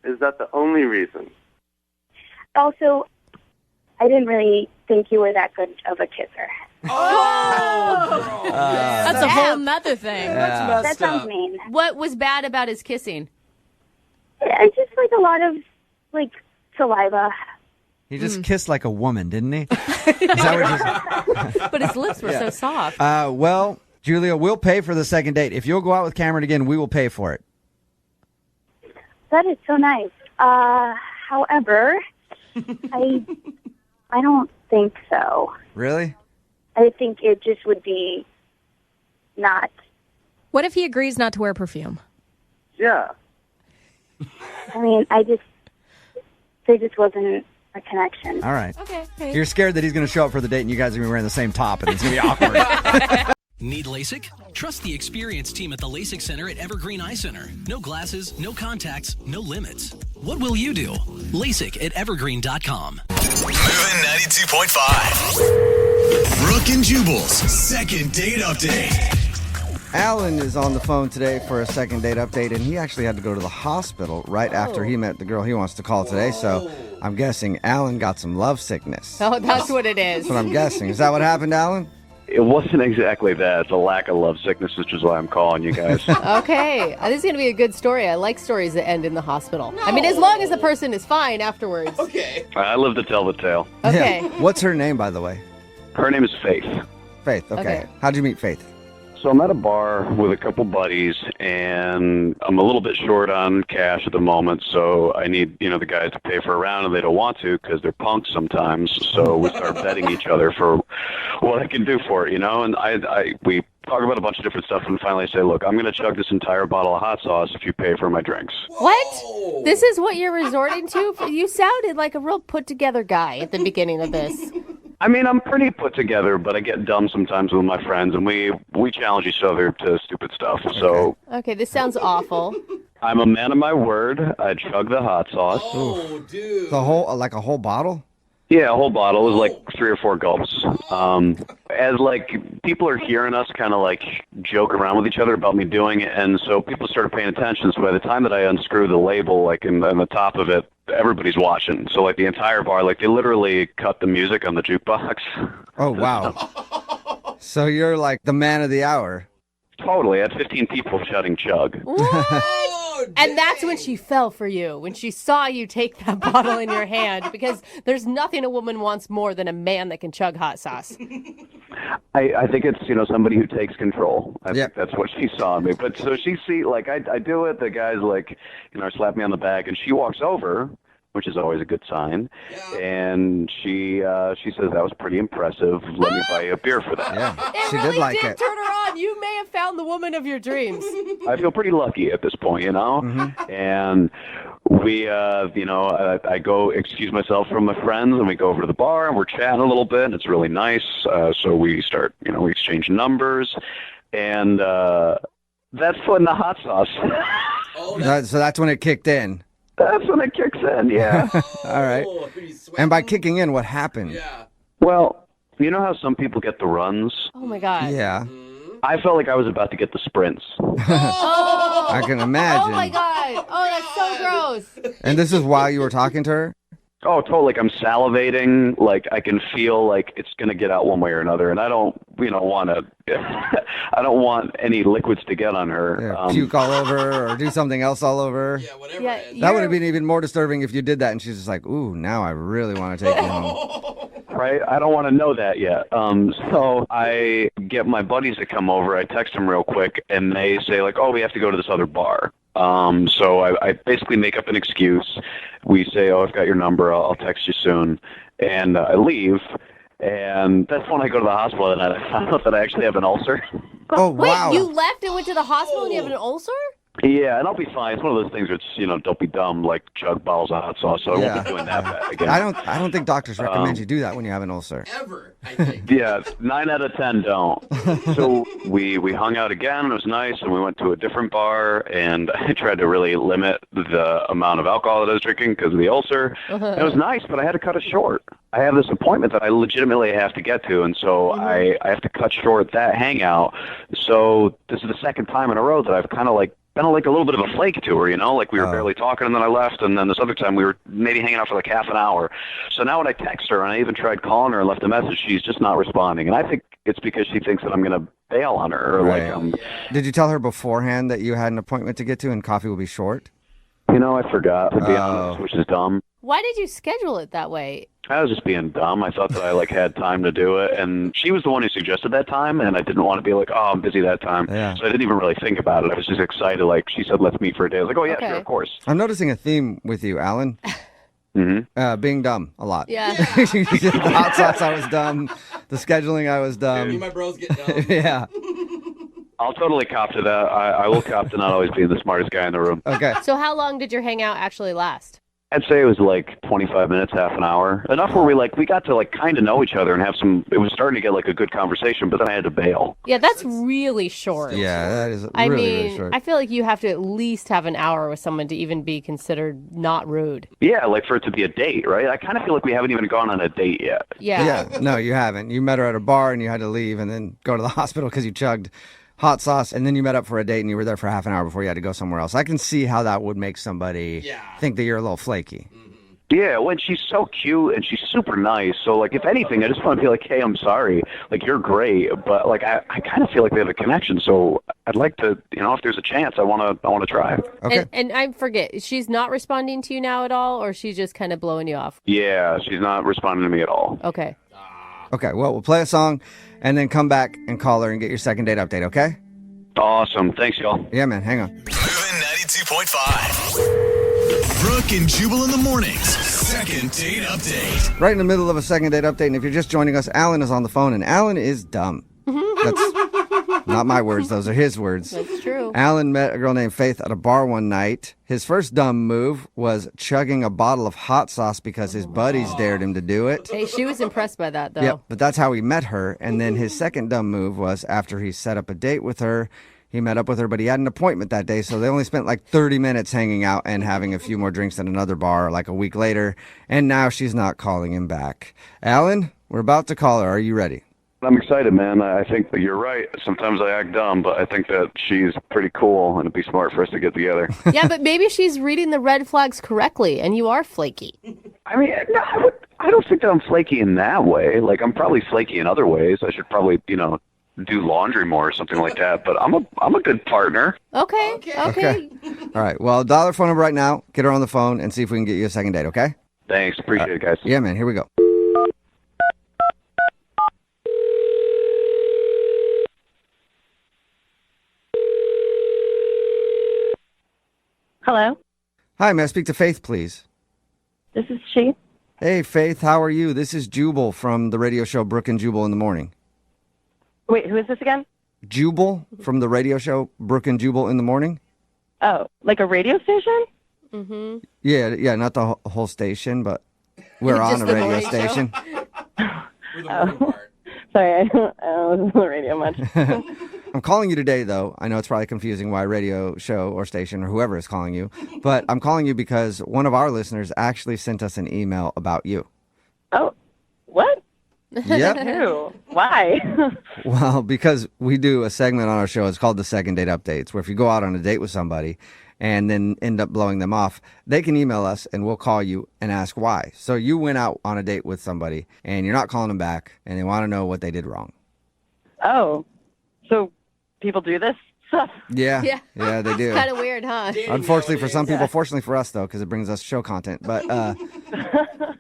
Is that the only reason? Also, I didn't really think you were that good of a kisser. Oh! That's a whole nother thing. Yeah. That sounds mean. What was bad about his kissing? It's just like a lot of like saliva. He just kissed like a woman, didn't he? Is that what But his lips were so soft. well, Julia, we'll pay for the second date. If you'll go out with Cameron again, we will pay for it. That is so nice. However, I don't think so. Really? I think it just would be not. What if he agrees not to wear perfume? Yeah. I mean, there just wasn't a connection. All right. Okay. You're scared that he's going to show up for the date and you guys are going to be wearing the same top and it's going to be awkward. Need LASIK? Trust the experienced team at the LASIK Center at Evergreen Eye Center. No glasses, no contacts, no limits. What will you do? LASIK at evergreen.com. Moving 92.5. Brooke and Jubal's second date update. Alan is on the phone today for a second date update, and he actually had to go to the hospital right after he met the girl he wants to call today. So I'm guessing Alan got some love sickness. Oh, that's what it is. That's what I'm guessing. Is that what happened, Alan? It wasn't exactly that. It's a lack of love sickness, which is why I'm calling you guys. Okay. This is going to be a good story. I like stories that end in the hospital. I mean, as long as the person is fine afterwards. Okay. I live to tell the tale. Okay. Yeah. What's her name, by the way? Her name is Faith. Faith. Okay. Okay. How'd you meet Faith? So I'm at a bar with a couple buddies, and I'm a little bit short on cash at the moment, so I need, the guys to pay for a round, and they don't want to because they're punks sometimes. So we start betting each other for what I can do for it, and we talk about a bunch of different stuff, and finally say, look, I'm going to chug this entire bottle of hot sauce if you pay for my drinks. What? This is what you're resorting to? You sounded like a real put-together guy at the beginning of this. I mean, I'm pretty put together, but I get dumb sometimes with my friends, and we challenge each other to stupid stuff. So Okay, this sounds awful. I'm a man of my word. I chug the hot sauce. Oh, dude. The whole, like a whole bottle? Yeah, a whole bottle. It was like 3 or 4 gulps. As people are hearing us kind of joke around with each other about me doing it, and so people started paying attention. So by the time that I unscrew the label, in the top of it, everybody's watching. So the entire bar, they literally cut the music on the jukebox. Oh, wow. So you're like the man of the hour. Totally. I had 15 people shouting chug. Oh, And that's when she fell for you, when she saw you take that bottle in your hand, because there's nothing a woman wants more than a man that can chug hot sauce. I think it's, somebody who takes control. I think that's what she saw in me. But so I do it, the guy's slap me on the back, and she walks over, which is always a good sign. And she says that was pretty impressive. Let me buy you a beer for that. Yeah, It really did turn her on. You may have found the woman of your dreams. I feel pretty lucky at this point, you know? Mm-hmm. And we, I go excuse myself from my friends, and we go over to the bar, and we're chatting a little bit, and it's really nice. So we start, we exchange numbers, and that's when the hot sauce. So that's when it kicked in. That's when it kicks in, yeah. All right. And by kicking in, what happened? Well, you know how some people get the runs? Oh, my God. Yeah. I felt like I was about to get the sprints. Oh. I can imagine. Oh, my God. Oh, that's so gross. And this is while you were talking to her? Oh, totally. Like, I'm salivating. Like, I can feel like it's going to get out one way or another. And I don't, want to, I don't want any liquids to get on her. Yeah, puke all over or do something else all over. Yeah, whatever. That would have been even more disturbing if you did that and she's just like, ooh, now I really want to take you home. Right? I don't want to know that yet. So I get my buddies to come over. I text them real quick, and they say, like, oh, we have to go to this other bar. So I basically make up an excuse. We say, oh, I've got your number. I'll text you soon. And I leave. And that's when I go to the hospital, and I found out that I actually have an ulcer. Oh, Wait, you left and went to the hospital and you have an ulcer? Yeah, and I'll be fine. It's one of those things where it's, don't be dumb, like chug bottles of hot sauce, so I won't be doing that bad again. I don't think doctors recommend you do that when you have an ulcer. Ever, I think. Yeah, 9 out of 10 don't. So we hung out again, and it was nice, and we went to a different bar, and I tried to really limit the amount of alcohol that I was drinking because of the ulcer. It was nice, but I had to cut it short. I have this appointment that I legitimately have to get to, and so I have to cut short that hangout. So this is the second time in a row that I've kind of like been like a little bit of a flake to her, like we were barely talking and then I left, and then this other time we were maybe hanging out for like half an hour. So now when I text her, and I even tried calling her and left a message, she's just not responding. And I think it's because she thinks that I'm going to bail on her. Or Right. Did you tell her beforehand that you had an appointment to get to and coffee will be short? I forgot, to be honest, which is dumb. Why did you schedule it that way? I was just being dumb. I thought that I had time to do it, and she was the one who suggested that time, and I didn't want to be like, oh, I'm busy that time. Yeah. So I didn't even really think about it. I was just excited. Like, she said, let's meet for a day. I was like, oh, yeah, sure, of course. I'm noticing a theme with you, Alan. Being dumb a lot. Yeah. The hot sauce, I was dumb. The scheduling, I was dumb. Me and my bros get dumb. Yeah. I'll totally cop to that. I will cop to not always being the smartest guy in the room. Okay. So how long did your hangout actually last? I'd say it was like 25 minutes, half an hour. Enough where we got to kind of know each other and have some, it was starting to get a good conversation, but then I had to bail. Yeah, that's really short. Yeah, that is I really, mean, really short. I feel like you have to at least have an hour with someone to even be considered not rude. Yeah, for it to be a date, right? I kind of feel like we haven't even gone on a date yet. Yeah. No, you haven't. You met her at a bar and you had to leave and then go to the hospital because you chugged hot sauce, and then you met up for a date and you were there for half an hour before you had to go somewhere else. I can see how that would make somebody think that you're a little flaky. Yeah, when she's so cute and she's super nice. So, if anything, I just want to be like, hey, I'm sorry. You're great. But, I kind of feel like we have a connection. So I'd like to, if there's a chance, I want to try. Okay. And I forget, she's not responding to you now at all, or she's just kind of blowing you off? Yeah, she's not responding to me at all. Okay. Okay, well, we'll play a song and then come back and call her and get your second date update, okay? Awesome. Thanks, y'all. Yeah, man. Hang on. Moving 92.5. Brooke and Jubal in the mornings. Second date update. Right in the middle of a second date update, and if you're just joining us, Alan is on the phone, and Alan is dumb. That's not my words. Those are his words. That's true. Alan met a girl named Faith at a bar one night. His first dumb move was chugging a bottle of hot sauce because his buddies dared him to do it. Hey, she was impressed by that, though. Yep, but that's how he met her. And then his second dumb move was after he set up a date with her, he met up with her, but he had an appointment that day, so they only spent 30 minutes hanging out and having a few more drinks at another bar a week later, and now she's not calling him back. Alan, we're about to call her. Are you ready? I'm excited, man. I think that you're right. Sometimes I act dumb, but I think that she's pretty cool, and it'd be smart for us to get together. Yeah, but maybe she's reading the red flags correctly, and you are flaky. I mean, no, I don't think that I'm flaky in that way. I'm probably flaky in other ways. I should probably, do laundry more or something like that. But I'm a good partner. Okay. All right. Well, dial her phone number right now. Get her on the phone and see if we can get you a second date. Okay? Thanks. Appreciate it, guys. Yeah, man. Here we go. Hello? Hi, may I speak to Faith, please? This is she. Hey, Faith, how are you? This is Jubal from the radio show Brooke and Jubal in the Morning. Wait, who is this again? Jubal from the radio show Brooke and Jubal in the Morning? Oh, like a radio station? Mm-hmm. Yeah, not the whole station, but we're on a radio station. Sorry, I don't listen to the radio much. I'm calling you today, though. I know it's probably confusing why radio show or station or whoever is calling you, but I'm calling you because one of our listeners actually sent us an email about you. Oh, what? Yep. Who? Why? Well, because we do a segment on our show. It's called the Second Date Updates, where if you go out on a date with somebody and then end up blowing them off, they can email us and we'll call you and ask why. So you went out on a date with somebody and you're not calling them back and they want to know what they did wrong. Oh, so people do this stuff? Yeah, they do. It's kind of weird, huh? Unfortunately for some people, fortunately for us, though, because it brings us show content. But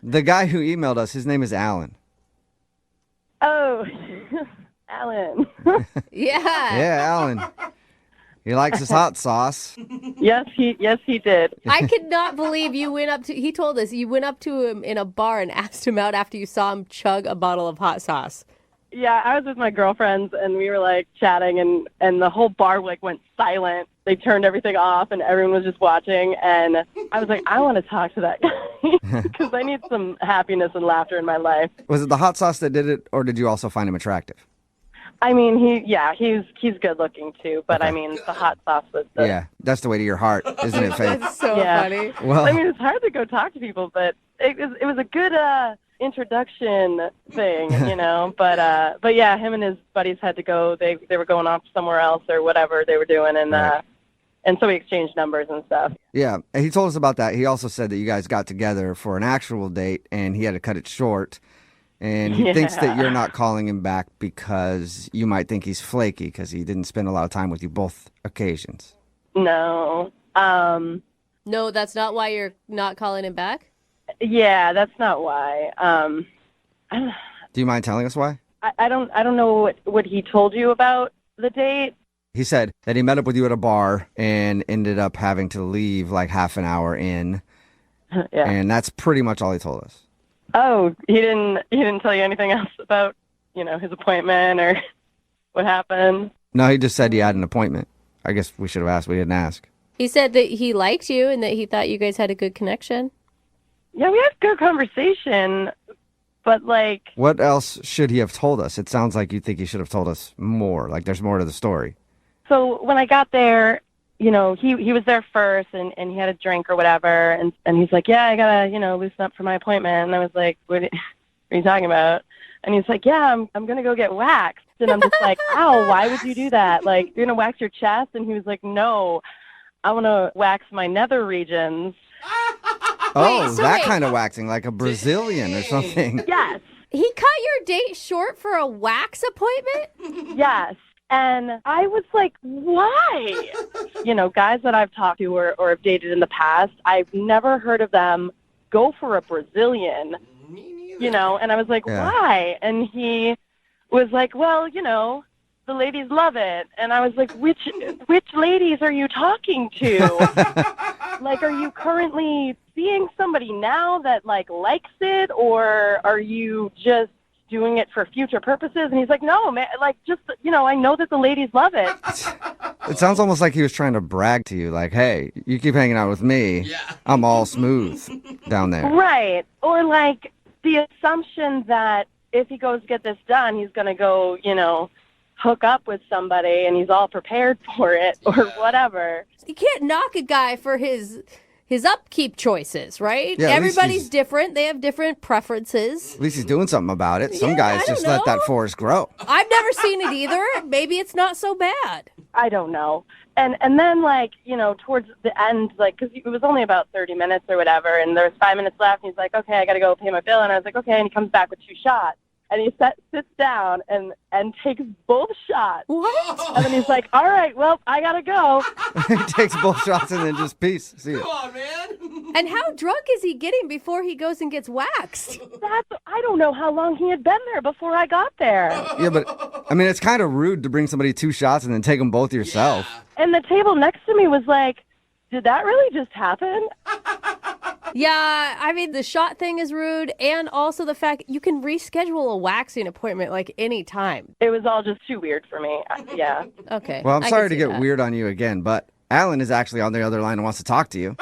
the guy who emailed us, his name is Alan. Oh, Alan. Yeah, Alan. He likes his hot sauce. Yes, he did. I could not believe you went up to, he told us, you went up to him in a bar and asked him out after you saw him chug a bottle of hot sauce. Yeah, I was with my girlfriends and we were like chatting and the whole bar like went silent. They turned everything off and everyone was just watching and I was like, I want to talk to that guy because I need some happiness and laughter in my life. Was it the hot sauce that did it, or did you also find him attractive? I mean, he's good looking too, but I mean, the hot sauce was the... Yeah, that's the way to your heart, isn't it, Faith? That's so funny. Well, I mean, it's hard to go talk to people, but it was a good introduction thing, you know. But yeah, him and his buddies had to go. They were going off somewhere else or whatever they were doing, and so we exchanged numbers and stuff. Yeah, and he told us about that. He also said that you guys got together for an actual date, and he had to cut it short. And he thinks that you're not calling him back because you might think he's flaky because he didn't spend a lot of time with you both occasions. No. No, that's not why you're not calling him back? Yeah, that's not why. Do you mind telling us why? I don't know what he told you about the date. He said that he met up with you at a bar and ended up having to leave like half an hour in. Yeah. And that's pretty much all he told us. Oh, he didn't tell you anything else about, you know, his appointment or what happened? No, he just said he had an appointment. I guess we should have asked. We didn't ask. He said that he liked you and that he thought you guys had a good connection. Yeah, we had good conversation, but like... What else should he have told us? It sounds like you think he should have told us more. Like there's more to the story. So when I got there, you know, he was there first and he had a drink or whatever. And he's like, yeah, I gotta, you know, loosen up for my appointment. And I was like, what are you talking about? And he's like, yeah, I'm going to go get waxed. And I'm just like, ow, why would you do that? Like, you're going to wax your chest? And he was like, no, I want to wax my nether regions. Oh, that kind of waxing, like a Brazilian or something. Yes. He cut your date short for a wax appointment? Yes. And I was like, why? You know, guys that I've talked to or have dated in the past, I've never heard of them go for a Brazilian, you know, and I was like, why? And he was like, well, you know, the ladies love it. And I was like, which ladies are you talking to? Like, are you currently seeing somebody now that, like, likes it, or are you just doing it for future purposes? And he's like, no, man, like, just, you know, I know that the ladies love it. It sounds almost like he was trying to brag to you, like, hey, you keep hanging out with me, I'm all smooth down there. Right. Or, like, the assumption that if he goes get this done, he's going to go, you know, hook up with somebody and he's all prepared for it or whatever. You can't knock a guy for his upkeep choices, right? Yeah, everybody's different. They have different preferences. At least he's doing something about it. Some guys just let that forest grow. I've never seen it either. Maybe it's not so bad. I don't know. And then, like, you know, towards the end, like, because it was only about 30 minutes or whatever, and there was 5 minutes left, and he's like, okay, I got to go pay my bill. And I was like, okay, and he comes back with 2 shots. And he sits down and takes both shots. What? And then he's like, all right, well, I got to go. He takes both shots and then just peace. See ya. Come on, man. And how drunk is he getting before he goes and gets waxed? I don't know how long he had been there before I got there. Yeah, but, I mean, it's kind of rude to bring somebody 2 shots and then take them both yourself. And the table next to me was like, did that really just happen? Yeah, I mean, the shot thing is rude, and also the fact you can reschedule a waxing appointment like any time. It was all just too weird for me. Yeah. Okay. Well, I'm I sorry can to see get that. weird on you again, but Alan is actually on the other line and wants to talk to you.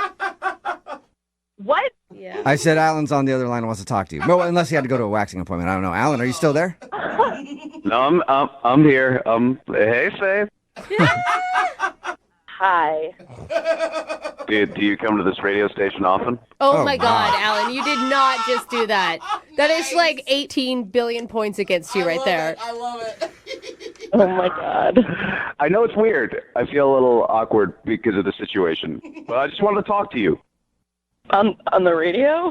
What? Yeah. I said Alan's on the other line and wants to talk to you. Well, unless he had to go to a waxing appointment. I don't know. Alan, are you still there? No, I'm here. Hey, Faith. Hi. Do you come to this radio station often? Oh my God, Alan, you did not just do that. That is like 18 billion points against you right there. I love it. Oh my God. I know it's weird. I feel a little awkward because of the situation, but I just wanted to talk to you. On the radio?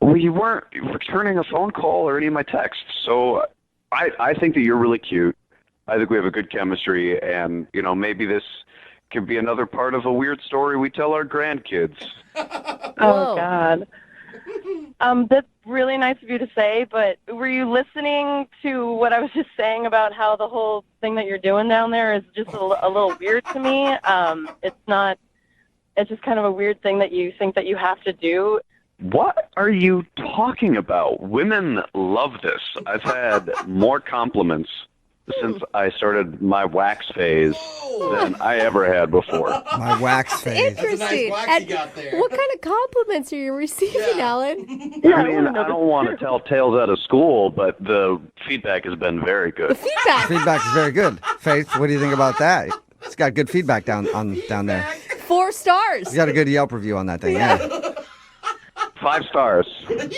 Well, you weren't returning a phone call or any of my texts, so I think that you're really cute. I think we have a good chemistry, and, maybe this could be another part of a weird story we tell our grandkids. Oh, God. That's really nice of you to say, but were you listening to what I was just saying about how the whole thing that you're doing down there is just a little weird to me? It's just kind of a weird thing that you think that you have to do. What are you talking about? Women love this. I've had more compliments since I started my wax phase than I ever had before. My wax phase. Interesting. wax you got there. What kind of compliments are you receiving, Alan? I mean, I don't want to tell tales out of school, but the feedback has been very good. Feedback is very good. Faith, what do you think about that? It's got good feedback down there. 4 stars. You got a good Yelp review on that thing, yeah. 5 stars.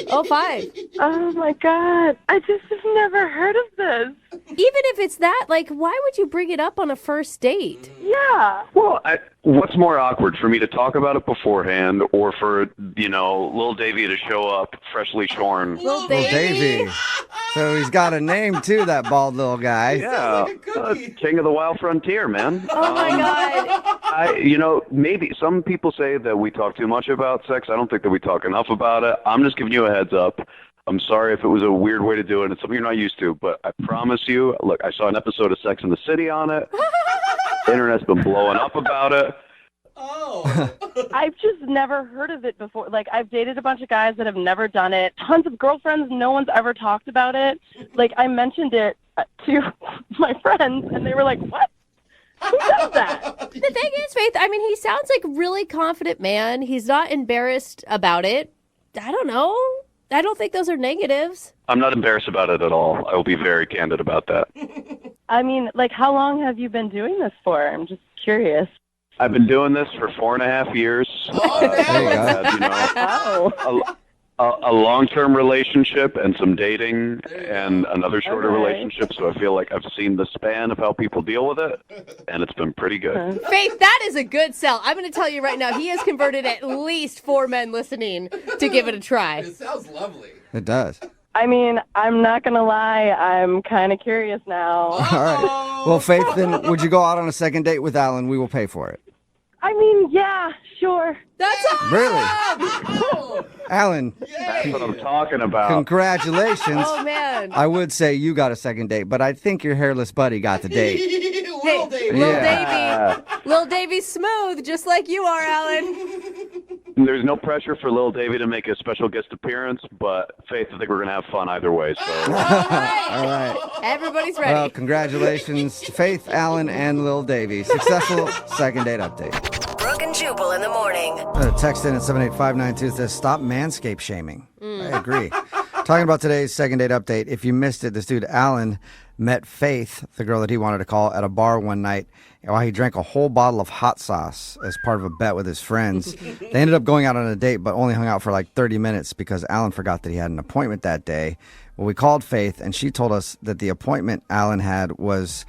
Oh, 5. Oh my God. I just have never heard of this. Even if it's that, why would you bring it up on a first date? Yeah. Well, what's more awkward, for me to talk about it beforehand or for, Lil Davey to show up freshly shorn? Lil Davey. So he's got a name, too, that bald little guy. Yeah, king of the wild frontier, man. Oh, my God. Maybe some people say that we talk too much about sex. I don't think that we talk enough about it. I'm just giving you a heads up. I'm sorry if it was a weird way to do it. It's something you're not used to, but I promise you, look, I saw an episode of Sex and the City on it. The internet's been blowing up about it. Oh. I've just never heard of it before. I've dated a bunch of guys that have never done it. Tons of girlfriends, no one's ever talked about it. I mentioned it to my friends, and they were like, what? Who does that? The thing is, Faith, I mean, he sounds like a really confident man. He's not embarrassed about it. I don't know. I don't think those are negatives. I'm not embarrassed about it at all. I will be very candid about that. I mean, how long have you been doing this for? I'm just curious. I've been doing this for 4.5 years. A long-term relationship and some dating and another shorter relationship. So I feel like I've seen the span of how people deal with it, and it's been pretty good. Faith, that is a good sell. I'm going to tell you right now, he has converted at least 4 men listening to give it a try. It sounds lovely. It does. I mean, I'm not going to lie. I'm kind of curious now. All right. Well, Faith, then would you go out on a second date with Alan? We will pay for it. I mean, yeah, sure. That's awesome. Really? Alan. That's what I'm talking about. Congratulations. Oh, man. I would say you got a second date, but I think your hairless buddy got the date. Hey, Lil Davey's smooth, just like you are, Alan. There's no pressure for Lil Davey to make a special guest appearance, but Faith, I think we're going to have fun either way. So. All right. Everybody's ready. Well, congratulations to Faith, Alan, and Lil Davey. Successful second date update. Brooke and Jubal in the morning. Text in at 78592 says, stop manscape shaming. I agree. Talking about today's second date update. If you missed it, this dude, Alan, met Faith, the girl that he wanted to call, at a bar one night while he drank a whole bottle of hot sauce as part of a bet with his friends. They ended up going out on a date, but only hung out for like 30 minutes because Alan forgot that he had an appointment that day. Well, we called Faith, and she told us that the appointment Alan had was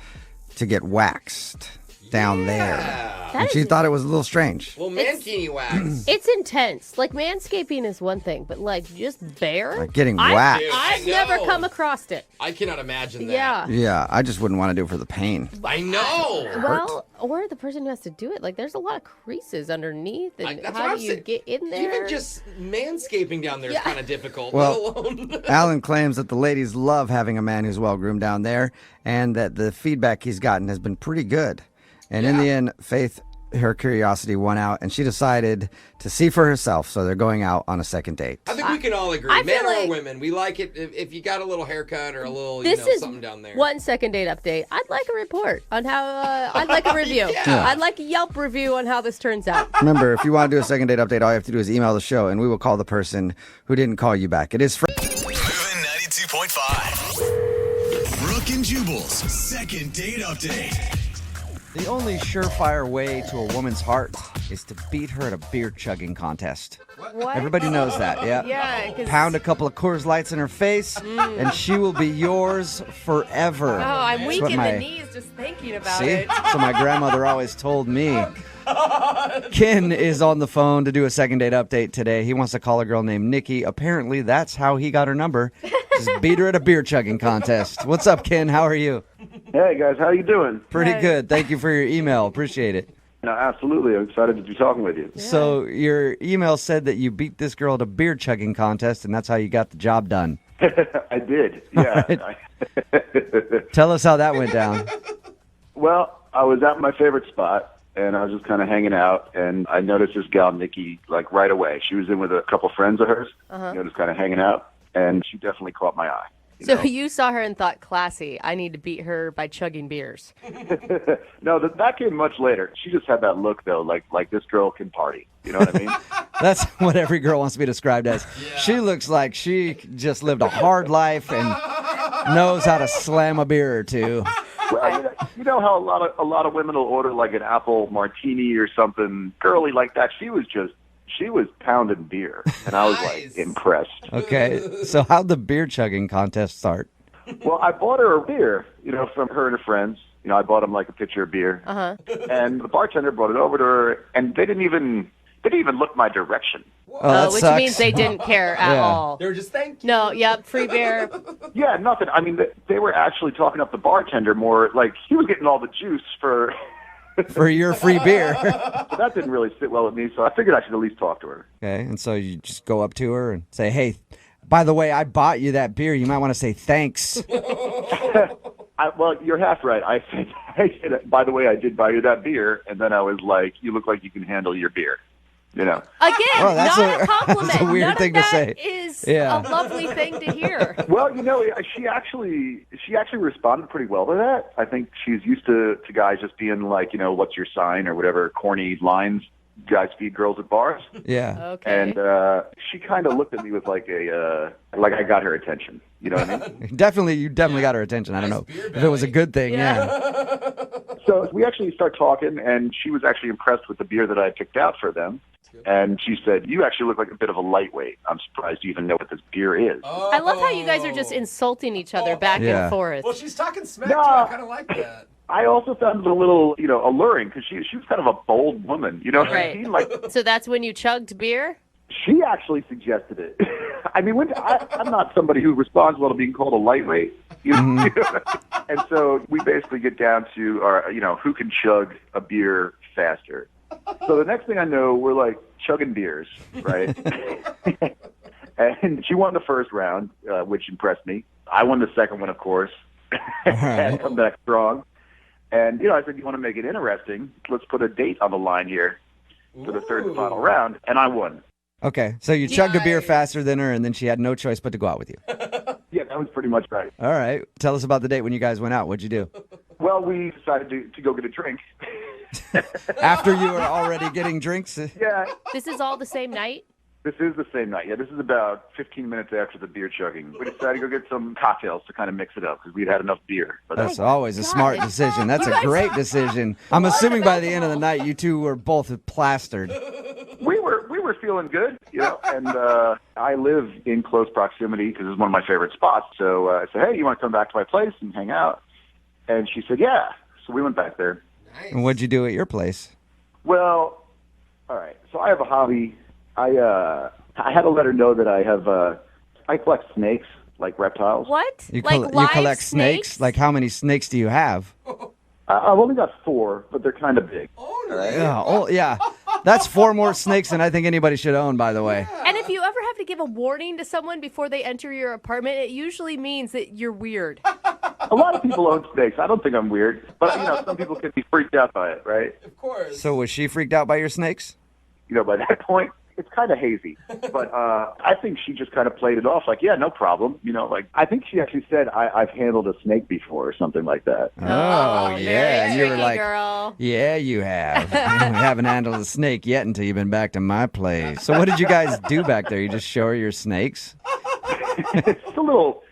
to get waxed down there. And she thought it was a little strange. Well, mankini wax. It's intense. Manscaping is one thing, but just bare? Like getting waxed. I've never come across it. I cannot imagine that. Yeah. Yeah, I just wouldn't want to do it for the pain. I know. Well, or the person who has to do it. There's a lot of creases underneath, and That's how what do you get in there? Even just manscaping down there is kind of difficult, Well, let alone... Alan claims that the ladies love having a man who's well-groomed down there, and that the feedback he's gotten has been pretty good. And in the end, Faith her curiosity won out, and she decided to see for herself. So they're going out on a second date. I think we can all agree, I men feel or like- women. We like it if you got a little haircut or a little, This is something down there. 1 second date update. I'd like a report on how. I'd like a review. Yeah. I'd like a Yelp review on how this turns out. Remember, if you want to do a second date update, all you have to do is email the show, and we will call the person who didn't call you back. It is free. Moving 92.5. Brooke and Jubal's second date update. The only surefire way to a woman's heart is to beat her at a beer chugging contest. What? Everybody knows that, yeah. Yeah, 'cause- Pound a couple of Coors Lights in her face, and she will be yours forever. Oh, I'm That's weak what in my- the knees just thinking about See? it. So my grandmother always told me. Ken is on the phone to do a second date update today. He wants to call a girl named Nikki. Apparently, that's how he got her number. Just beat her at a beer chugging contest. What's up, Ken? How are you? Hey, guys. How you doing? Pretty good. Thank you for your email. Appreciate it. No, absolutely. I'm excited to be talking with you. So your email said that you beat this girl at a beer chugging contest, and that's how you got the job done. I did. Yeah. Tell us how that went down. Well, I was at my favorite spot, and I was just kind of hanging out, and I noticed this gal, Nikki, like right away. She was in with a couple friends of hers, just kind of hanging out, and she definitely caught my eye. So you saw her and thought, classy, I need to beat her by chugging beers. No, that came much later. She just had that look, though, like this girl can party. You know what I mean? That's what every girl wants to be described as. She looks like she just lived a hard life and knows how to slam a beer or two. Well, you know how a lot of women will order like an apple martini or something girly like that. She was pounding beer, and I was like impressed. Okay, so how'd the beer chugging contest start? Well, I bought her a beer, from her and her friends. I bought them like a pitcher of beer, and the bartender brought it over to her, and they didn't even look my direction. That which sucks. means they didn't care at all. They were just thank you. No, yep, free beer. Yeah, nothing. I mean, they were actually talking up the bartender more. Like he was getting all the juice for your free beer. But that didn't really sit well with me, so I figured I should at least talk to her. Okay, and so you just go up to her and say, hey, by the way, I bought you that beer. You might want to say thanks. Well, you're half right. I said, by the way, I did buy you that beer, and then I was like, you look like you can handle your beer. Again, Well, that's not a compliment. that's a weird None thing of to that say. is Yeah. a lovely thing to hear. Well, she actually responded pretty well to that. I think she's used to guys just being like, what's your sign or whatever corny lines guys feed girls at bars. Yeah. Okay. And she kind of looked at me with like like I got her attention. You know what I mean? You definitely got her attention. I don't know if it was a good thing. Yeah. So we actually start talking, and she was actually impressed with the beer that I picked out for them. And she said, you actually look like a bit of a lightweight. I'm surprised you even know what this beer is. I love how you guys are just insulting each other back Yeah. and forth. Well, she's talking smack too. I kind of like that. I also found it a little, alluring because she was kind of a bold woman. You know what I mean? Like, So that's when you chugged beer? she actually suggested it. I mean, I'm not somebody who responds well to being called a lightweight. And so we basically get down to, who can chug a beer faster. So the next thing I know, we're like chugging beers, right? And she won the first round, which impressed me. I won the second one, of course, and come back strong. And, I said, you want to make it interesting? Let's put a date on the line here for the third and final round. And I won. Okay, so you chugged a beer faster than her, and then she had no choice but to go out with you. Yeah, that was pretty much right. All right. Tell us about the date when you guys went out. What'd you do? Well, we decided to go get a drink. After you were already getting drinks? Yeah. This is all the same night? This is the same night. Yeah, this is about 15 minutes after the beer chugging. We decided to go get some cocktails to kind of mix it up because we'd had enough beer. But That's always a smart decision. That's a great decision. I'm assuming by the end of the night, you two were both plastered. we were feeling good, and I live in close proximity because it's one of my favorite spots. So I said, hey, you want to come back to my place and hang out? And she said, yeah. So we went back there. And what'd you do at your place? Well, all right. So I have a hobby. I had to let her know that I collect snakes, like reptiles. What? You live collect snakes? Like how many snakes do you have? I've only got 4, but they're kind of big. Yeah. That's 4 more snakes than I think anybody should own, by the way. And if you ever have to give a warning to someone before they enter your apartment, it usually means that you're weird. A lot of people own snakes. I don't think I'm weird, but some people can be freaked out by it, right? Of course. So was she freaked out by your snakes? By that point, it's kind of hazy. But I think she just kind of played it off like, yeah, no problem. I think she actually said, I've handled a snake before or something like that. Oh, yeah. And you were tricky, like, girl. yeah, you have. You haven't handled a snake yet until you've been back to my place. So what did you guys do back there? You just show her your snakes? It's a little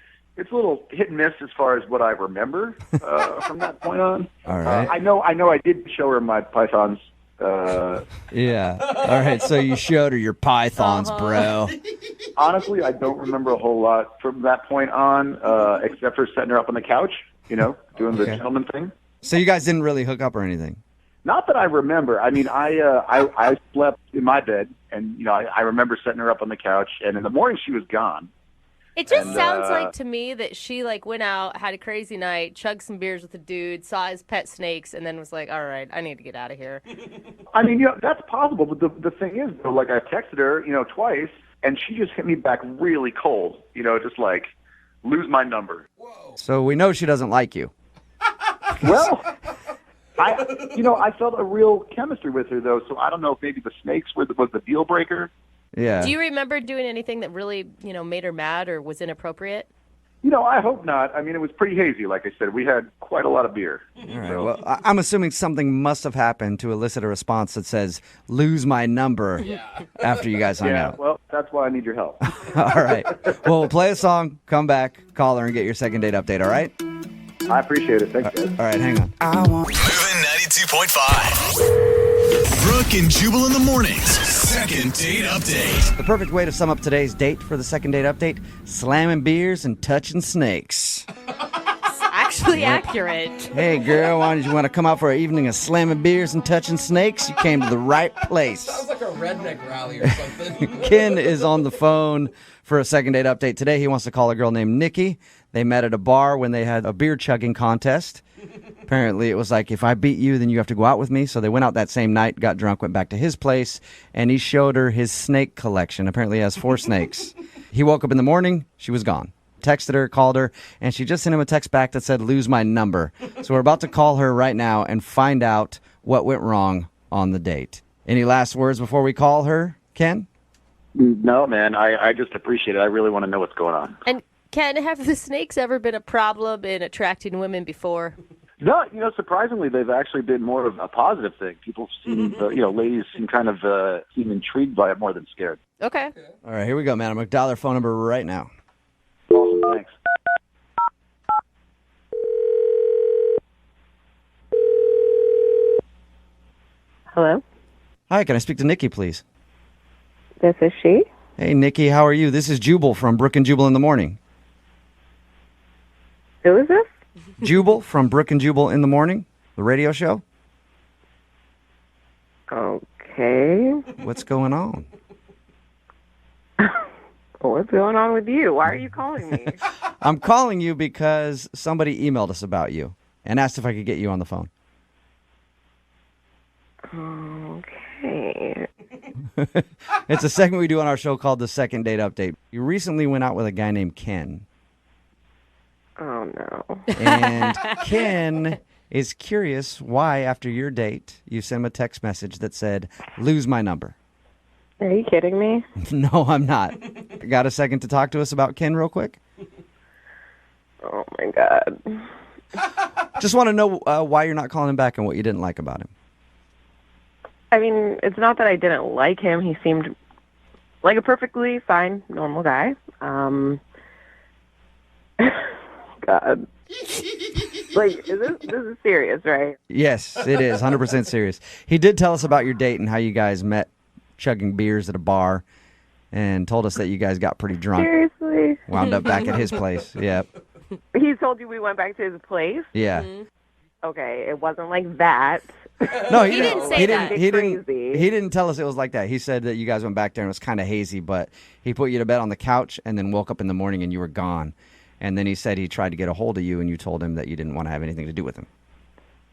hit and miss as far as what I remember from that point on. All right. I know I did show her my pythons. Yeah. All right. So you showed her your pythons, bro. Honestly, I don't remember a whole lot from that point on, except for setting her up on the couch, doing the gentleman thing. So you guys didn't really hook up or anything? Not that I remember. I mean, I slept in my bed, and I remember setting her up on the couch, and in the morning she was gone. It just sounds like to me that she went out, had a crazy night, chugged some beers with a dude, saw his pet snakes, and then was like, all right, I need to get out of here. I mean, that's possible, but the thing is, though, I texted her, twice, and she just hit me back really cold, just lose my number. So we know she doesn't like you. Well, I felt a real chemistry with her, though, so I don't know if maybe the snakes was the deal breaker. Yeah. Do you remember doing anything that really, made her mad or was inappropriate? I hope not. I mean, it was pretty hazy, like I said. We had quite a lot of beer. All right. Well, I'm assuming something must have happened to elicit a response that says, lose my number after you guys hung out. Well, that's why I need your help. All right. Well, we'll play a song, come back, call her, and get your second date update, all right? I appreciate it. Thanks, guys. All right, hang on. Moving 92.5. Brooke and Jubal in the mornings. Second date update. The perfect way to sum up today's date for the second date update, slamming beers and touching snakes. Actually accurate. Hey, girl, why did you want to come out for an evening of slamming beers and touching snakes? You came to the right place. Sounds like a redneck rally or something. Ken is on the phone for a second date update today. He wants to call a girl named Nikki. They met at a bar when they had a beer chugging contest. Apparently, it was like, if I beat you, then you have to go out with me. So they went out that same night, got drunk, went back to his place, and he showed her his snake collection. Apparently, he has 4 snakes. He woke up in the morning. She was gone. Texted her, called her, and she just sent him a text back that said, lose my number. So we're about to call her right now and find out what went wrong on the date. Any last words before we call her, Ken? No, man. I just appreciate it. I really want to know what's going on. And Ken, have the snakes ever been a problem in attracting women before? No, surprisingly, they've actually been more of a positive thing. People seem, ladies seem kind of seem intrigued by it more than scared. Okay. All right, here we go, man. I'm going to dial their phone number right now. Awesome, thanks. Hello? Hi, can I speak to Nikki, please? This is she. Hey, Nikki, how are you? This is Jubal from Brooke and Jubal in the Morning. Who is this? Jubal from Brooke and Jubal in the Morning, the radio show. Okay. What's going on? What's going on with you? Why are you calling me? I'm calling you because somebody emailed us about you and asked if I could get you on the phone. Okay. It's a segment we do on our show called the Second Date Update. You recently went out with a guy named Ken. Oh, no. And Ken is curious why, after your date, you sent him a text message that said, lose my number. Are you kidding me? No, I'm not. Got a second to talk to us about Ken real quick? Oh, my God. Just want to know why you're not calling him back and what you didn't like about him. I mean, it's not that I didn't like him. He seemed like a perfectly fine, normal guy. God. Like, this is serious, right? Yes, it is. 100% serious. He did tell us about your date and how you guys met chugging beers at a bar and told us that you guys got pretty drunk. Seriously? Wound up back at his place. Yep. He told you we went back to his place? Yeah. Okay, it wasn't like that. No, He didn't say that. He didn't tell us it was like that. He said that you guys went back there and it was kind of hazy, but he put you to bed on the couch and then woke up in the morning and you were gone. And then he said he tried to get a hold of you and you told him that you didn't want to have anything to do with him.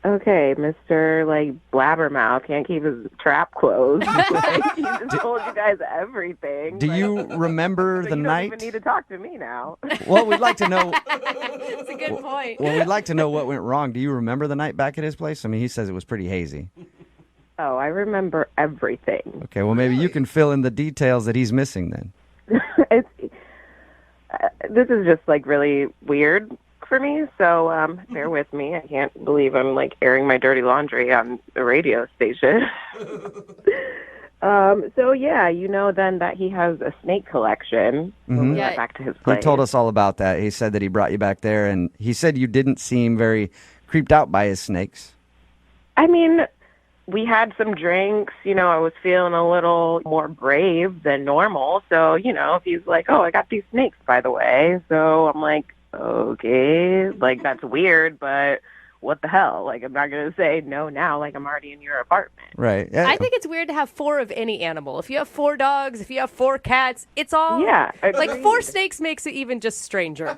okay, Mr. like Blabbermouth can't keep his trap closed. Like, he just told you guys everything. Do you remember So the you night? don't even need to talk to me now. Well, we'd like to know. That's a good point. Well, we'd like to know what went wrong. Do you remember the night back at his place? I mean, he says it was pretty hazy. Oh, I remember everything. Okay, well, maybe you can fill in the details that he's missing then. This is just like really weird for me, so bear with me. I can't believe I'm like airing my dirty laundry on the radio station. So yeah, you know then that he has a snake collection when we went back to his place. He told us all about that. He said that he brought you back there, and he said you didn't seem very creeped out by his snakes. I mean, we had some drinks, you know, I was feeling a little more brave than normal. So, you know, if he's like, oh, I got these snakes, by the way. So I'm like, okay, like that's weird, but what the hell? Like, I'm not going to say no now, like I'm already in your apartment. Right. I think it's weird to have 4 of any animal. If you have 4 dogs, if you have 4 cats, it's all... Yeah, like agreed. 4 snakes makes it even just stranger.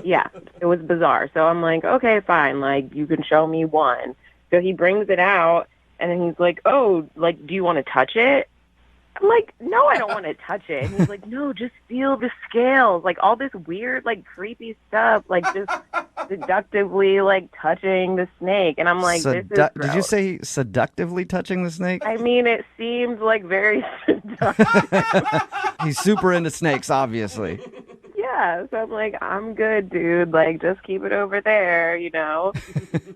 Yeah, it was bizarre. So I'm like, okay, fine. Like, you can show me one. So he brings it out, and then he's like, oh, like, do you want to touch it? I'm like, no, I don't want to touch it. And he's like, no, just feel the scales. Like, all this weird, like, creepy stuff, like, just seductively, like, touching the snake. And I'm like, this is gross. Did you say seductively touching the snake? I mean, it seems, like, very seductive. He's super into snakes, obviously. Yeah, so I'm like, I'm good, dude. Like, just keep it over there, you know?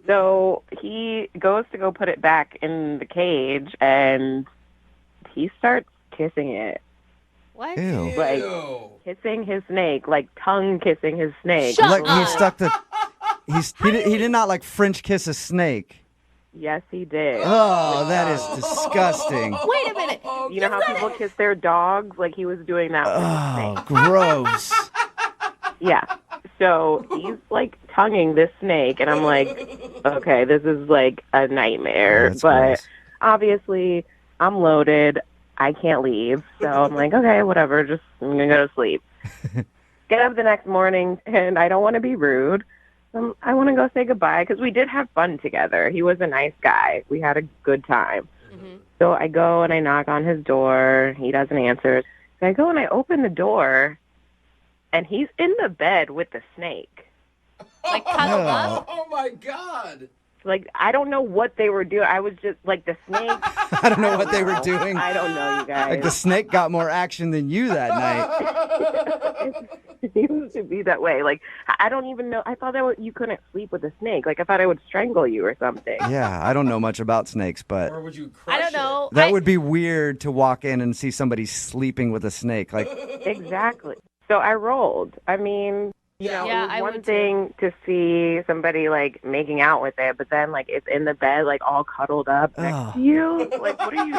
So he goes to go put it back in the cage, and he starts kissing it. What? Ew. Like, kissing his snake, like tongue kissing his snake. Like he stuck the. He did not like French kiss a snake. Yes, he did. Oh, that is disgusting. Wait a minute. You know how people kiss their dogs? Like, he was doing that with his snake. Gross. Yeah. So he's like tonguing this snake, and I'm like, okay, this is like a nightmare. That's but gross. obviously, I'm loaded. I can't leave. So I'm like, okay, whatever. Just I'm gonna go to sleep. Get up the next morning, and I don't want to be rude. I want to go say goodbye because we did have fun together. He was a nice guy. We had a good time. Mm-hmm. So I go and I knock on his door. He doesn't answer. So I go and I open the door, and he's in the bed with the snake. Like cuddled up? Oh my God. Like, I don't know what they were doing. I was just, like, the snake. I don't know what they were doing. I don't know, you guys. Like the snake got more action than you that night. It used to be that way. Like, I don't even know. I thought that you couldn't sleep with a snake. Like, I thought I would strangle you or something. Yeah, I don't know much about snakes, but Or would you crush I don't know. that would be weird to walk in and see somebody sleeping with a snake. Like, Exactly. So I rolled. I mean, you know, Yeah, it was I one would thing to see somebody, like, making out with it, but then, like, it's in the bed, like, all cuddled up next to you. Like, what are you...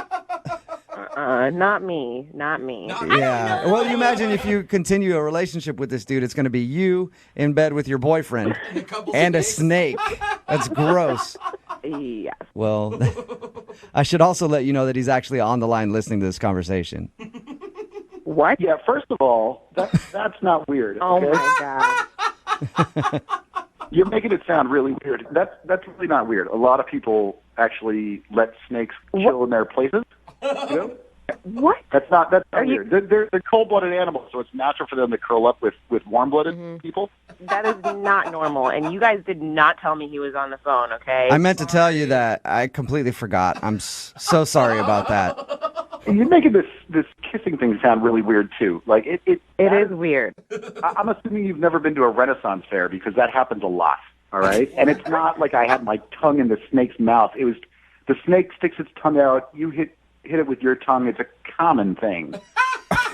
Not me. Not me. yeah. Well, you imagine if you continue a relationship with this dude, it's going to be you in bed with your boyfriend and a snake. That's gross. Yeah. Well, I should also let you know that he's actually on the line listening to this conversation. What? Yeah, first of all, that's not weird. Oh, okay? my God. You're making it sound really weird. That's really not weird. A lot of people actually let snakes chill in their places. You know? What? That's not weird. They're cold-blooded animals, so it's natural for them to curl up with warm-blooded people. That is not normal, and you guys did not tell me he was on the phone, okay? I meant to tell you that. I completely forgot. I'm so sorry about that. You're making this kissing thing sound really weird, too. Like, it is weird. I'm assuming you've never been to a Renaissance fair, because that happens a lot, all right? And it's not like I had my tongue in the snake's mouth. It was the snake sticks its tongue out, you hit it with your tongue. It's a common thing.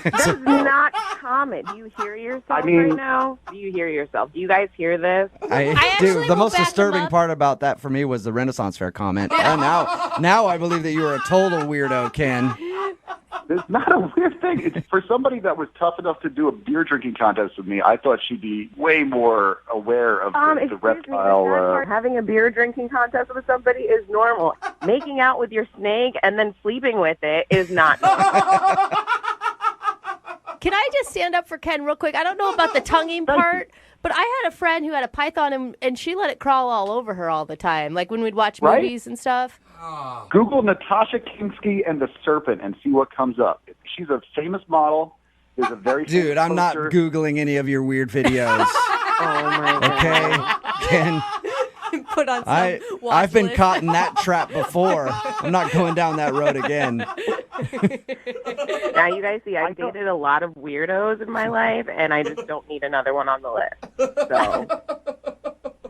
That's not common. Do you hear yourself right now? Do you hear yourself? Do you guys hear this? I do. The most disturbing part about that for me was the Renaissance Fair comment. And now I believe that you are a total weirdo, Ken. It's not a weird thing. It's for somebody that was tough enough to do a beer drinking contest with me. I thought she'd be way more aware of the reptile. Having a beer drinking contest with somebody is normal. Making out with your snake and then sleeping with it is not normal. Can I just stand up for Ken real quick? I don't know about the tonguing part, but I had a friend who had a python, and she let it crawl all over her all the time, like when we'd watch Right? movies and stuff. Google Natasha Kinski and the serpent and see what comes up. She's a famous model. There's a very Dude, famous I'm not poster. Googling any of your weird videos. Oh my god. Okay? Ken, Put on some I've been list. caught in that trap before. I'm not going down that road again. Now you guys see, I've dated a lot of weirdos in my life, and I just don't need another one on the list. So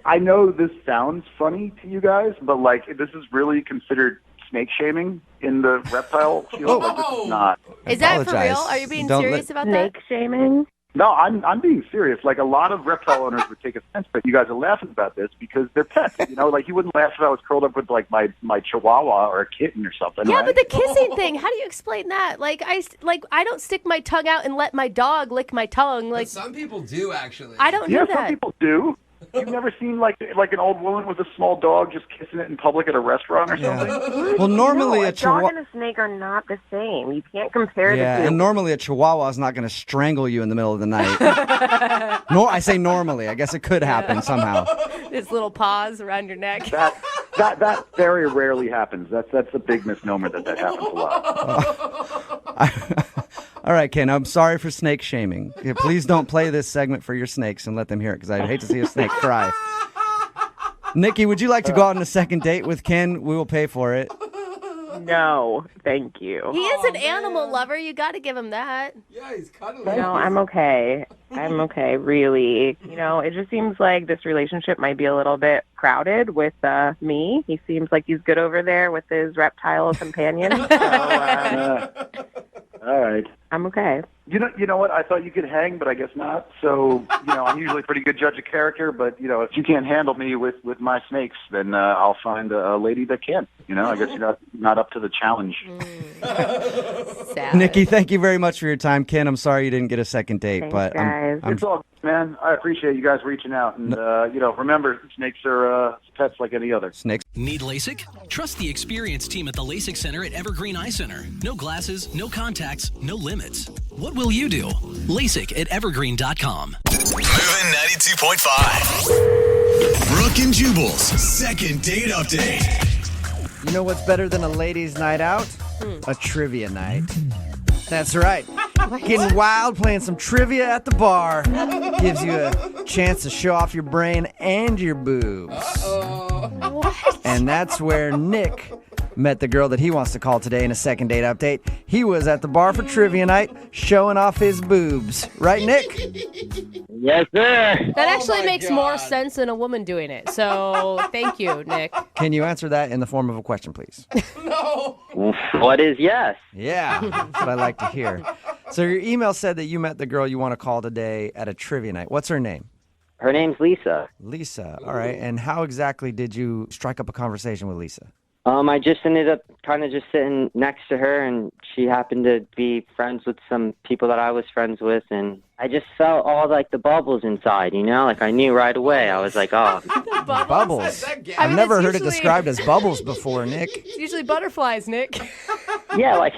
I know this sounds funny to you guys, but like this is really considered snake shaming in the reptile field. Like, this is not. Is that for Apologize. real? Are you being Don't serious about that? snake shaming. No, I'm being serious. Like a lot of reptile owners would take offense, but you guys are laughing about this because they're pets. You know, like you wouldn't laugh if I was curled up with like my chihuahua or a kitten or something. Yeah, right? but the kissing thing, how do you explain that? Like I don't stick my tongue out and let my dog lick my tongue. Like Some people do, actually. I don't yeah, do some that. people do. You've never seen like an old woman with a small dog just kissing it in public at a restaurant or something? Well, normally No, a dog chihuahua. and a snake are not the same. You can't compare Yeah, the two. and normally a chihuahua is not going to strangle you in the middle of the night. I say normally. I guess it could happen somehow. His little paws around your neck. That very rarely happens. That's a big misnomer that happens a lot. All right, Ken, I'm sorry for snake shaming. Yeah, please don't play this segment for your snakes and let them hear it because I'd hate to see a snake cry. Nikki, would you like to go out on a second date with Ken? We will pay for it. No, thank you. He is an animal lover. You got to give him that. Yeah, he's cuddling. No, I'm okay. I'm okay, really. You know, it just seems like this relationship might be a little bit crowded with me. He seems like he's good over there with his reptile companion. So, All right. I'm okay. You know what? I thought you could hang, but I guess not. So, I'm usually a pretty good judge of character, but, if you can't handle me with my snakes, then I'll find a lady that can. I guess you're not up to the challenge. Sad. Nikki, thank you very much for your time. Ken, I'm sorry you didn't get a second date, Thanks, but guys. I'm It's all good, man. I appreciate you guys reaching out. And, remember, snakes are pets like any other. snakes. Need LASIK? Trust the experienced team at the LASIK Center at Evergreen Eye Center. No glasses, no contacts, no limits. What will you do? LASIK at evergreen.com. Moving 92.5. Brooke and Jubal's second date update. You know what's better than a ladies' night out? A trivia night. That's right. Getting wild, playing some trivia at the bar gives you a chance to show off your brain and your boobs. What? And that's where Nick met the girl that he wants to call today in a second date update. He was at the bar for trivia night, showing off his boobs. Right, Nick? Yes, sir. That actually makes more sense than a woman doing it. So thank you, Nick. Can you answer that in the form of a question, please? No. What is yes? Yeah, that's what I like to hear. So your email said that you met the girl you want to call today at a trivia night. What's her name? Her name's Lisa. Lisa. All right. And how exactly did you strike up a conversation with Lisa? I just ended up kind of just sitting next to her, and she happened to be friends with some people that I was friends with, and I just felt all like the bubbles inside, Like I knew right away. I was like, oh. Bubbles. I've mean, never it's heard it usually- described as bubbles before, Nick. It's usually butterflies, Nick. Yeah, like,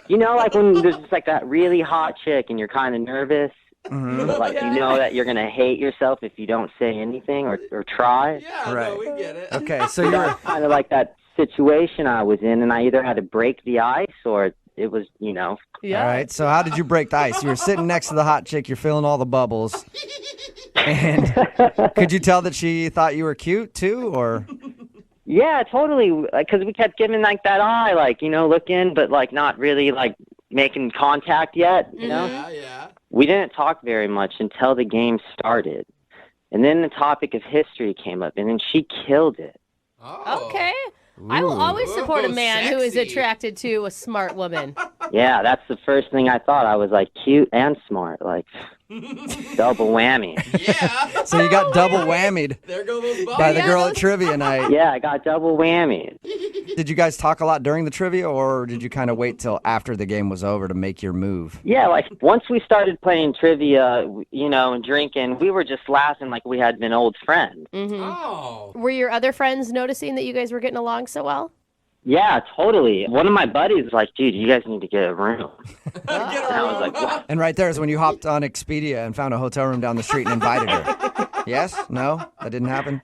like when there's just like that really hot chick and you're kind of nervous. Mm-hmm. But, like, you know that you're going to hate yourself if you don't say anything or try. Yeah, Right. no, we get it. Okay, so you're Kind of like that situation I was in, and I either had to break the ice or it was, all right. So how did you break the ice? You were sitting next to the hot chick. You're feeling all the bubbles. And could you tell that she thought you were cute too, or? Yeah, totally. Because we kept giving like that eye, like, looking, but like not really like making contact yet, Yeah. We didn't talk very much until the game started. And then the topic of history came up, and then she killed it. Oh. Okay. I will always support a Ooh, man who is sexy. attracted to a smart woman. Yeah, that's the first thing I thought. I was like cute and smart, like double whammy. Yeah. So you got double whammied There go those bubbles. by the girl at trivia night. Yeah, I got double whammy. Did you guys talk a lot during the trivia, or did you kind of wait till after the game was over to make your move? Yeah, like once we started playing trivia, and drinking, we were just laughing like we had been old friends. Mm-hmm. Oh. Were your other friends noticing that you guys were getting along so well? Yeah, totally. One of my buddies was like, dude, you guys need to get a room. And I was like, what? And right there is when you hopped on Expedia and found a hotel room down the street and invited her. Yes? No? That didn't happen?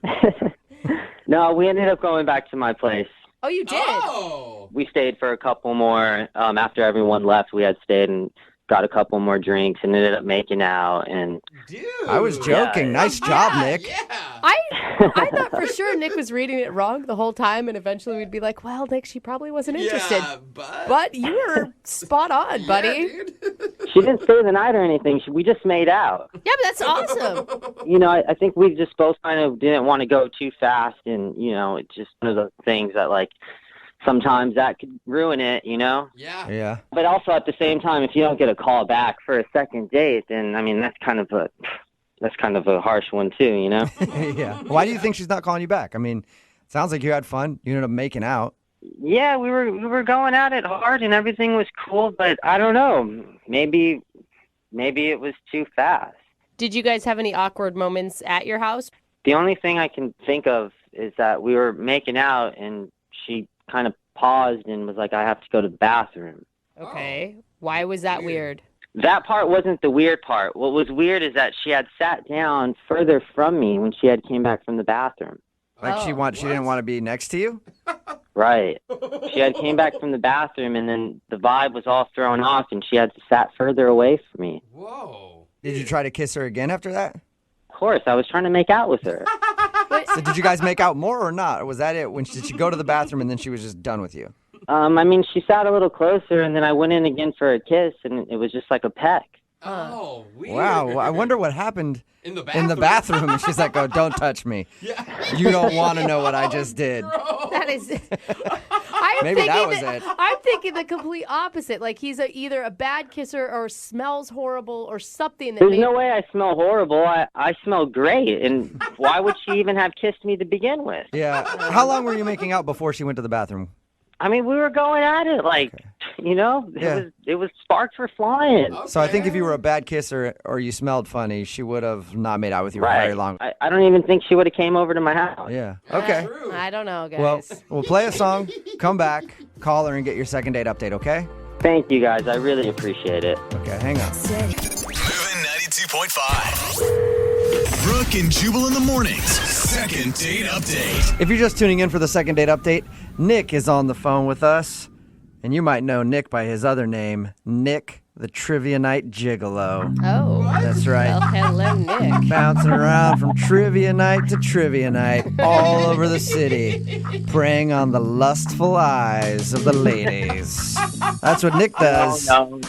No, we ended up going back to my place. Oh, you did? We stayed for a couple more. After everyone left, we had stayed and got a couple more drinks and ended up making out. And I was joking. Yeah. Nice job, Nick. I thought for sure Nick was reading it wrong the whole time, and eventually we'd be like, well, Nick, she probably wasn't interested. But you were spot on, buddy. She didn't stay the night or anything. We just made out. Yeah, but that's awesome. You know, I think we just both kind of didn't want to go too fast. And, you know, it's just one of those things that, like, sometimes that could ruin it, you know? Yeah. But also at the same time, if you don't get a call back for a second date, then, I mean, that's kind of a harsh one too, you know? Yeah. Why do you think she's not calling you back? I mean, sounds like you had fun. You ended up making out. Yeah, we were going at it hard and everything was cool, but I don't know. Maybe it was too fast. Did you guys have any awkward moments at your house? The only thing I can think of is that we were making out and she kind of paused and was like, I have to go to the bathroom. Okay. Why was that weird? That part wasn't the weird part. What was weird is that she had sat down further from me when she had came back from the bathroom. Like she didn't want to be next to you? Right. She had came back from the bathroom and then the vibe was all thrown off and she had sat further away from me. Did you try to kiss her again after that? Of course, I was trying to make out with her. So did you guys make out more or not? Or was that it? Did she go to the bathroom and then she was just done with you? I mean, she sat a little closer and then I went in again for a kiss and it was just like a peck. Oh, weird. Wow. I wonder what happened in the bathroom. And she's like, oh, don't touch me. You don't want to know what I just did. That is... Maybe that was it. I'm thinking the complete opposite. Like he's either a bad kisser or smells horrible or something. There's no way I smell horrible. I smell great. And why would she even have kissed me to begin with? Yeah. How long were you making out before she went to the bathroom? I mean, we were going at it like, you know, it was sparks were flying. So I think if you were a bad kisser or you smelled funny, she would have not made out with you for very long. I don't even think she would have came over to my house. Yeah. Okay. I don't know, guys. Well, we'll play a song, come back, call her, and get your second date update, okay? Thank you, guys. I really appreciate it. Okay, hang on. Moving 92.5. Brooke and Jubal in the mornings. Second date update. If you're just tuning in for the second date update, Nick is on the phone with us. And you might know Nick by his other name, Nick the Trivia Night Gigolo. Oh. That's right. Well, hello, Nick. Bouncing around from trivia night to trivia night all over the city, preying on the lustful eyes of the ladies. That's what Nick does. No.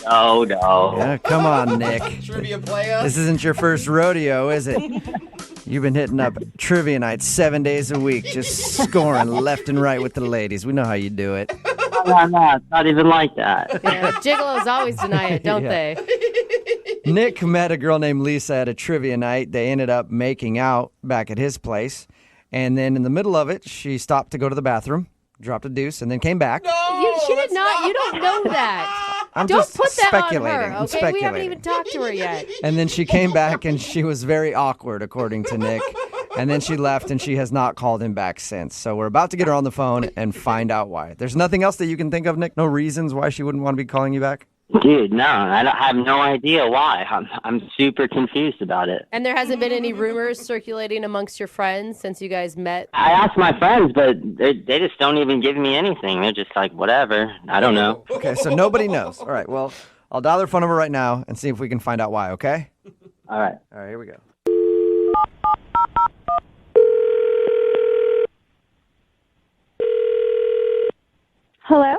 Yeah, come on, Nick. Trivia player. This isn't your first rodeo, is it? You've been hitting up trivia nights 7 days a week, just scoring left and right with the ladies. We know how you do it. No, it's not even like that. Yeah, gigolos always deny it, don't they? Nick met a girl named Lisa at a trivia night. They ended up making out back at his place. And then in the middle of it, she stopped to go to the bathroom, dropped a deuce, and then came back. She did not. You don't know that. I'm don't just put that speculating. on her, I'm okay? We haven't speculating. even talked to her yet. And then she came back, and she was very awkward, according to Nick. And then she left, and she has not called him back since. So we're about to get her on the phone and find out why. There's nothing else that you can think of, Nick? No reasons why she wouldn't want to be calling you back? Dude, no, I have no idea why. I'm super confused about it. And there hasn't been any rumors circulating amongst your friends since you guys met? I asked my friends, but they just don't even give me anything. They're just like, whatever. I don't know. Okay, so nobody knows. All right, well, I'll dial their phone number right now and see if we can find out why, okay? All right. All right, here we go. Hello?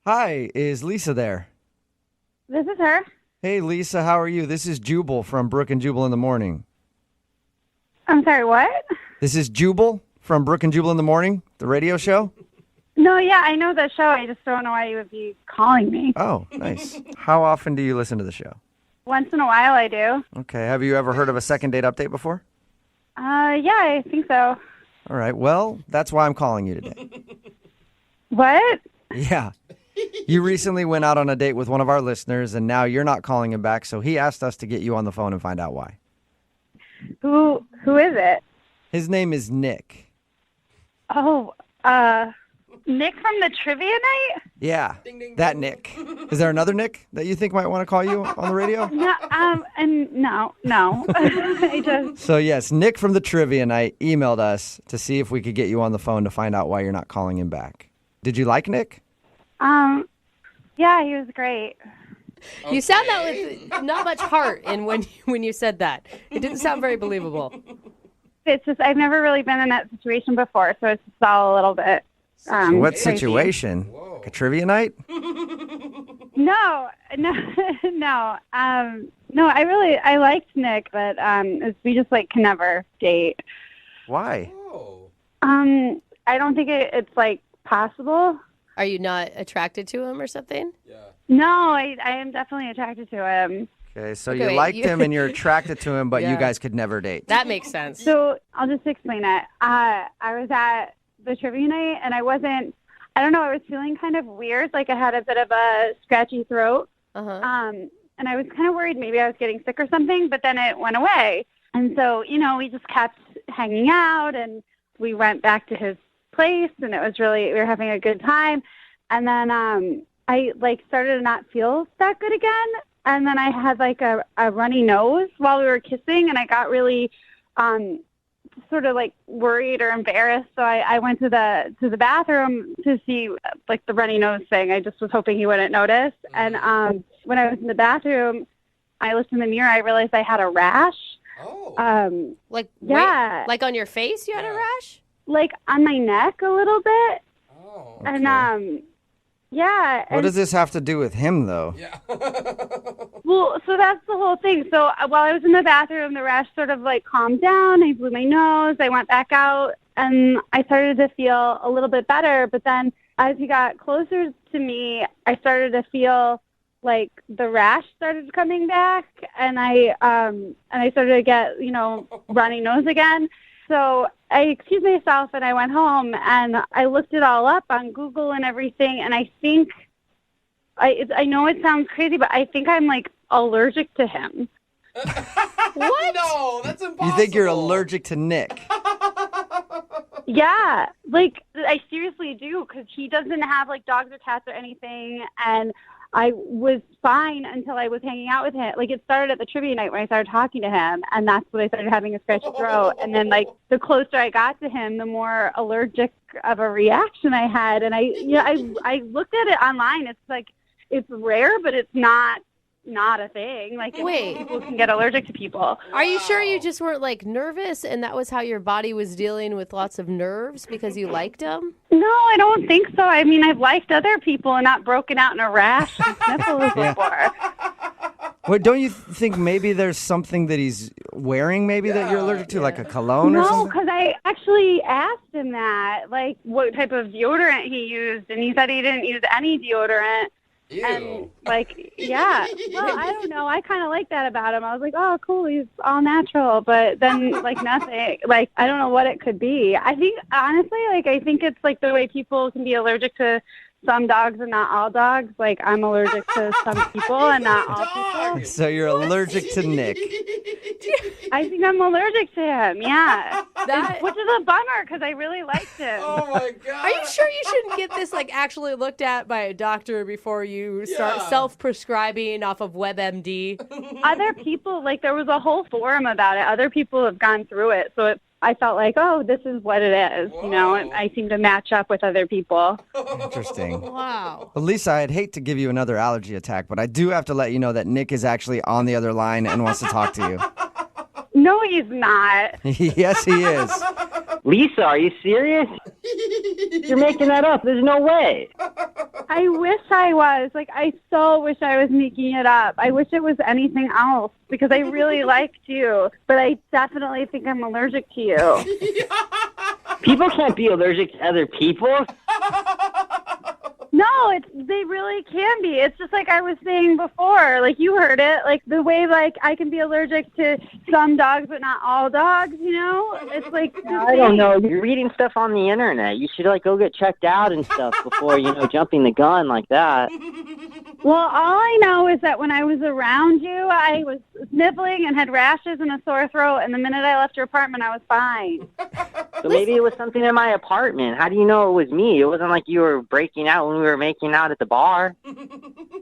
Hi, is Lisa there? This is her. Hey, Lisa, how are you? This is Jubal from Brooke and Jubal in the Morning. I'm sorry, what? This is Jubal from Brooke and Jubal in the Morning, the radio show. No, yeah, I know the show. I just don't know why you would be calling me. Oh, nice. How often do you listen to the show? Once in a while I do. Okay, have you ever heard of a second date update before? Yeah, I think so. All right, well, that's why I'm calling you today. What? Yeah. You recently went out on a date with one of our listeners, and now you're not calling him back, so he asked us to get you on the phone and find out why. Who is it? His name is Nick. Oh, Nick from the trivia night? Yeah, that Nick. Is there another Nick that you think might want to call you on the radio? No, no. I just So yes, Nick from the trivia night emailed us to see if we could get you on the phone to find out why you're not calling him back. Did you like Nick? yeah, he was great. You sound that with not much heart in when you said that. It didn't sound very believable. It's just I've never really been in that situation before, so it's just all a little bit. What crazy. situation? Like a trivia night? No. No, I liked Nick, but we just like can never date. Why? I don't think it's like possible. Are you not attracted to him or something? No, I am definitely attracted to him. Okay, so Okay, you wait, liked you- him and you're attracted to him, but you Yeah. guys could never date. That makes sense. So I'll just explain it. I was at the trivia night, and I don't know, I was feeling kind of weird, like I had a bit of a scratchy throat. And I was kind of worried maybe I was getting sick or something, but then it went away. And so, we just kept hanging out, and we went back to his place, and it was we were having a good time. And then I started to not feel that good again. And then I had a runny nose while we were kissing, and I got really sort of worried or embarrassed. So I went to the bathroom to see the runny nose thing. I just was hoping he wouldn't notice. And when I was in the bathroom, I looked in the mirror. I realized I had a rash. Like on your face, you had a rash? Like on my neck a little bit. Okay. And yeah. What does this have to do with him, though? Well, so that's the whole thing. So while I was in the bathroom, the rash sort of calmed down. I blew my nose. I went back out, and I started to feel a little bit better. But then as he got closer to me, I started to feel like the rash started coming back, and I started to get runny nose again. So I excused myself, and I went home, and I looked it all up on Google and everything, and I think I know it sounds crazy, but I think I'm allergic to him. What? No, that's impossible. You think you're allergic to Nick? Yeah, I seriously do, because he doesn't have dogs or cats or anything, and I was fine until I was hanging out with him. It started at the trivia night when I started talking to him, and that's when I started having a scratchy throat. And then, the closer I got to him, the more allergic of a reaction I had. And I looked at it online. It's rare, but it's not a thing. Wait. People can get allergic to people. Are you sure you just weren't nervous and that was how your body was dealing with lots of nerves because you liked him? No, I don't think so. I mean, I've liked other people and not broken out in a rash and sniffles before. Well, don't you think maybe there's something that he's wearing that you're allergic to, like a cologne or No, something? because I actually asked him that, what type of deodorant he used, and he said he didn't use any deodorant. Ew. And yeah, well, I don't know. I kind of like that about him. I was like, oh, cool, he's all natural. But then, nothing. I don't know what it could be. I think, honestly, I think it's the way people can be allergic to some dogs and not all dogs. I'm allergic to some people and not all people. So you're allergic to Nick. I think I'm allergic to him, yeah. Which is a bummer, because I really liked him. Oh, my God. Are you sure you shouldn't get this actually looked at by a doctor before you start self-prescribing off of WebMD? Other people, there was a whole forum about it. Other people have gone through it, so I felt oh, this is what it is, and I seem to match up with other people. Interesting. Wow. Well, Lisa, I'd hate to give you another allergy attack, but I do have to let you know that Nick is actually on the other line and wants to talk to you. No, he's not. Yes, he is. Lisa, are you serious? You're making that up. There's no way. I wish I was. I so wish I was making it up. I wish it was anything else, because I really liked you, but I definitely think I'm allergic to you. People can't be allergic to other people. No, they really can be. It's just I was saying before, you heard it, the way I can be allergic to some dogs but not all dogs, It's I don't know. You're reading stuff on the internet. You should go get checked out and stuff before jumping the gun like that. Well, all I know is that when I was around you, I was sniffling and had rashes and a sore throat, and the minute I left your apartment, I was fine. So maybe it was something in my apartment. How do you know it was me? It wasn't like you were breaking out when we were making out at the bar.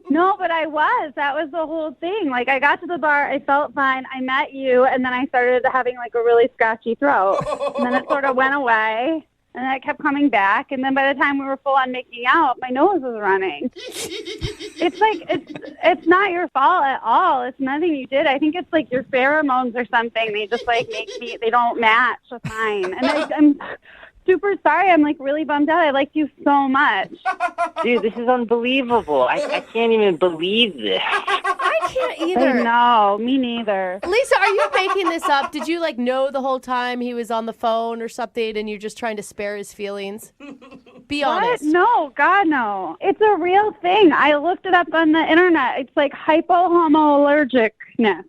No, but I was. That was the whole thing. Like, I got to the bar, I felt fine, I met you, and then I started having, like, a really scratchy throat. And then it sort of went away, and then it kept coming back, and then by the time we were full on making out, my nose was running. It's like, it's not your fault at all. It's nothing you did. I think it's, like, your pheromones or something. They just, like, they don't match with mine. And I'm super sorry. I'm, like, really bummed out. I liked you so much. Dude, this is unbelievable. I can't even believe this. I can't either. No, me neither. Lisa, are you making this up? Did you like know the whole time he was on the phone or something and you're just trying to spare his feelings? Be honest. No, God, no. It's a real thing. I looked it up on the internet. It's like hypohomoallergicness.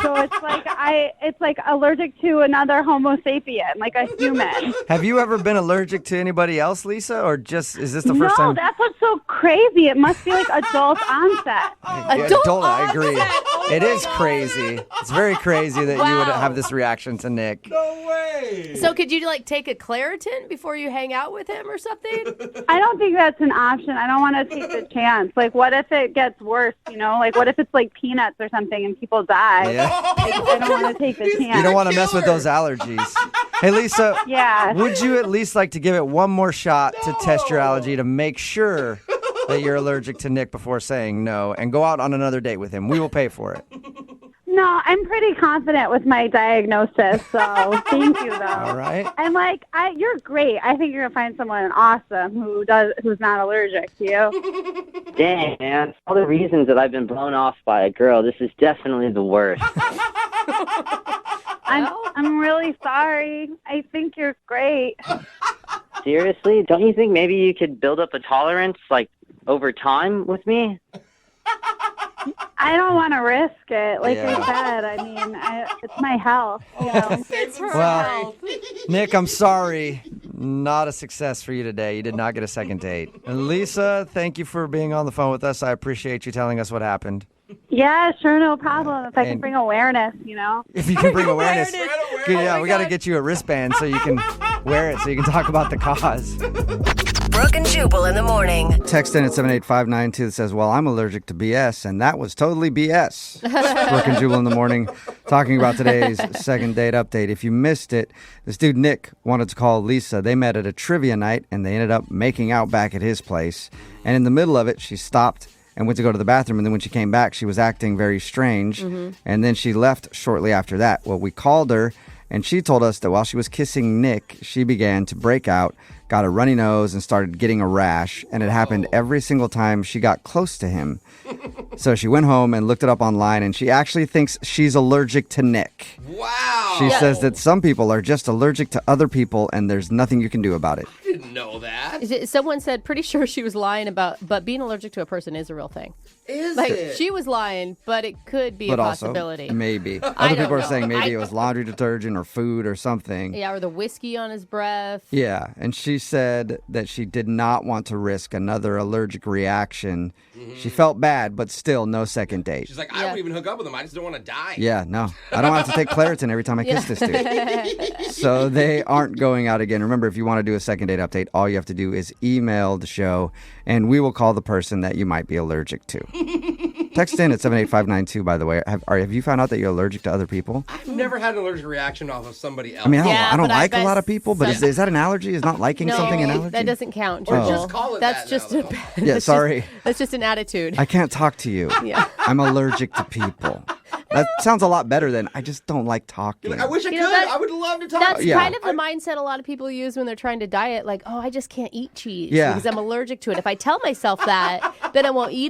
So it's like allergic to another Homo sapien, like a human. Have you ever been allergic to anybody else, Lisa, or just is this the first time? No, that's what's so crazy. It must be like adult onset. Adult, I agree. It is crazy. It's very crazy that you would have this reaction to Nick. No way. So could you like take a Claritin before you hang out with him or something? I don't think that's an option. I don't want to take the chance. Like, what if it gets worse, you know? Like, what if it's like peanuts or something and people die? Yeah. Like, I don't want to take the chance. You don't want to mess with those allergies. Hey, Lisa. Yeah. Would you at least like to give it one more shot to test your allergy to make sure that you're allergic to Nick before saying no and go out on another date with him? We will pay for it. No, I'm pretty confident with my diagnosis, so thank you, though. All right. And like, you're great. I think you're gonna find someone awesome who's not allergic to you. Dang, man. All the reasons that I've been blown off by a girl, this is definitely the worst. I'm really sorry. I think you're great. Seriously? Don't you think maybe you could build up a tolerance, like, over time with me? I don't want to risk it. Like I said, I mean, it's my health. You know? It's her Well, Nick, I'm sorry. Not a success for you today. You did not get a second date. And Lisa, thank you for being on the phone with us. I appreciate you telling us what happened. Yeah, sure, no problem. If I can bring awareness, you know. If you can bring awareness. Yeah, we got to get you a wristband so you can wear it so you can talk about the cause. Brooke and Jubal in the morning. Text in at 78592 that says, well, I'm allergic to BS, and that was totally BS. Brooke and Jubal in the morning talking about today's second date update. If you missed it, this dude Nick wanted to call Lisa. They met at a trivia night, and they ended up making out back at his place. And in the middle of it, she stopped and went to go to the bathroom, and then when she came back, she was acting very strange, and then she left shortly after that. Well, we called her, and she told us that while she was kissing Nick, she began to break out, got a runny nose, and started getting a rash, and it happened every single time she got close to him. So she went home and looked it up online, and she actually thinks she's allergic to Nick. Wow. She says that some people are just allergic to other people, and there's nothing you can do about it. I didn't know that. Someone said, pretty sure she was lying but being allergic to a person is a real thing. Is like, it? She was lying, but it could be But a also, possibility. maybe. I Other don't people are know. saying maybe it was laundry detergent or food or something. Yeah, or the whiskey on his breath. Yeah, and she said that she did not want to risk another allergic reaction. She felt bad, but still no second date. She's like, I won't even hook up with him. I just don't want to die. Yeah, no. I don't have to take Claritin every time I kiss this dude. So they aren't going out again. Remember, if you want to do a second date update, all you have to do is email the show, and we will call the person that you might be allergic to. Text in at 78592, by the way. Have you found out that you're allergic to other people? I've never had an allergic reaction off of somebody else. I mean, I don't like a lot of people, but is that an allergy? Is not liking something an allergy? That doesn't count, Or Jubal. just call it That's that just now, Yeah, sorry. That's just an attitude. I can't talk to you. Yeah. I'm allergic to people. That sounds a lot better than I just don't like talking. You're like, I wish I You could. know, that- I would love to talk. That's Yeah. kind of the mindset a lot of people use when they're trying to diet. Like, oh, I just can't eat cheese Yeah. because I'm allergic to it. If I tell myself that, then I won't eat